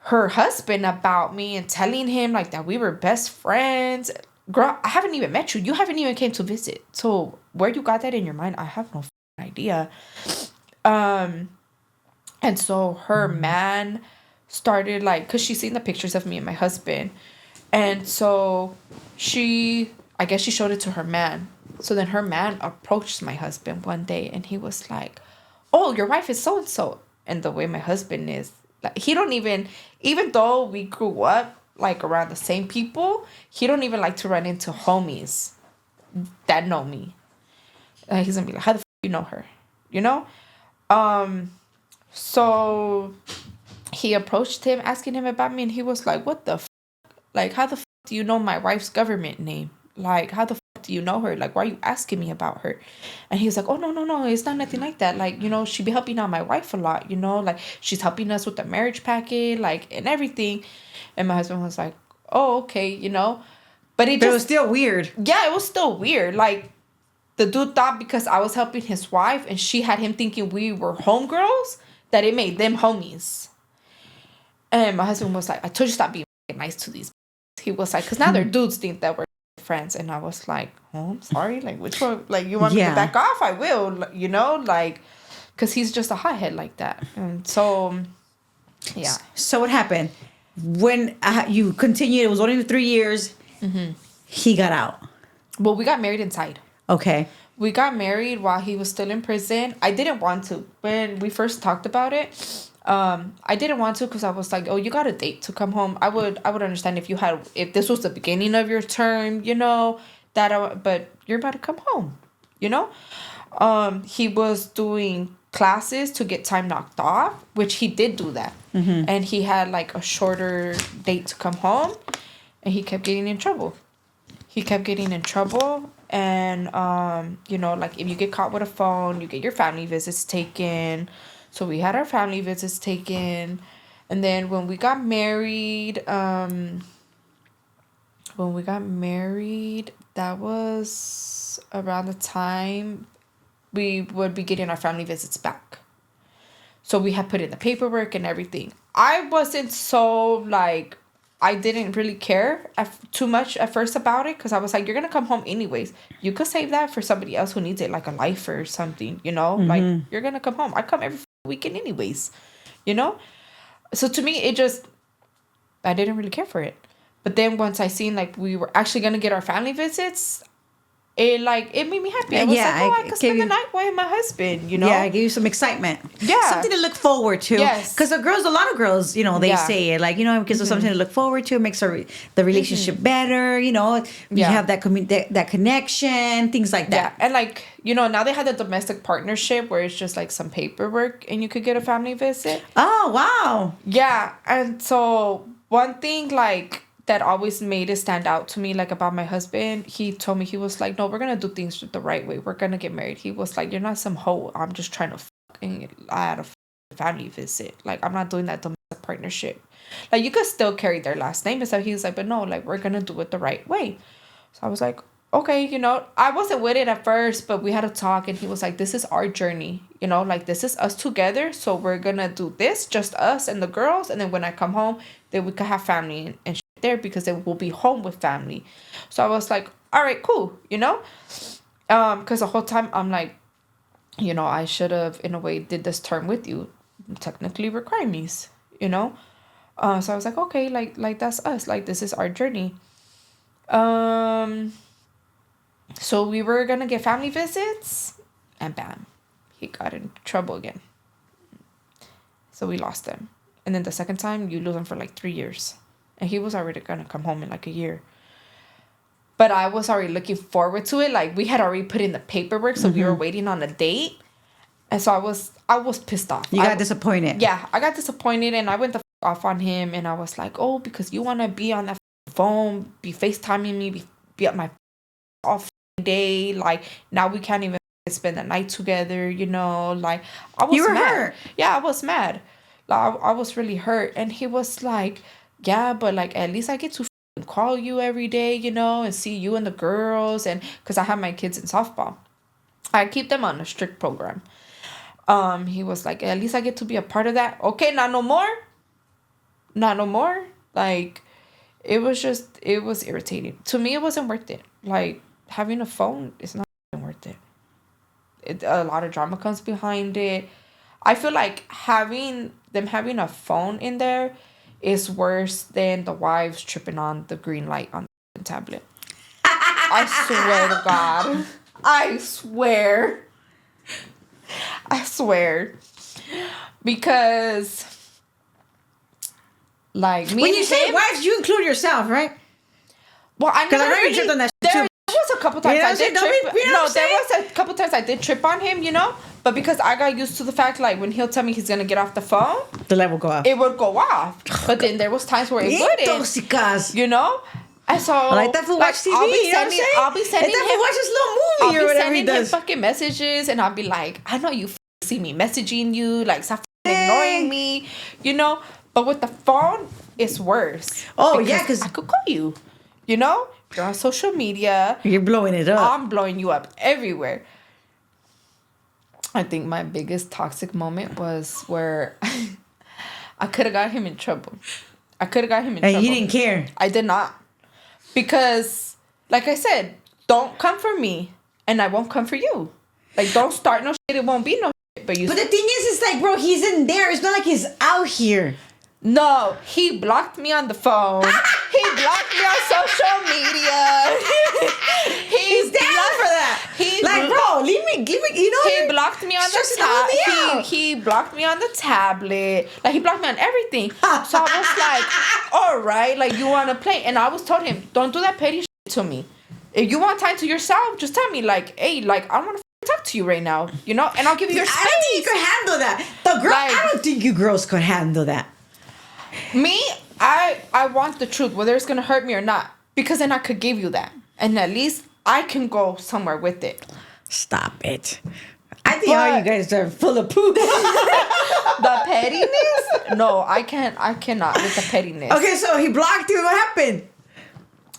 Speaker 1: her husband about me and telling him like that we were best friends. Girl, I haven't even met you. You haven't even came to visit. So where you got that in your mind, I have no idea. And so her man started like, because she seen the pictures of me and my husband. And so I guess she showed it to her man. So then her man approached my husband one day and he was like, oh, your wife is so-and-so. And the way my husband is, like, he don't even though we grew up like around the same people, he don't even like to run into homies that know me. He's gonna be like, how the you know her? You know? So he approached him, asking him about me, and he was like, what the like, how the do you know my wife's government name? Like, how the do you know her? Like, why are you asking me about her? And he was like, oh, no, it's not nothing like that. Like, you know, she be helping out my wife a lot, you know, like, she's helping us with the marriage packet, like, and everything. And my husband was like, oh, okay, you know. But it
Speaker 2: was still weird.
Speaker 1: Yeah, it was still weird. Like, the dude thought because I was helping his wife and she had him thinking we were homegirls, that it made them homies. And my husband was like, I told you stop being nice to these. He was like, because now their dudes think that we're friends. And I was like, oh, I'm sorry. Like, which one? Like, you want me to back off? I will, you know, like, because he's just a hothead like that. And so, yeah.
Speaker 2: So what happened? When you continued, it was only 3 years, he got out.
Speaker 1: Well, we got married inside.
Speaker 2: Okay.
Speaker 1: We got married while he was still in prison. I didn't want to. When we first talked about it, I didn't want to because I was like, oh, you got a date to come home. I would understand if this was the beginning of your term, you know, but you're about to come home, you know? He was doing classes to get time knocked off, which he did do that. And he had like a shorter date to come home and he kept getting in trouble. And, you know, like if you get caught with a phone, you get your family visits taken. So we had our family visits taken. And then when we got married, that was around the time we would be getting our family visits back. So we had put in the paperwork and everything. I wasn't so like, I didn't really care too much at first about it because I was like, you're going to come home anyways. You could save that for somebody else who needs it, like a lifer or something, you know? Like, you're going to come home. I come every weekend anyways, you know? So to me, I didn't really care for it. But then once I seen, like, we were actually going to get our family visits, it made me happy. I was like, oh, I could spend the night with my husband, you know?
Speaker 2: Yeah, it gave you some excitement.
Speaker 1: Yeah.
Speaker 2: Something to look forward to.
Speaker 1: Yes.
Speaker 2: Because a lot of girls, you know, they say it, like, you know, because of something to look forward to. It makes the relationship better, you know? You have that connection, things like that.
Speaker 1: Yeah, and like, you know, now they have the domestic partnership where it's just like some paperwork and you could get a family visit.
Speaker 2: Oh, wow.
Speaker 1: Yeah, and so one thing, like, that always made it stand out to me, like, about my husband, he told me, he was like, no, we're gonna do things the right way. We're gonna get married. He was like, you're not some hoe. I'm just trying to fucking add a family visit. Like, I'm not doing that domestic partnership. Like, you could still carry their last name and stuff. He was like, but no, like, we're gonna do it the right way. So I was like, okay, you know, I wasn't with it at first, but we had a talk and he was like, this is our journey, you know, like, this is us together. So we're gonna do this, just us and the girls. And then when I come home, then we could have family and shit there because then we'll be home with family. So I was like, all right, cool, you know? Because the whole time I'm like, you know, I should have, in a way, did this term with you. Technically, we're crimies, you know? So I was like, okay, like that's us. Like, this is our journey. So we were gonna get family visits, and bam, he got in trouble again. So we lost him. And then the second time, you lose him for like 3 years. And he was already gonna come home in like a year. But I was already looking forward to it. Like, we had already put in the paperwork, so we were waiting on a date. And so I was pissed off.
Speaker 2: You got disappointed.
Speaker 1: Yeah, I got disappointed, and I went the off on him. And I was like, oh, because you want to be on that phone, be FaceTiming me, be at my off day. Like, now we can't even spend the night together, you know? Like, I was
Speaker 2: You were
Speaker 1: mad.
Speaker 2: hurt.
Speaker 1: Yeah, I was mad. Like, I was really hurt. And he was like, yeah, but like, at least I get to call you every day, you know, and see you and the girls. And because I have my kids in softball, I keep them on a strict program. He was like, at least I get to be a part of that. Okay, not no more. Not no more. Like, it was irritating. To me, it wasn't worth it. Like, having a phone is not worth it. A lot of drama comes behind it. I feel like having a phone in there is worse than the wives tripping on the green light on the tablet. I swear to God. I swear. Because, like, me
Speaker 2: When
Speaker 1: and
Speaker 2: you say
Speaker 1: him,
Speaker 2: wives, you include yourself, right?
Speaker 1: well, I
Speaker 2: Because I
Speaker 1: never
Speaker 2: know you tripped on that shit
Speaker 1: there
Speaker 2: too.
Speaker 1: was a couple times
Speaker 2: You know
Speaker 1: I
Speaker 2: what I'm
Speaker 1: did
Speaker 2: saying?
Speaker 1: trip.
Speaker 2: You know what
Speaker 1: No,
Speaker 2: I'm
Speaker 1: there
Speaker 2: saying?
Speaker 1: was a couple times I did trip on him, you know? But because I got used to the fact, like, when he'll tell me he's going to get off the phone,
Speaker 2: The light will go off.
Speaker 1: it would go off. But then there was times where it
Speaker 2: Bien
Speaker 1: wouldn't.
Speaker 2: tóxicas.
Speaker 1: You know? And so,
Speaker 2: I like that fool watch TV,
Speaker 1: I'll be
Speaker 2: you know what I'm
Speaker 1: sending,
Speaker 2: saying?
Speaker 1: I'll be sending
Speaker 2: Let that fool
Speaker 1: him,
Speaker 2: watch this little movie
Speaker 1: I'll
Speaker 2: or
Speaker 1: be
Speaker 2: whatever he
Speaker 1: sending him
Speaker 2: does.
Speaker 1: fucking messages, and I'll be like, I know you see me messaging you, like, stop
Speaker 2: Hey.
Speaker 1: ignoring me, you know? But with the phone, it's worse.
Speaker 2: Oh, yeah, 'cause-
Speaker 1: I could call you, you know? You're on social media.
Speaker 2: You're blowing it up.
Speaker 1: I'm blowing you up everywhere. I think my biggest toxic moment was where I could have got him in trouble.
Speaker 2: And
Speaker 1: trouble.
Speaker 2: he didn't care.
Speaker 1: I did not. Because, like I said, don't come for me and I won't come for you. Like, don't start no shit. It won't be no shit. But
Speaker 2: But the thing is, it's like, bro, he's in there. It's not like he's out here.
Speaker 1: No, he blocked me on the phone. He blocked me on social media.
Speaker 2: He's down for that. Bro, leave me, you know.
Speaker 1: He blocked me on the tablet. He blocked me on the tablet. Like, he blocked me on everything. So I was like, all right, like, you want to play? And I always told him, don't do that petty shit to me. If you want time to yourself, just tell me, like, hey, like, I want to talk to you right now, you know? And I'll give you your space.
Speaker 2: I don't think you could handle that. The girl,
Speaker 1: Like,
Speaker 2: I don't think you girls could handle that.
Speaker 1: Me, I want the truth, whether it's gonna hurt me or not, because then I could give you that, and at least I can go somewhere with it.
Speaker 2: Stop it. I think all you guys are full of poop.
Speaker 1: The pettiness? No, I cannot with the pettiness.
Speaker 2: Okay, so he blocked you. What happened?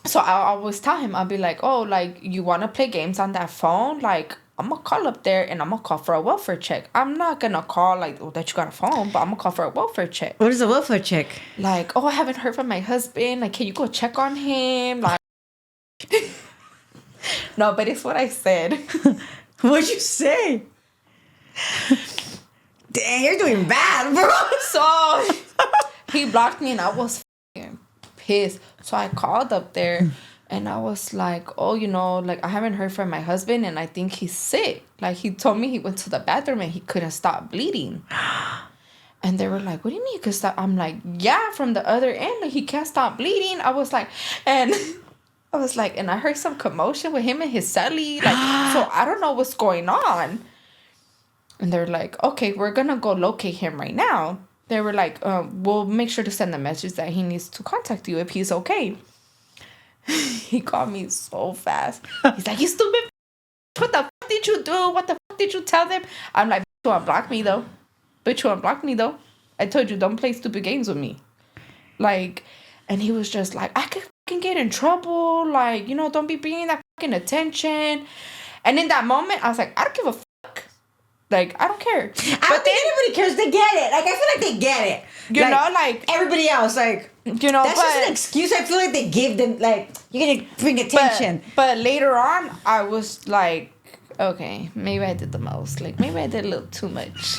Speaker 1: So I always tell him, I'll be like, oh, like, you want to play games on that phone? Like, I'm going to call up there and I'm going to call for a welfare check. I'm not going to call, like, oh, that you got a phone, but I'm going to call for a welfare check.
Speaker 2: What is a welfare check?
Speaker 1: Like, oh, I haven't heard from my husband. Like, can you go check on him? Like, no, but it's what I said.
Speaker 2: What'd you say? Dang, you're doing bad, bro.
Speaker 1: So he blocked me and I was fucking pissed. So I called up there and I was like, oh, you know, like, I haven't heard from my husband and I think he's sick. Like, he told me he went to the bathroom and he couldn't stop bleeding. And they were like, what do you mean you could stop? I'm like, yeah, from the other end, like, he can't stop bleeding. I was like, and I heard some commotion with him and his celly. Like, so I don't know what's going on. And they're like, okay, we're going to go locate him right now. They were like, we'll make sure to send the message that he needs to contact you if he's okay. He called me so fast. He's like, you stupid. What the fuck did you do? What the fuck did you tell them? I'm like, bitch, you unblock me though. Bitch, you unblock me though. I told you, don't play stupid games with me. Like, and he was just like, I could fucking get in trouble. Like, you know, don't be bringing that fucking attention. And in that moment, I was like, I don't give a fuck. Like, I don't care.
Speaker 2: I don't think anybody cares. They get it. Like, I feel like they get it.
Speaker 1: You know, like,
Speaker 2: everybody else, like,
Speaker 1: you know,
Speaker 2: that's just an excuse. I feel like they give them, like, you're gonna bring attention.
Speaker 1: But later on, I was like, okay, maybe I did the most. Like, maybe I did a little too much.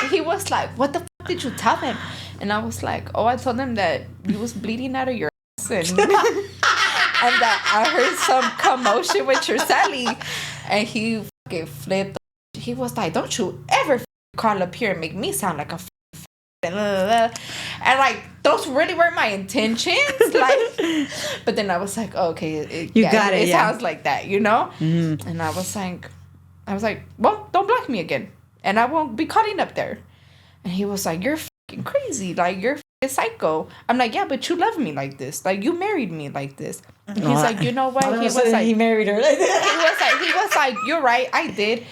Speaker 1: And he was like, what the fuck did you tell them? And I was like, oh, I told them that you was bleeding out of your ass and, and that I heard some commotion with your Sally. And he fucking flipped. He was like, don't you ever call up here and make me sound like a and like, those really weren't my intentions. Like, but then I was like, oh, okay, it sounds like that, you know.
Speaker 2: Mm-hmm.
Speaker 1: And I was like, well, don't block me again, and I won't be calling up there. And he was like, you're fucking crazy, like, you're psycho. I'm like, yeah, but you love me like this. Like, you married me like this. And he's like, you know what?
Speaker 2: All of a sudden, he married her.
Speaker 1: He was like, you're right, I did.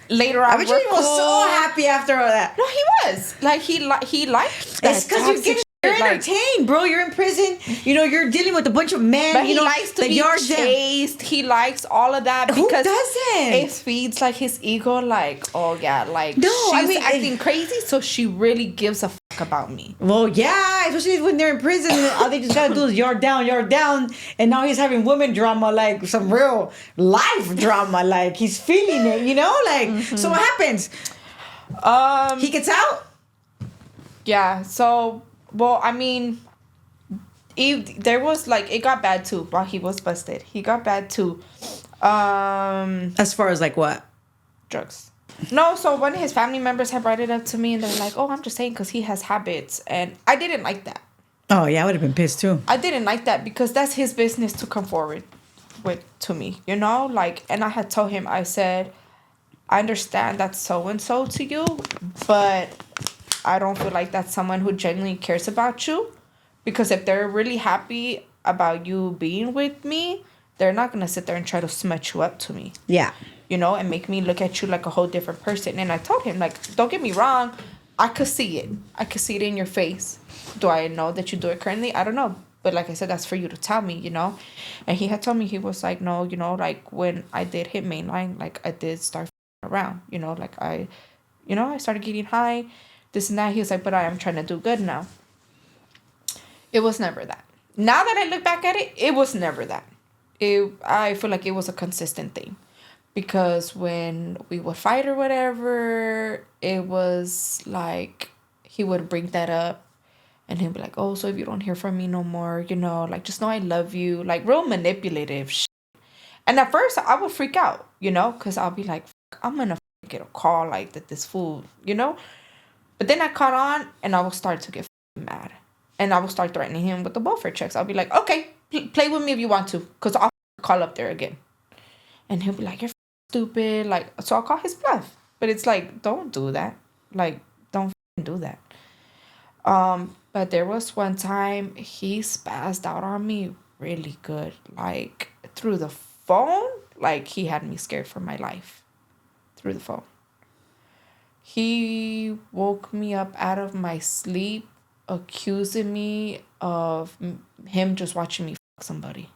Speaker 1: Later on,
Speaker 2: I bet you he was so happy after all that.
Speaker 1: No, he was. Like, he liked that.
Speaker 2: It's because you're entertained, bro. You're in prison. You know, you're dealing with a bunch of men.
Speaker 1: But
Speaker 2: you know,
Speaker 1: he likes to be chased. He likes all of that.
Speaker 2: Who
Speaker 1: because
Speaker 2: doesn't?
Speaker 1: It feeds, like, his ego. Like, oh, yeah. Like,
Speaker 2: no,
Speaker 1: she's acting crazy, so she really gives a fuck about me.
Speaker 2: Well, yeah. Especially when they're in prison. All they just gotta do is yard down. And now he's having women drama, like some real life drama. Like, he's feeling it, you know? Like, so what happens? He gets out?
Speaker 1: Yeah, so... Well, I mean, there was, like, it got bad, too, while he was busted. He got bad, too.
Speaker 2: As far as, like, what?
Speaker 1: Drugs. No, so one of his family members had brought it up to me, and they're like, oh, I'm just saying because he has habits. And I didn't like that.
Speaker 2: Oh, yeah, I would have been pissed, too.
Speaker 1: I didn't like that because that's his business to come forward with to me, you know? Like, and I had told him, I said, I understand that's so-and-so to you, but... I don't feel like that's someone who genuinely cares about you. Because if they're really happy about you being with me, they're not going to sit there and try to smut you up to me.
Speaker 2: Yeah.
Speaker 1: You know, and make me look at you like a whole different person. And I told him, like, don't get me wrong. I could see it. I could see it in your face. Do I know that you do it currently? I don't know. But like I said, that's for you to tell me, you know. And he had told me, he was like, no, you know, like when I did hit mainline, like I did start around, you know, like I started getting high. This and that. He was like, but I am trying to do good now. It was never that. Now that I look back at it, it was never that. I feel like it was a consistent thing. Because when we would fight or whatever, it was like he would bring that up. And he'd be like, oh, so if you don't hear from me no more, you know, like, just know I love you. Like, real manipulative shit. And at first, I would freak out, you know, because I'll be like, I'm going to get a call like that this fool, you know. But then I caught on, and I will start to get mad. And I will start threatening him with the welfare checks. I'll be like, okay, play with me if you want to, because I'll call up there again. And he'll be like, you're stupid. Like, so I'll call his bluff. But it's like, don't do that. Like, don't do that. But there was one time he spazzed out on me really good. Like, through the phone, like, he had me scared for my life. Through the phone. He woke me up out of my sleep, accusing me of him just watching me fuck somebody.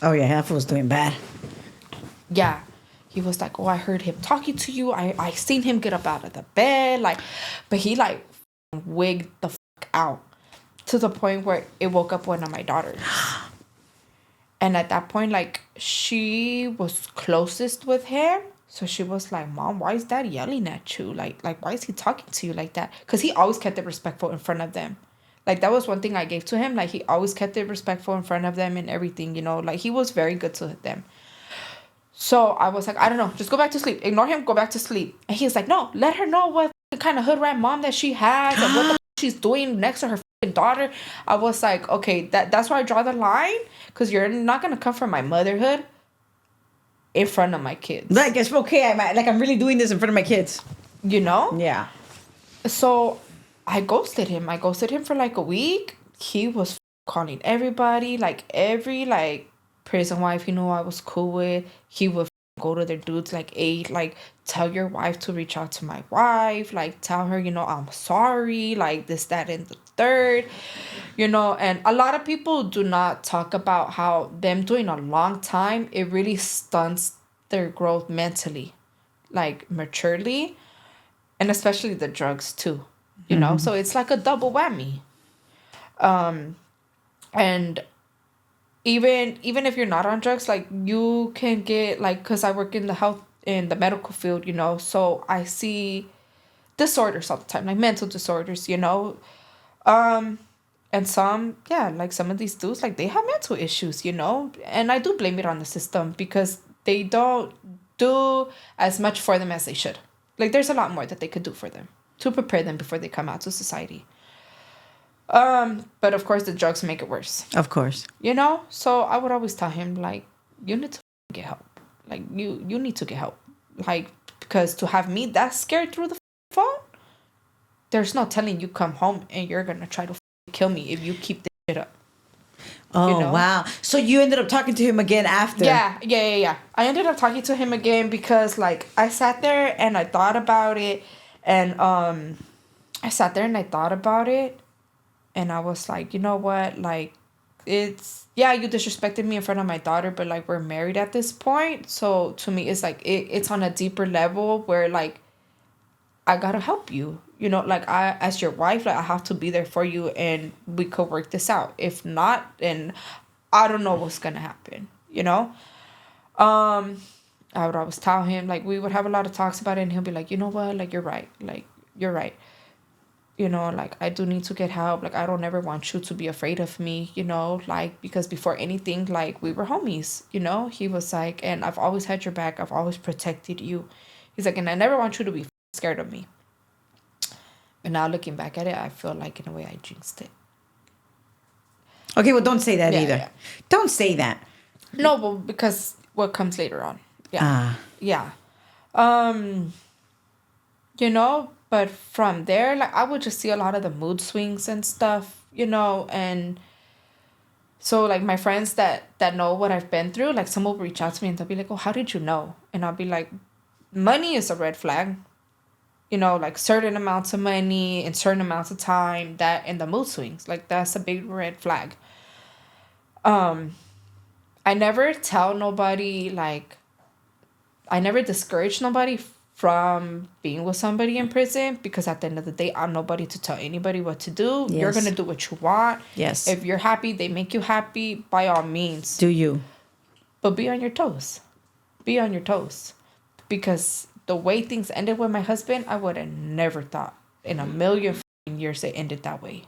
Speaker 2: Oh, yeah, that was doing bad.
Speaker 1: Yeah. He was like, oh, I heard him talking to you. I seen him get up out of the bed. Like, but he, like, wigged the fuck out to the point where it woke up one of my daughters. And at that point, like, she was closest with him. So she was like, Mom, why is Dad yelling at you? Like, why is he talking to you like that? Because he always kept it respectful in front of them. Like, that was one thing I gave to him. Like, he always kept it respectful in front of them and everything, you know. Like, he was very good to them. So I was like, I don't know. Just go back to sleep. Ignore him. Go back to sleep. And he was like, no, let her know what kind of hood rat mom that she has and what the she's doing next to her daughter. I was like, okay, that's where I draw the line. Because you're not going to come from my motherhood in front of my kids.
Speaker 2: Like, it's okay. I'm really doing this in front of my kids.
Speaker 1: You know?
Speaker 2: Yeah.
Speaker 1: So I ghosted him. I ghosted him for like a week. He was calling everybody. Like, every, like, prison wife he knew I was cool with. He would go to their dudes like, hey, like, tell your wife to reach out to my wife. Like, tell her, you know, I'm sorry. Like, this, that, and the third. You know, and a lot of people do not talk about how them doing a long time, it really stunts their growth mentally, like, maturely, and especially the drugs too, you know. So it's like a double whammy. And even if you're not on drugs, like, you can get, like, because I work in the medical field, you know, so I see disorders all the time, like mental disorders, you know. And some of these dudes, like, they have mental issues, you know. And I do blame it on the system because they don't do as much for them as they should. Like, there's a lot more that they could do for them to prepare them before they come out to society. But of course the drugs make it worse.
Speaker 2: Of course.
Speaker 1: You know? So I would always tell him, like, you need to get help. Like, you need to get help. Like, because to have me that scared through the phone, there's no telling you come home and you're going to try to kill me if you keep this shit up.
Speaker 2: Oh,
Speaker 1: know?
Speaker 2: wow. So you ended up talking to him again after?
Speaker 1: Yeah. I ended up talking to him again because, like, I sat there and I thought about it. And, I sat there and I thought about it. And I was like, you know what? Like, it's, yeah, you disrespected me in front of my daughter, but, like, we're married at this point. So, to me, it's, like, it's on a deeper level where, like, I gotta help you. You know, like, I, as your wife, like, I have to be there for you and we could work this out. If not, then I don't know what's gonna happen, you know? I would always tell him, like, we would have a lot of talks about it, and he'll be like, you know what? Like, you're right. Like, you're right. You know, like, I do need to get help. Like, I don't ever want you to be afraid of me, you know, like, because before anything, like, we were homies, you know? He was like, and I've always had your back. I've always protected you. He's like, and I never want you to be scared of me. And now looking back at it, I feel like in a way I jinxed it.
Speaker 2: Okay, well, don't say that
Speaker 1: Yeah,
Speaker 2: either.
Speaker 1: yeah.
Speaker 2: Don't say that.
Speaker 1: No, but because what comes later on. Yeah.
Speaker 2: Ah.
Speaker 1: Yeah. You know, but from there, like, I would just see a lot of the mood swings and stuff, you know, and so, like, my friends that know what I've been through, like, some will reach out to me and they'll be like, oh, how did you know? And I'll be like, money is a red flag. You know, like, certain amounts of money in certain amounts of time, that and the mood swings, like, that's a big red flag. I never tell nobody, like, I never discourage nobody from being with somebody in prison, because at the end of the day, I'm nobody to tell anybody what to do.
Speaker 2: Yes.
Speaker 1: You're going to do what you want.
Speaker 2: Yes.
Speaker 1: If you're happy, they make you happy, by all means.
Speaker 2: Do you?
Speaker 1: But be on your toes. Be on your toes. Because the way things ended with my husband, I would have never thought in a million years it ended that way.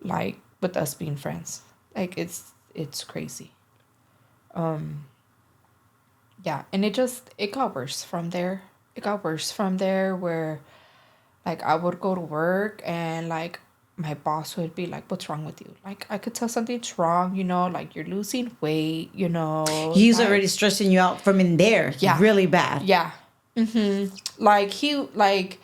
Speaker 1: Like, with us being friends. Like, it's crazy. Yeah, and it got worse from there. It got worse from there, where, like, I would go to work and, like, my boss would be like, what's wrong with you? Like, I could tell something's wrong, you know, like, you're losing weight, you know.
Speaker 2: He's
Speaker 1: like,
Speaker 2: already stressing you out from in there.
Speaker 1: Yeah.
Speaker 2: Really bad.
Speaker 1: Yeah. Like,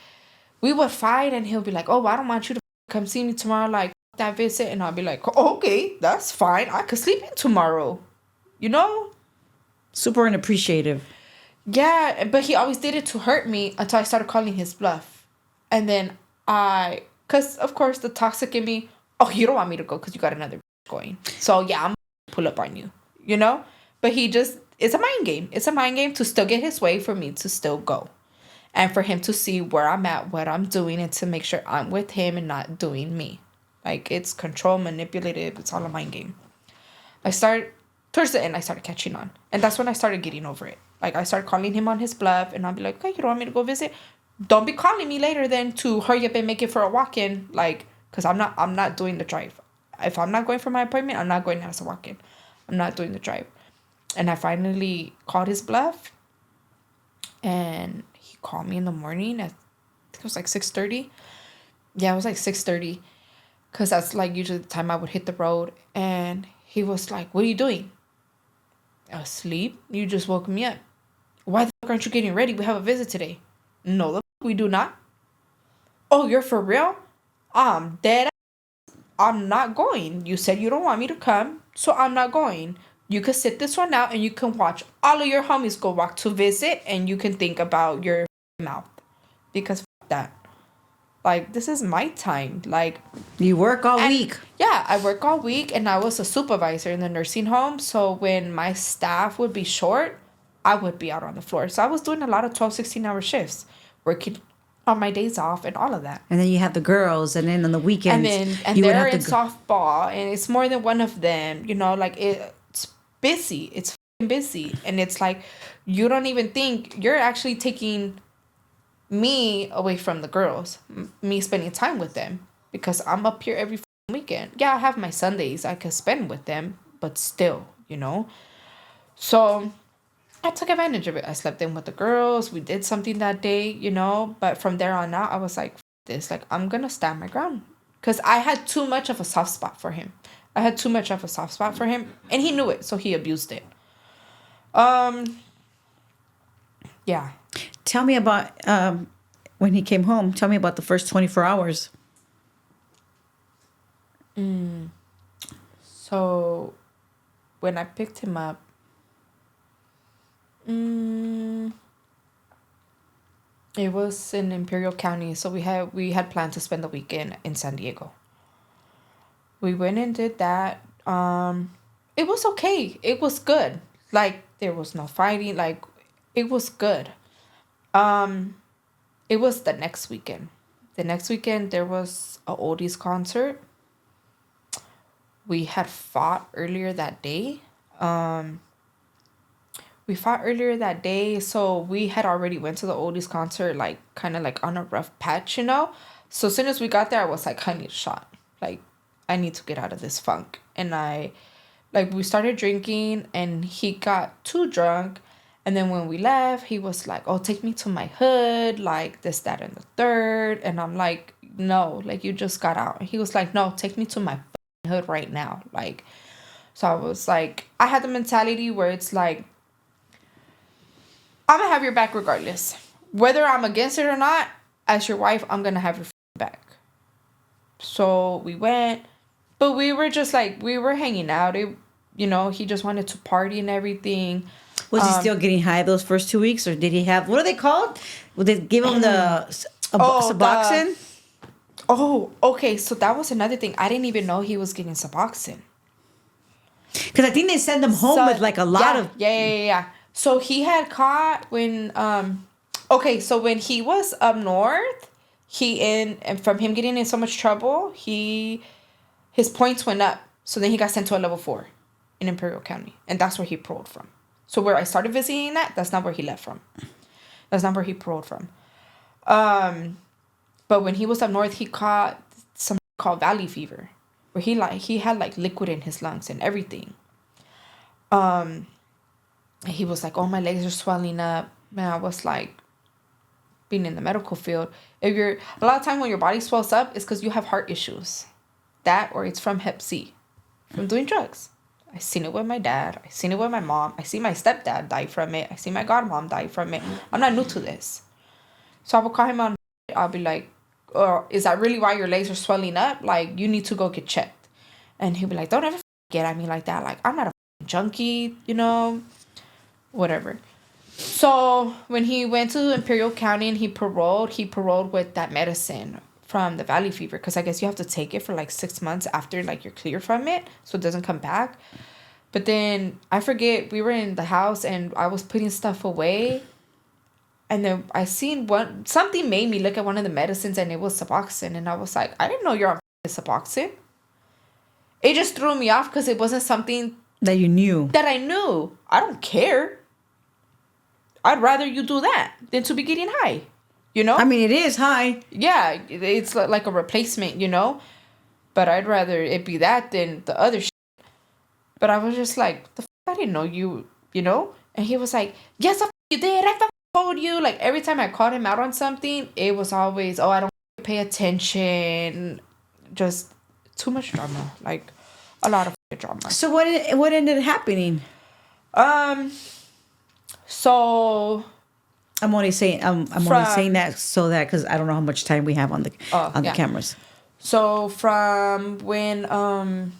Speaker 1: we would fight and he'll be like, oh, I don't want you to come see me tomorrow, like, that visit. And I'll be like, oh, okay, that's fine. I could sleep in tomorrow, you know?
Speaker 2: Super unappreciative.
Speaker 1: Yeah, but he always did it to hurt me until I started calling his bluff. And then because of course the toxic in me, oh, you don't want me to go because you got another going. So yeah, I'm gonna pull up on you, you know? But it's a mind game. It's a mind game to still get his way for me to still go. And for him to see where I'm at, what I'm doing, and to make sure I'm with him and not doing me. Like, it's control, manipulative, it's all a mind game. Towards the end, I started catching on. And that's when I started getting over it. Like, I started calling him on his bluff, and I'll be like, okay, you don't want me to go visit? Don't be calling me later then to hurry up and make it for a walk-in. Like, because I'm not doing the drive. If I'm not going for my appointment, I'm not going as a walk-in. I'm not doing the drive. And I finally called his bluff. And he called me in the morning at, I think it was like 6:30. Yeah, it was like 6:30. Because that's, like, usually the time I would hit the road. And he was like, what are you doing? Asleep? You just woke me up. Why the fuck aren't you getting ready? We have a visit today. No, the fuck we do not. Oh, you're for real? I'm dead. I'm not going. You said you don't want me to come, so I'm not going. You can sit this one out and you can watch all of your homies go walk to visit, and you can think about your mouth. Because fuck that. Like, this is my time. Like,
Speaker 2: You work all week.
Speaker 1: yeah, I work all week, and I was a supervisor in the nursing home. So when my staff would be short, I would be out on the floor. So I was doing a lot of 12, 16-hour shifts, working on my days off and all of that.
Speaker 2: And then you have the girls, and then on the weekends,
Speaker 1: And
Speaker 2: you would
Speaker 1: they're
Speaker 2: have
Speaker 1: in
Speaker 2: to
Speaker 1: softball, and it's more than one of them. You know, like, it's busy. It's f***ing busy. And it's like, you don't even think you're actually taking me away from the girls, me spending time with them, because I'm up here every weekend. Yeah, I have my Sundays I can spend with them, but still, you know. So I took advantage of it. I slept in with the girls. We did something that day, you know. But from there on out, I was like, this, like, I'm gonna stand my ground, because I had too much of a soft spot for him. And he knew it, so he abused it. Yeah.
Speaker 2: tell me about when he came home. Tell me about the first 24 hours.
Speaker 1: So when I picked him up, it was in Imperial County. So we had planned to spend the weekend in San Diego. We went and did that. It was okay. It was good. Like there was no fighting. Like it was good. It was the next weekend. The next weekend there was a oldies concert. We had fought earlier that day. We fought earlier that day, so we had already went to the oldies concert, like kind of like on a rough patch, you know. So as soon as we got there, I was like, I need a shot. Like, I need to get out of this funk. And we started drinking, and he got too drunk. And then when we left, he was like, oh, take me to my hood, like this, that, and the third. And I'm like, no, like you just got out. And he was like, no, take me to my hood right now. Like, so I was like, I had the mentality where it's like, I'm gonna have your back regardless. Whether I'm against it or not, as your wife, I'm gonna have your back. So we went, but we were just like, we were hanging out. He just wanted to party and everything.
Speaker 2: Was he still getting high those first 2 weeks, or did he have, what are they called? Would they give him Suboxone?
Speaker 1: Oh, okay. So that was another thing. I didn't even know he was getting Suboxone.
Speaker 2: Because I think they send them home with like a lot of...
Speaker 1: Yeah. So he had caught when, so when he was up north, and from him getting in so much trouble, his points went up. So then he got sent to a level 4 in Imperial County. And that's where he paroled from. So where I started visiting that's not where he left from. That's not where he paroled from. But when he was up north, he caught something called valley fever, where he had like liquid in his lungs and everything. And he was like, oh, my legs are swelling up. Man, I was like, being in the medical field, a lot of time when your body swells up, it's because you have heart issues. That, or it's from Hep C, from doing drugs. I seen it with my dad. I seen it with my mom. I see my stepdad die from it. I see my godmom die from it. I'm not new to this. So I will call him on. I'll be like, is that really why your legs are swelling up? Like, you need to go get checked. And he'll be like, don't ever get at me like that. Like, I'm not a junkie, whatever. So when he went to Imperial County and he paroled with that medicine from the valley fever, because I guess you have to take it for like 6 months after like you're clear from it, so it doesn't come back. But then I forget, we were in the house and I was putting stuff away, and then I seen something made me look at one of the medicines, and it was Suboxone, and I was like, I didn't know you're on Suboxone. It just threw me off because it wasn't something
Speaker 2: that you knew.
Speaker 1: That I knew. I don't care. I'd rather you do that than to be getting high.
Speaker 2: I mean, it is high.
Speaker 1: Yeah, it's like a replacement, But I'd rather it be that than the other shit. But I was just like, I didn't know you, And he was like, yes, you did. I told you. Like, every time I called him out on something, it was always, I don't pay attention. Just too much drama. Like, a lot of drama.
Speaker 2: So what ended happening?
Speaker 1: So
Speaker 2: I'm only saying that because I don't know how much time we have on the cameras.
Speaker 1: So from when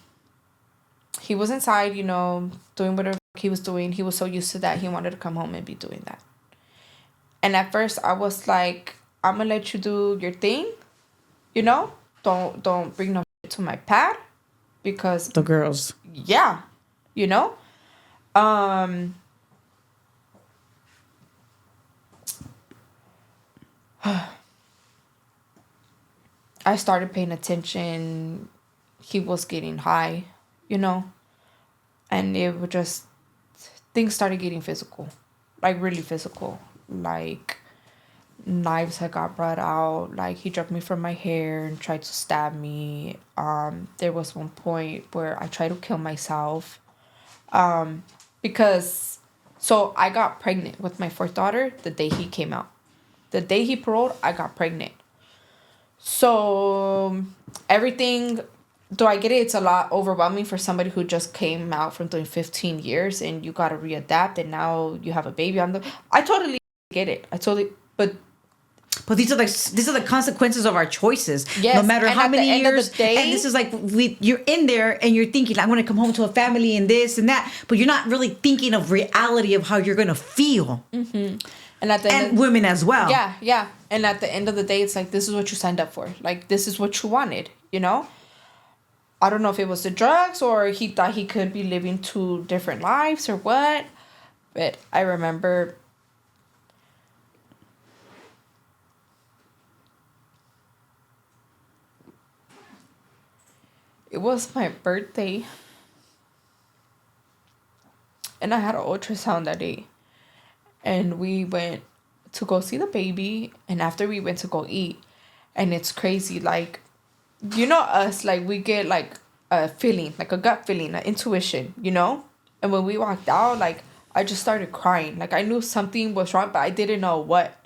Speaker 1: he was inside, doing whatever he was doing, he was so used to that he wanted to come home and be doing that. And at first I was like, I'm gonna let you do your thing, Don't bring no shit to my pad, because
Speaker 2: the girls.
Speaker 1: Yeah, I started paying attention. He was getting high, and it would just, things started getting physical, like really physical. Like, knives had got brought out. Like, he drugged me from my hair and tried to stab me. There was one point where I tried to kill myself, because, so I got pregnant with my fourth daughter the day he came out. The day he paroled, I got pregnant. So everything, do I get it? It's a lot overwhelming for somebody who just came out from doing 15 years and you got to readapt, and now you have a baby on the... I totally get it. But
Speaker 2: But these are the consequences of our choices.
Speaker 1: Yes,
Speaker 2: No matter
Speaker 1: and
Speaker 2: how
Speaker 1: at the
Speaker 2: many
Speaker 1: end of
Speaker 2: years.
Speaker 1: the day-
Speaker 2: And this is like you're in there and you're thinking, I want to come home to a family and this and that. But you're not really thinking of reality of how you're going to feel.
Speaker 1: Mm-hmm. And at the end
Speaker 2: And women as well.
Speaker 1: Yeah. And at the end of the day, it's like, this is what you signed up for. Like, this is what you wanted, you know? I don't know if it was the drugs or he thought he could be living two different lives or what. But I remember it was my birthday. And I had an ultrasound that day. And we went to go see the baby. And after we went to go eat. And it's crazy. Like, you know us, like, we get, like, a feeling. Like, a gut feeling. An intuition, you know? And when we walked out, like, I just started crying. Like, I knew something was wrong, but I didn't know what.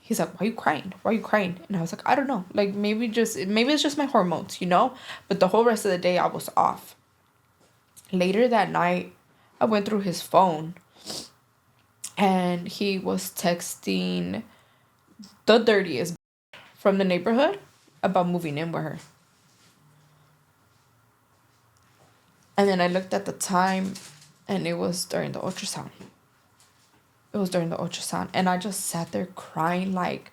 Speaker 1: He's like, why are you crying? Why are you crying? And I was like, I don't know. Like, maybe it's just my hormones, you know? But the whole rest of the day, I was off. Later that night, I went through his phone. And he was texting the dirtiest from the neighborhood about moving in with her. And then I looked at the time, and it was during the ultrasound. And I just sat there crying like,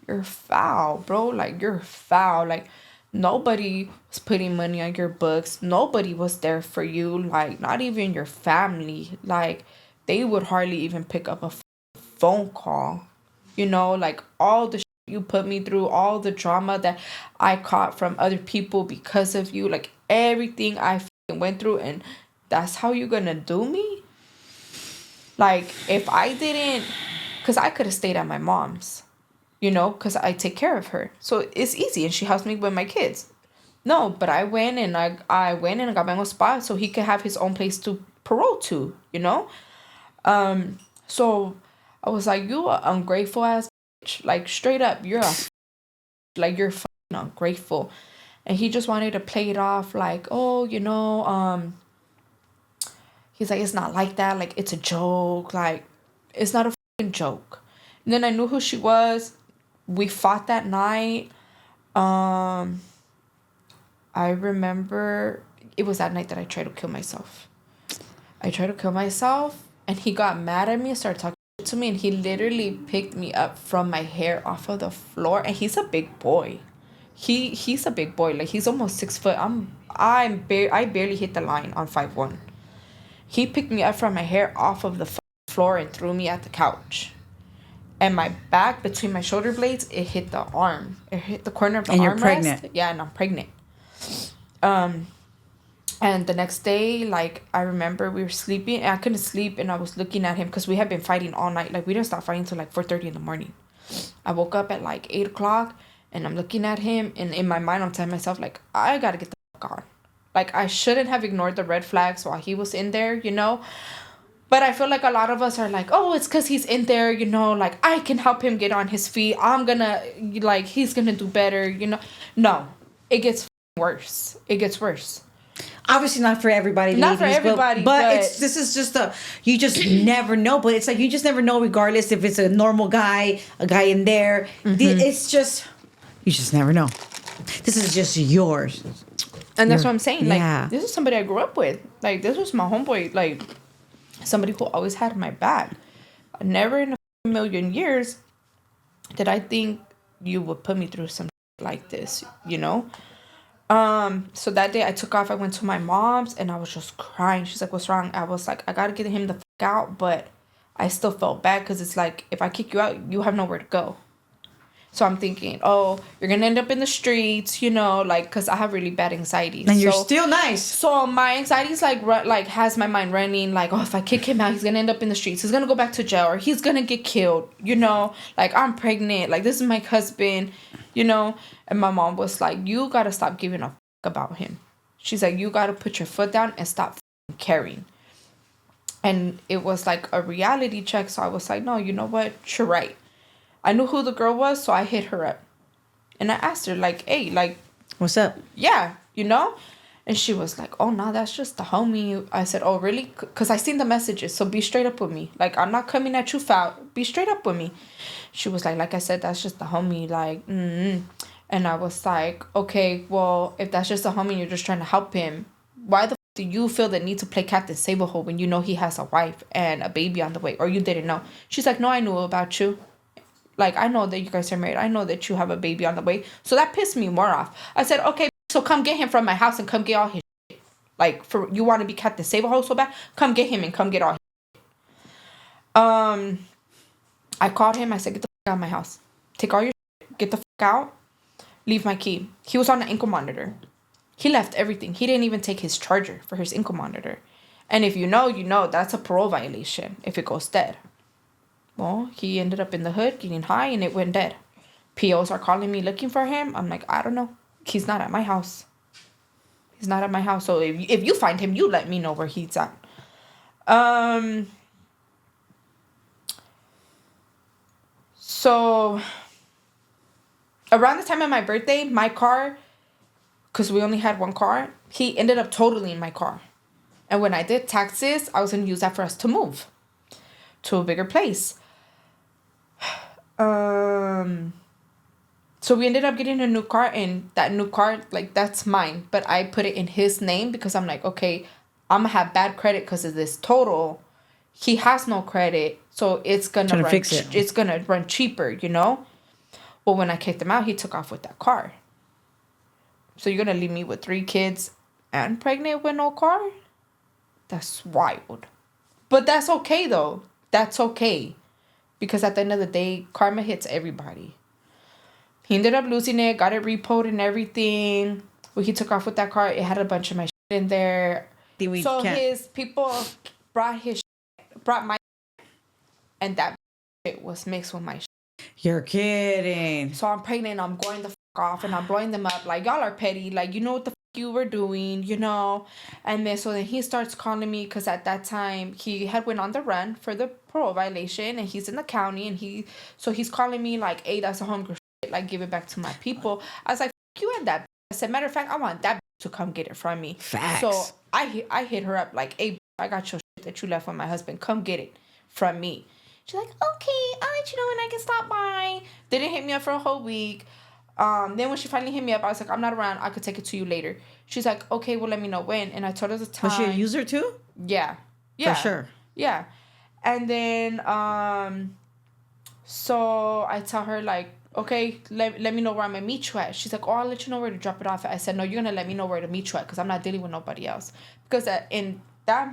Speaker 1: you're foul, bro. Like, you're foul. Like, nobody was putting money on your books. Nobody was there for you. Like, not even your family. Like, they would hardly even pick up a phone call. You know, like, all the shit you put me through, all the drama that I caught from other people because of you. Like, everything I went through, and that's how you're gonna do me? Like, if I didn't, because I could have stayed at my mom's, you know, because I take care of her. So it's easy, and she helps me with my kids. No, but I went and I went and got my own spot so he could have his own place to parole to, you know? So I was like, you are ungrateful ass bitch. Like, straight up, you're fucking ungrateful. And he just wanted to play it off like, oh, you know, he's like, it's not like that. Like, it's a joke. Like, it's not a fucking joke. And then I knew who she was. We fought that night. I remember it was that night that I tried to kill myself. And he got mad at me and started talking to me. And he literally picked me up from my hair off of the floor. And he's a big boy. He's a big boy. Like, he's almost 6 foot. I barely hit the line on 5'1". He picked me up from my hair off of the floor and threw me at the couch. And my back, between my shoulder blades, it hit the arm. It hit the corner of the armrest. And you're pregnant. Yeah, and I'm pregnant. And the next day, like, I remember we were sleeping. And I couldn't sleep. And I was looking at him because we had been fighting all night. Like, we didn't stop fighting until, like, 4:30 in the morning. I woke up at, like, 8 o'clock. And I'm looking at him. And in my mind, I'm telling myself, like, I got to get the fuck on. Like, I shouldn't have ignored the red flags while he was in there, you know? But I feel like a lot of us are like, oh, it's because he's in there, you know? Like, I can help him get on his feet. I'm gonna, like, he's gonna do better, you know? No. It gets worse. It gets worse.
Speaker 2: Obviously not for everybody.
Speaker 1: Not for everybody,
Speaker 2: but this is just you just never know. But it's like, you just never know, regardless if it's a normal guy, a guy in there. Mm-hmm. It's just, you just never know. This is just yours.
Speaker 1: And that's what I'm saying. Like, this is somebody I grew up with. Like, this was my homeboy. Like, somebody who always had my back. Never in a million years did I think you would put me through something like this, you know? So that day I took off. I went to my mom's and I was just crying. She's like, what's wrong? I was like, I gotta get him the fuck out. But I still felt bad because it's like, if I kick you out, you have nowhere to go. So I'm thinking, oh, you're going to end up in the streets, you know, like, because I have really bad anxiety.
Speaker 2: And you're still nice.
Speaker 1: So my anxiety is like has my mind running like, oh, if I kick him out, he's going to end up in the streets. He's going to go back to jail or he's going to get killed, you know, like, I'm pregnant. Like, this is my husband, you know. And my mom was like, you got to stop giving a fuck about him. She's like, you got to put your foot down and stop caring. And it was like a reality check. So I was like, no, you know what? You're right. I knew who the girl was, so I hit her up. And I asked her, like, hey, like...
Speaker 2: what's up?
Speaker 1: Yeah, you know? And she was like, oh, no, that's just the homie. I said, oh, really? Because I seen the messages. So be straight up with me. Like, I'm not coming at you foul. Be straight up with me. She was like I said, that's just the homie. Like, And I was like, okay, well, if that's just a homie and you're just trying to help him, why the do you feel the need to play Captain Sablehold when you know he has a wife and a baby on the way? Or you didn't know? She's like, no, I knew about you. Like, I know that you guys are married. I know that you have a baby on the way. So that pissed me more off. I said, okay, so come get him from my house and come get all his shit. Like, for you want to be Captain Sablehold so bad? Come get him and come get all his shit. I called him. I said, get the fuck out of my house. Take all your shit. Get the fuck out. Leave my key. He was on the ankle monitor. He left everything. He didn't even take his charger for his ankle monitor. And if you know, you know, that's a parole violation if it goes dead. Well, he ended up in the hood getting high and it went dead. POs are calling me looking for him. I'm like, I don't know. He's not at my house. He's not at my house. So if you find him, you let me know where he's at. So around the time of my birthday, my car, because we only had one car, he ended up totaling my car. And when I did taxes, I was going to use that for us to move to a bigger place. So we ended up getting a new car, and that new car, like, that's mine. But I put it in his name because I'm like, okay, I'm going to have bad credit because of this total. He has no credit, so it's going to run fix it. It's going to run cheaper, you know? Well, when I kicked him out, he took off with that car. So you're going to leave me with 3 kids and pregnant with no car? That's wild. But that's okay, though. That's okay. Because at the end of the day, karma hits everybody. He ended up losing it, got it repoed and everything. When he took off with that car, it had a bunch of my shit in there. So his people brought my shit, and that shit was mixed with my shit.
Speaker 2: You're kidding.
Speaker 1: So I'm pregnant, I'm going the fuck off, and I'm blowing them up. Like, y'all are petty. Like, you know what the fuck you were doing, you know? And then, so then he starts calling me, because at that time, he had went on the run for the parole violation, and he's in the county, and he's calling me like, hey, that's a homegirl shit. Like, give it back to my people. I was like, fuck you and that. I said, matter of fact, I want that to come get it from me.
Speaker 2: Facts.
Speaker 1: So I hit her up like, hey, I got your shit that you left with my husband. Come get it from me. She's like, okay, I'll let you know when I can stop by. They didn't hit me up for a whole week. Then when she finally hit me up, I was like, I'm not around. I could take it to you later. She's like, okay, well, let me know when. And I told her the time.
Speaker 2: Was she a user too?
Speaker 1: Yeah.
Speaker 2: For sure.
Speaker 1: Yeah. And then, so I tell her, like, okay, let me know where I'm going to meet you at. She's like, oh, I'll let you know where to drop it off at. I said, no, you're going to let me know where to meet you at because I'm not dealing with nobody else. Because in that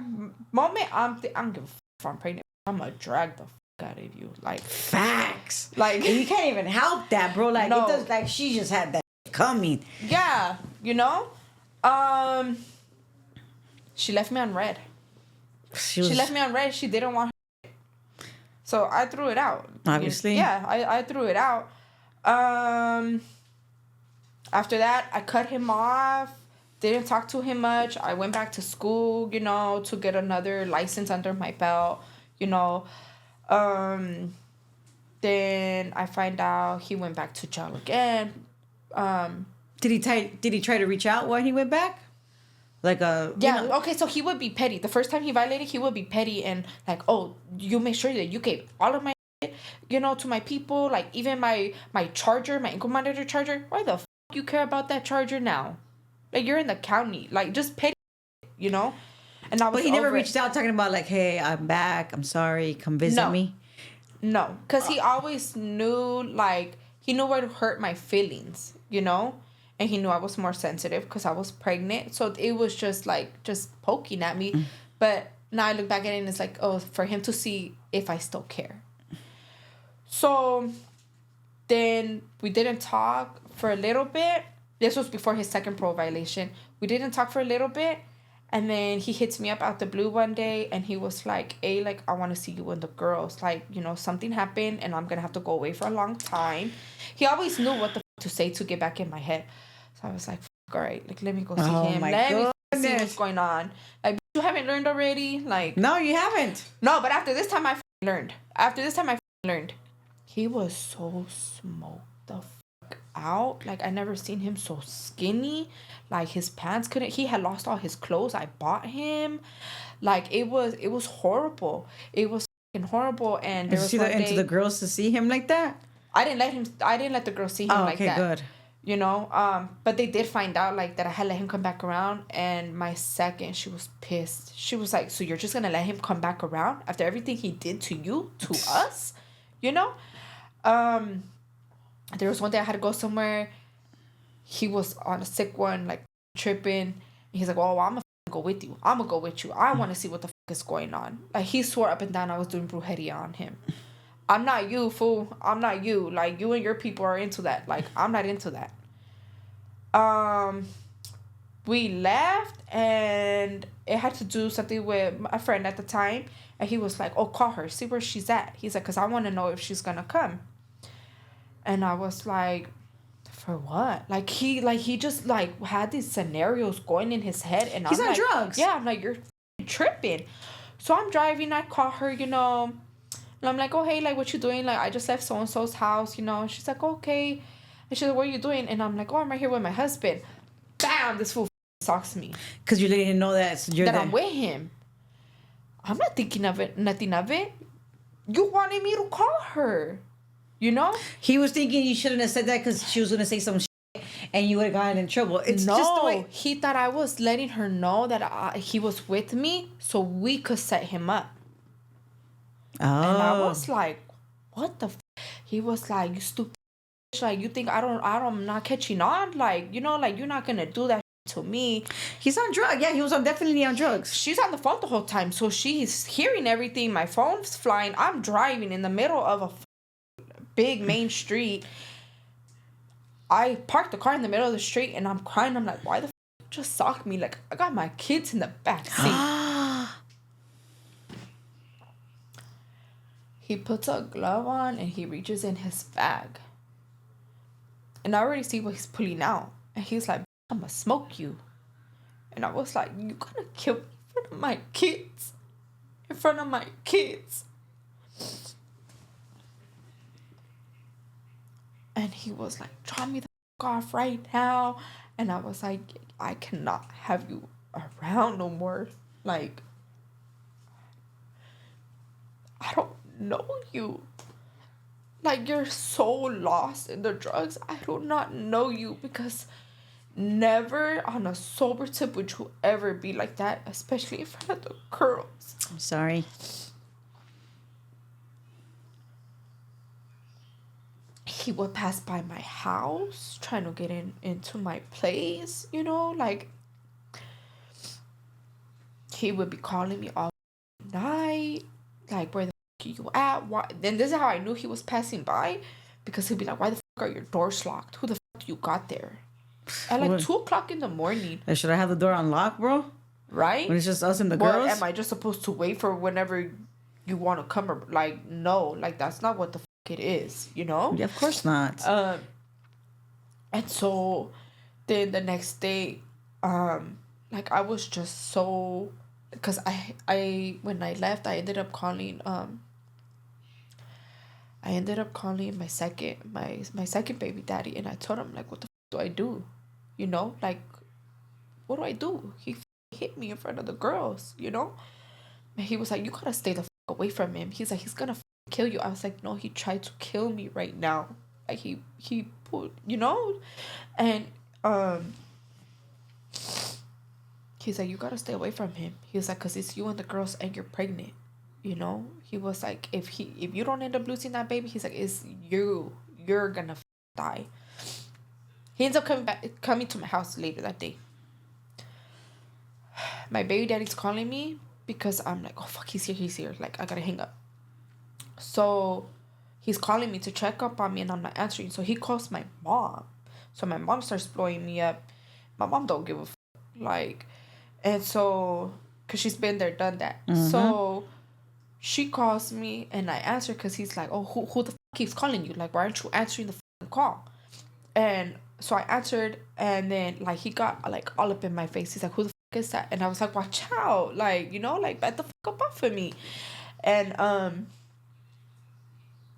Speaker 1: moment, I don't give a fuck if I'm pregnant. I'm going to drag the out of you. Like,
Speaker 2: facts.
Speaker 1: Like,
Speaker 2: and you can't even help that, bro. Like, no. It does, like, she just had that coming.
Speaker 1: Yeah, you know? She left me on red. She left me on red. She didn't want her. So I threw it out.
Speaker 2: Obviously.
Speaker 1: Yeah, I threw it out. After that, I cut him off. Didn't talk to him much. I went back to school, you know, to get another license under my belt, you know. Then I find out he went back to jail again.
Speaker 2: Did he try to reach out when he went back? Like a
Speaker 1: yeah, you know? Okay, so he would be petty. The first time he violated, he would be petty and like, oh, you make sure that you gave all of my shit, you know, to my people, like even my charger, my ankle monitor charger. Why the fuck you care about that charger now? Like, you're in the county, like, just petty, you know. And I was.
Speaker 2: But he never reached out talking about like, hey, I'm back. I'm sorry. Come visit me.
Speaker 1: No, because he always knew, like, he knew where to hurt my feelings, you know? And he knew I was more sensitive because I was pregnant. So it was just, like, just poking at me. But now I look back at it and it's like, oh, for him to see if I still care. So then we didn't talk for a little bit. This was before his second parole violation. We didn't talk for a little bit. And then he hits me up out the blue one day and he was like, hey, like, I want to see you and the girls. Like, you know, something happened and I'm going to have to go away for a long time. He always knew what the to say to get back in my head. So I was like, all right, like, let me go see him. Let me see what's going on. Like, you haven't learned already? Like,
Speaker 2: no, you haven't.
Speaker 1: No, but after this time, I learned. He was so smoked the out. Like, I never seen him so skinny. Like, his pants couldn't, he had lost all his clothes I bought him. Like, it was horrible. It was fucking horrible. And
Speaker 2: Did
Speaker 1: there
Speaker 2: you
Speaker 1: was
Speaker 2: see
Speaker 1: one
Speaker 2: into the
Speaker 1: day,
Speaker 2: girls to see him like that?
Speaker 1: I didn't let the girl see him
Speaker 2: Oh,
Speaker 1: like
Speaker 2: okay,
Speaker 1: that.
Speaker 2: good.
Speaker 1: You know, but they did find out like that I had let him come back around, and my second, she was pissed. She was like, "So you're just gonna let him come back around after everything he did to you, to us?" You know? There was one day I had to go somewhere. He was on a sick one, like tripping. And he's like, "Oh, I'm gonna go with you. I'm gonna go with you. I want to see what the fuck is going on." Like, he swore up and down I was doing brujeria on him. I'm not you, fool. I'm not you. Like, you and your people are into that. Like, I'm not into that. We left, and it had to do something with a friend at the time, and he was like, "Oh, call her, see where she's at." He's like, "Cause I want to know if she's gonna come." And I was like, "For what?" He just like had these scenarios going in his head, and
Speaker 2: He's
Speaker 1: I'm
Speaker 2: on
Speaker 1: like,
Speaker 2: drugs.
Speaker 1: "Yeah," I'm like, "You're tripping." So I'm driving, I call her, and I'm like, "Oh, hey, like, what you doing?" Like, "I just left so and so's house," And she's like, "Okay." And she's like, "What are you doing?" And I'm like, "Oh, I'm right here with my husband." Bam! This fool stalks me.
Speaker 2: Because you didn't know that you're
Speaker 1: That
Speaker 2: there.
Speaker 1: I'm with him. I'm not thinking of it, nothing of it. You wanted me to call her, you know?
Speaker 2: He was thinking you shouldn't have said that because she was going to say some shit and you would have gotten in trouble. It's just the way.
Speaker 1: He thought I was letting her know that he was with me so we could set him up.
Speaker 2: Oh.
Speaker 1: And I was like, what the He was like, "You stupid bitch. Like, you think I'm not catching on? Like, like, you're not going to do that to me."
Speaker 2: He's on drugs. Yeah, he was definitely on drugs.
Speaker 1: She's on the phone the whole time, so she's hearing everything. My phone's flying. I'm driving in the middle of a big main street. I parked the car in the middle of the street, and I'm crying. I'm like, "Why the just sock me? Like, I got my kids in the back seat." He puts a glove on, and he reaches in his bag. And I already see what he's pulling out. And he's like, "I'm gonna smoke you." And I was like, "You gonna kill me in front of my kids? In front of my kids?" And he was like, "Drop me the off right now." And I was like, "I cannot have you around no more. Like, I don't know you. Like, you're so lost in the drugs. I do not know you, because never on a sober tip would you ever be like that, especially in front of the girls."
Speaker 2: I'm sorry.
Speaker 1: He would pass by my house trying to get into my place, like, he would be calling me all night, like, "Where the fuck are you at? Why?" Then this is how I knew he was passing by, because he'd be like, "Why the fuck are your doors locked? Who the fuck you got there?" At like
Speaker 2: What?
Speaker 1: 2:00 in the morning,
Speaker 2: Should I have the door unlocked, bro?
Speaker 1: right?
Speaker 2: When it's just us and the
Speaker 1: Well,
Speaker 2: girls?
Speaker 1: am I just supposed to wait for whenever you want to come? Or, like, no, like, that's not what the fuck it is,
Speaker 2: Yeah, of course not.
Speaker 1: And so then the next day, like, I was just so, because when I left, I ended up calling my second baby daddy, and I told him, like, "What the do I do? Like, what do I do? He hit me in front of the girls, And he was like, "You gotta stay the away from him." He's like, "He's gonna kill you." I was like, "No, he tried to kill me right now. Like, he put, and he's like, "You gotta stay away from him." He was like, "Cause it's you and the girls, and you're pregnant." He was like, if you don't end up losing that baby, he's like, "It's you're gonna die." He ends up coming to my house later that day. My baby daddy's calling me, because I'm like, "Oh fuck, he's here. Like, I gotta hang up." So he's calling me to check up on me, and I'm not answering. So he calls my mom. So my mom starts blowing me up. My mom don't give a fuck. Like, and so, because she's been there, done that.
Speaker 2: Mm-hmm.
Speaker 1: So she calls me, and I answer, because he's like, "Oh, who the fuck keeps calling you? Like, why aren't you answering the fucking call?" And so I answered, and then, like, he got, like, all up in my face. He's like, "Who the fuck is that?" And I was like, "Watch out. Like, like, back the fuck up off of me." And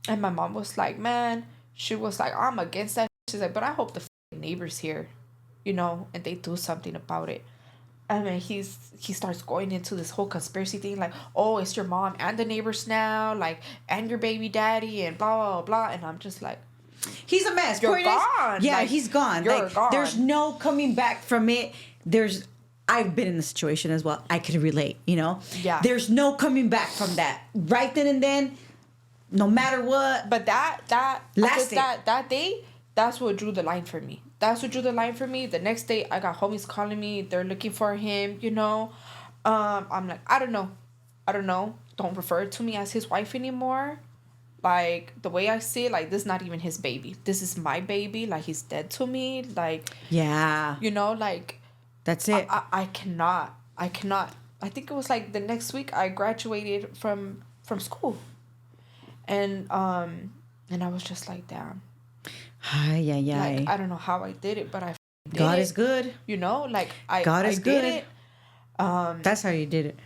Speaker 1: my mom was like, "Man," she was like, "I'm against that She's like, but I hope the neighbors here, you know, and they do something about it. And then he starts going into this whole conspiracy thing, like, oh, it's your mom and the neighbors now, like, and your baby daddy, and blah blah blah. And I'm just like,
Speaker 2: he's a mess.
Speaker 1: You're gone.
Speaker 2: Yeah,
Speaker 1: Like,
Speaker 2: he's gone.
Speaker 1: you're
Speaker 2: Like,
Speaker 1: gone.
Speaker 2: there's no coming back from it. I've been in the situation as well. I could relate, you know?
Speaker 1: Yeah.
Speaker 2: There's no coming back from that. Right then and then, no matter what.
Speaker 1: But that
Speaker 2: Last
Speaker 1: that day, that's what drew the line for me. That's what drew the line for me. The next day, I got homies calling me. They're looking for him, you know. I'm like, I don't know. Don't refer to me as his wife anymore. Like, the way I see it, like, this is not even his baby. This is my baby. Like, he's dead to me. Like,
Speaker 2: Yeah.
Speaker 1: you know, like,
Speaker 2: That's it.
Speaker 1: I cannot. I think it was like the next week I graduated from school. And I was just like, damn.
Speaker 2: Ay, ay, ay.
Speaker 1: Like, I don't know how I did it, but I did
Speaker 2: God
Speaker 1: it.
Speaker 2: is good.
Speaker 1: You know, like, I
Speaker 2: Did
Speaker 1: good.
Speaker 2: it. That's how you did it.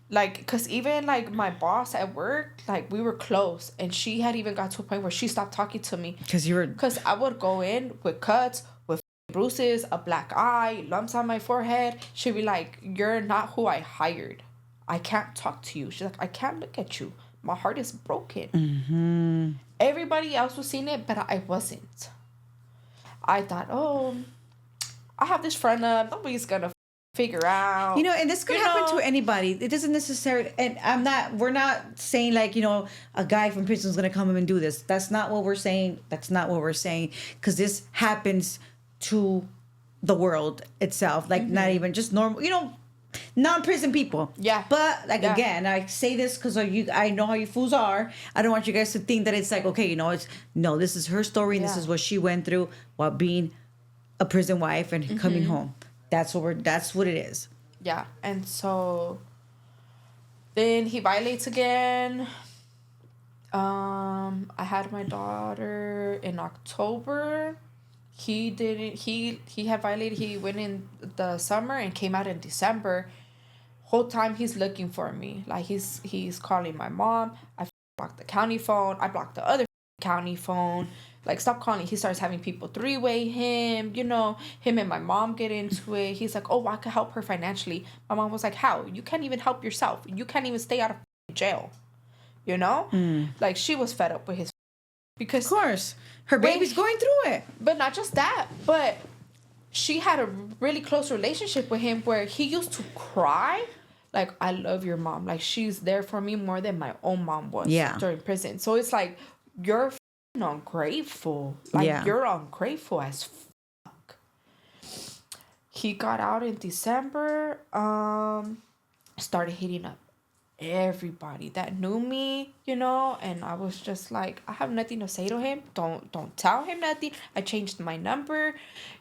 Speaker 1: Like, because even, like, my boss at work, like, we were close. And she had even got to a point where she stopped talking to me. Because I would go in with cuts, with bruises, a black eye, lumps on my forehead. She'd be like, you're not who I hired. I can't talk to you. She's like, I can't look at you. My heart is broken.
Speaker 2: Mm-hmm.
Speaker 1: Everybody else was seeing it, but I wasn't. I thought, oh, I have this friend up. Nobody's going to figure out.
Speaker 2: You know, and this could happen to anybody. It doesn't necessarily, and we're not saying like, you know, a guy from prison is going to come in and do this. That's not what we're saying. Because this happens to the world itself. Like, not even just normal, you know, non-prison people.
Speaker 1: Yeah.
Speaker 2: But, like, again, I say this because I know how you fools are. I don't want you guys to think that it's like, okay, you know, this is her story and this is what she went through while being a prison wife and coming home. That's what it is.
Speaker 1: Yeah. And so then he violates again. I had my daughter in October. He had violated. He went in the summer and came out in December. Whole time he's looking for me. Like, he's calling my mom. I blocked the county phone. I blocked the other county phone. Like, stop calling. He starts having people three-way him. You know, him and my mom get into it. He's like, oh, I could help her financially. My mom was like, how? You can't even help yourself. You can't even stay out of jail. You know? Like, she was fed up with his. Because,
Speaker 2: of course, her baby's going through it.
Speaker 1: But not just that, but she had a really close relationship with him where he used to cry like, I love your mom. Like, she's there for me more than my own mom was during prison. So it's like, you're ungrateful. Like, you're ungrateful as fuck. He got out in December, started hitting up everybody that knew me, you know, and I was just like, I have nothing to say to him. Don't tell him nothing. I changed my number,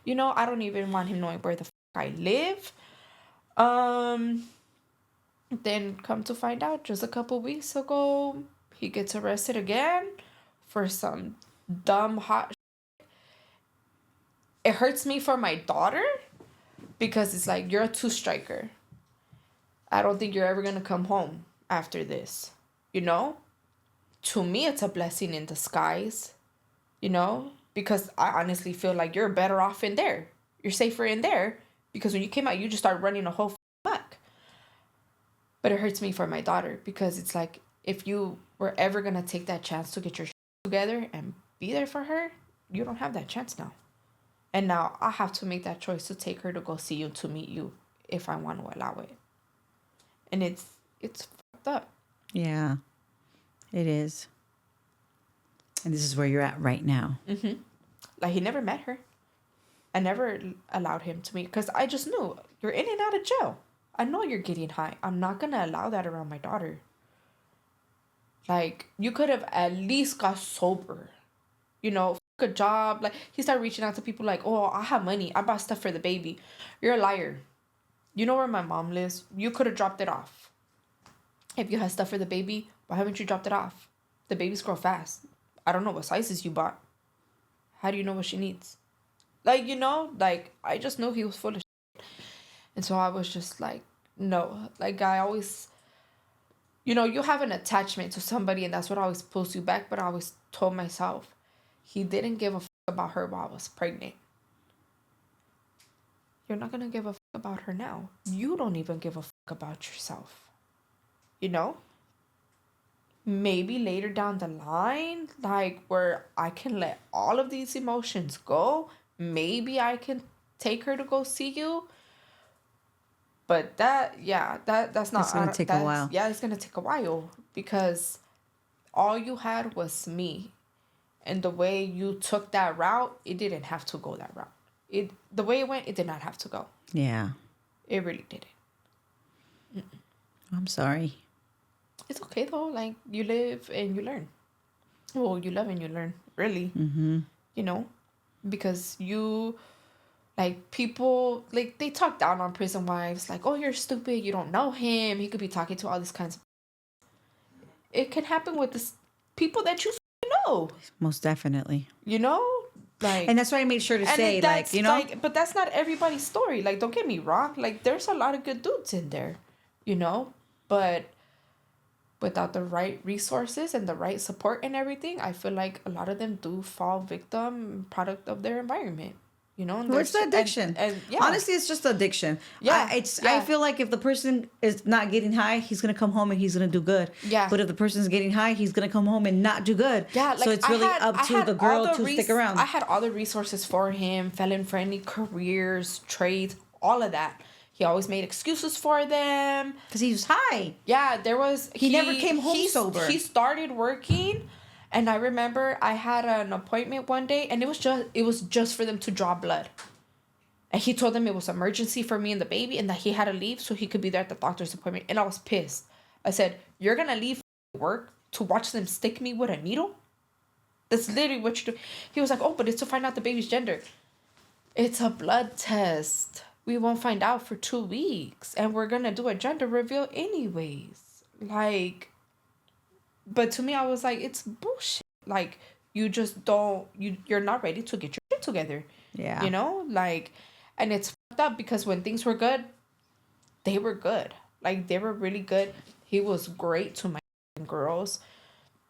Speaker 1: you know. I don't even want him knowing where the fuck I live. Then come to find out, just a couple weeks ago, he gets arrested again for some dumb hot shit. It hurts me for my daughter because it's like, you're a two-striker. I don't think you're ever gonna come home after this, you know? To me, it's a blessing in disguise, you know? Because I honestly feel like you're better off in there. You're safer in there because when you came out, you just started running a whole fuck. But it hurts me for my daughter because it's like, if you were ever gonna take that chance to get your shit together and be there for her, you don't have that chance now. And now I have to make that choice to take her to go see you, to meet you, if I want to allow it. And it's fucked up.
Speaker 2: Yeah, it is. And this is where you're at right now.
Speaker 1: Like, he never met her. I never allowed him to meet, because I just knew, you're in and out of jail. I know you're getting high. I'm not going to allow that around my daughter. Like, you could have at least got sober. You know, a job. Like, he started reaching out to people like, oh, I have money. I bought stuff for the baby. You're a liar. You know where my mom lives. You could have dropped it off. If you had stuff for the baby, why haven't you dropped it off? The babies grow fast. I don't know what sizes you bought. How do you know what she needs? Like, you know, like, I just knew he was full of shit. And so I was just like, no. Like, I always, you know, you have an attachment to somebody and that's what always pulls you back. But I always told myself, he didn't give a fuck about her while I was pregnant. You're not gonna give a fuck about her now. You don't even give a fuck about yourself. You know? Maybe later down the line, like where I can let all of these emotions go, maybe I can take her to go see you. But that's not.
Speaker 2: It's gonna take a while.
Speaker 1: Yeah, it's gonna take a while because all you had was me, and the way you took that route, it didn't have to go that route. The way it went, it did not have to go.
Speaker 2: Yeah.
Speaker 1: It really didn't.
Speaker 2: I'm sorry.
Speaker 1: It's okay though. Like, you live and you learn. Well, you love and you learn, really.
Speaker 2: Mm-hmm.
Speaker 1: You know, because like, people, like, they talk down on prison wives. Like, oh, you're stupid. You don't know him. He could be talking to all these kinds of. It can happen with this people that you know.
Speaker 2: Most definitely.
Speaker 1: You know, like.
Speaker 2: And that's why I made sure to say, like, you know.
Speaker 1: Like, but that's not everybody's story. Like, don't get me wrong. Like, there's a lot of good dudes in there, you know, but without the right resources and the right support and everything, I feel like a lot of them do fall victim product of their environment. You know,
Speaker 2: What's the addiction?
Speaker 1: And yeah.
Speaker 2: Honestly, it's just addiction.
Speaker 1: Yeah,
Speaker 2: I feel like if the person is not getting high, he's gonna come home and he's gonna do good.
Speaker 1: Yeah.
Speaker 2: But if the person's getting high, he's gonna come home and not do good.
Speaker 1: Yeah, like,
Speaker 2: so it's really up to the girl to stick around.
Speaker 1: I had all the resources for him, felon-friendly careers, trades, all of that. He always made excuses for them.
Speaker 2: Because he was high.
Speaker 1: Yeah, there was...
Speaker 2: He never came home sober.
Speaker 1: He started working, and I remember I had an appointment one day, and it was just for them to draw blood. And he told them it was emergency for me and the baby, and that he had to leave so he could be there at the doctor's appointment. And I was pissed. I said, you're going to leave work to watch them stick me with a needle? That's literally what you do. He was like, oh, but it's to find out the baby's gender. It's a blood test. We won't find out for 2 weeks. And we're going to do a gender reveal anyways. Like, but to me, I was like, it's bullshit. Like, you just don't, you're not ready to get your shit together.
Speaker 2: Yeah.
Speaker 1: You know, like, and it's fucked up because when things were good, they were good. Like, they were really good. He was great to my girls.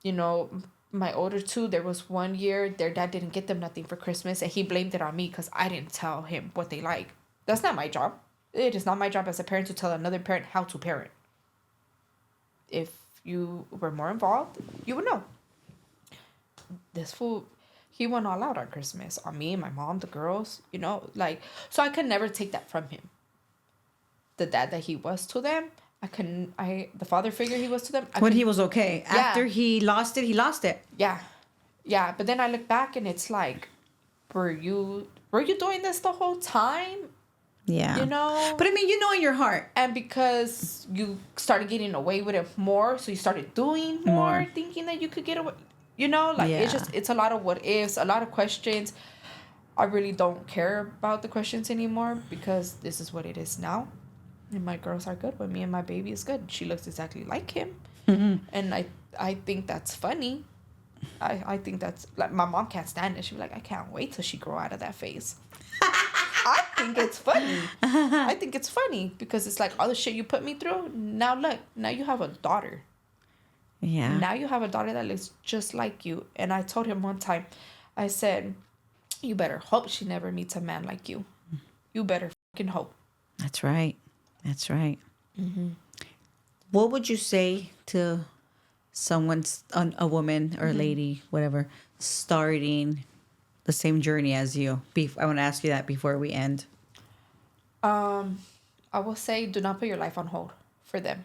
Speaker 1: You know, my older two, there was one year their dad didn't get them nothing for Christmas, and he blamed it on me because I didn't tell him what they like. That's not my job. It is not my job as a parent to tell another parent how to parent. If you were more involved, you would know. This fool, he went all out on Christmas, on me, my mom, the girls, you know, like, so I could never take that from him. The dad that he was to them, the father figure he was to them.
Speaker 2: He was okay.
Speaker 1: Yeah.
Speaker 2: After he lost it, he lost it.
Speaker 1: Yeah. Yeah. But then I look back and it's like, were you doing this the whole time?
Speaker 2: Yeah.
Speaker 1: You know?
Speaker 2: But I mean, you know in your heart.
Speaker 1: And because you started getting away with it more, so you started doing more. Thinking that you could get away. You know, like,
Speaker 2: yeah.
Speaker 1: it's a lot of what ifs, a lot of questions. I really don't care about the questions anymore because this is what it is now. And my girls are good with me and my baby is good. She looks exactly like him. Mm-hmm. And I think that's funny. I think that's, like, my mom can't stand it. She'd be like, I can't wait till she grow out of that phase. I think it's funny. I think it's funny because it's like all the shit you put me through. Now look, now you have a daughter.
Speaker 2: Yeah.
Speaker 1: Now you have a daughter that looks just like you. And I told him one time, I said, you better hope she never meets a man like you. You better fucking hope.
Speaker 2: That's right. That's right.
Speaker 1: Mm-hmm.
Speaker 2: What would you say to a woman or a lady, whatever, starting the same journey as you? I want to ask you that before we end.
Speaker 1: I will say, do not put your life on hold for them.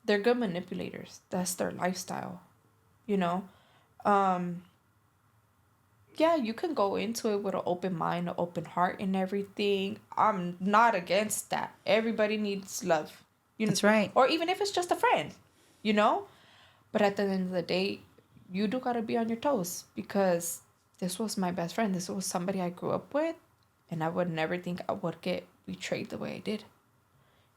Speaker 1: They're good manipulators. That's their lifestyle, you know? Yeah, you can go into it with an open mind, an open heart and everything. I'm not against that. Everybody needs love.
Speaker 2: That's right.
Speaker 1: Or even if it's just a friend, you know? But at the end of the day, you do got to be on your toes because this was my best friend. This was somebody I grew up with, and I would never think I would get betrayed the way I did.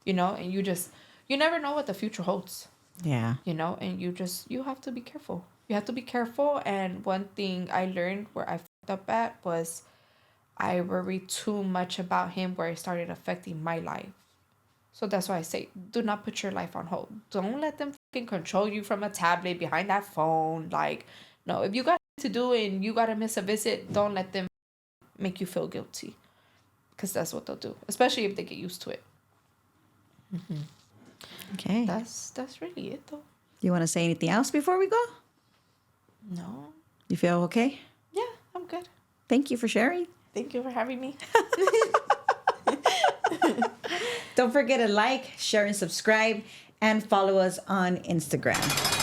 Speaker 1: You know? And you never know what the future holds.
Speaker 2: Yeah.
Speaker 1: You know? And you have to be careful. You have to be careful. And one thing I learned where I fucked up at was I worried too much about him where it started affecting my life. So that's why I say, do not put your life on hold. Don't let them fucking control you from a tablet behind that phone. Like, no, if you got to do and you gotta miss a visit, don't let them make you feel guilty, because that's what they'll do, especially if they get used to it.
Speaker 2: Okay.
Speaker 1: That's really it though.
Speaker 2: You want to say anything else before we go?
Speaker 1: No.
Speaker 2: You feel okay?
Speaker 1: Yeah, I'm good.
Speaker 2: Thank you for sharing.
Speaker 1: Thank you for having me.
Speaker 2: Don't forget to like, share, and subscribe, and follow us on Instagram.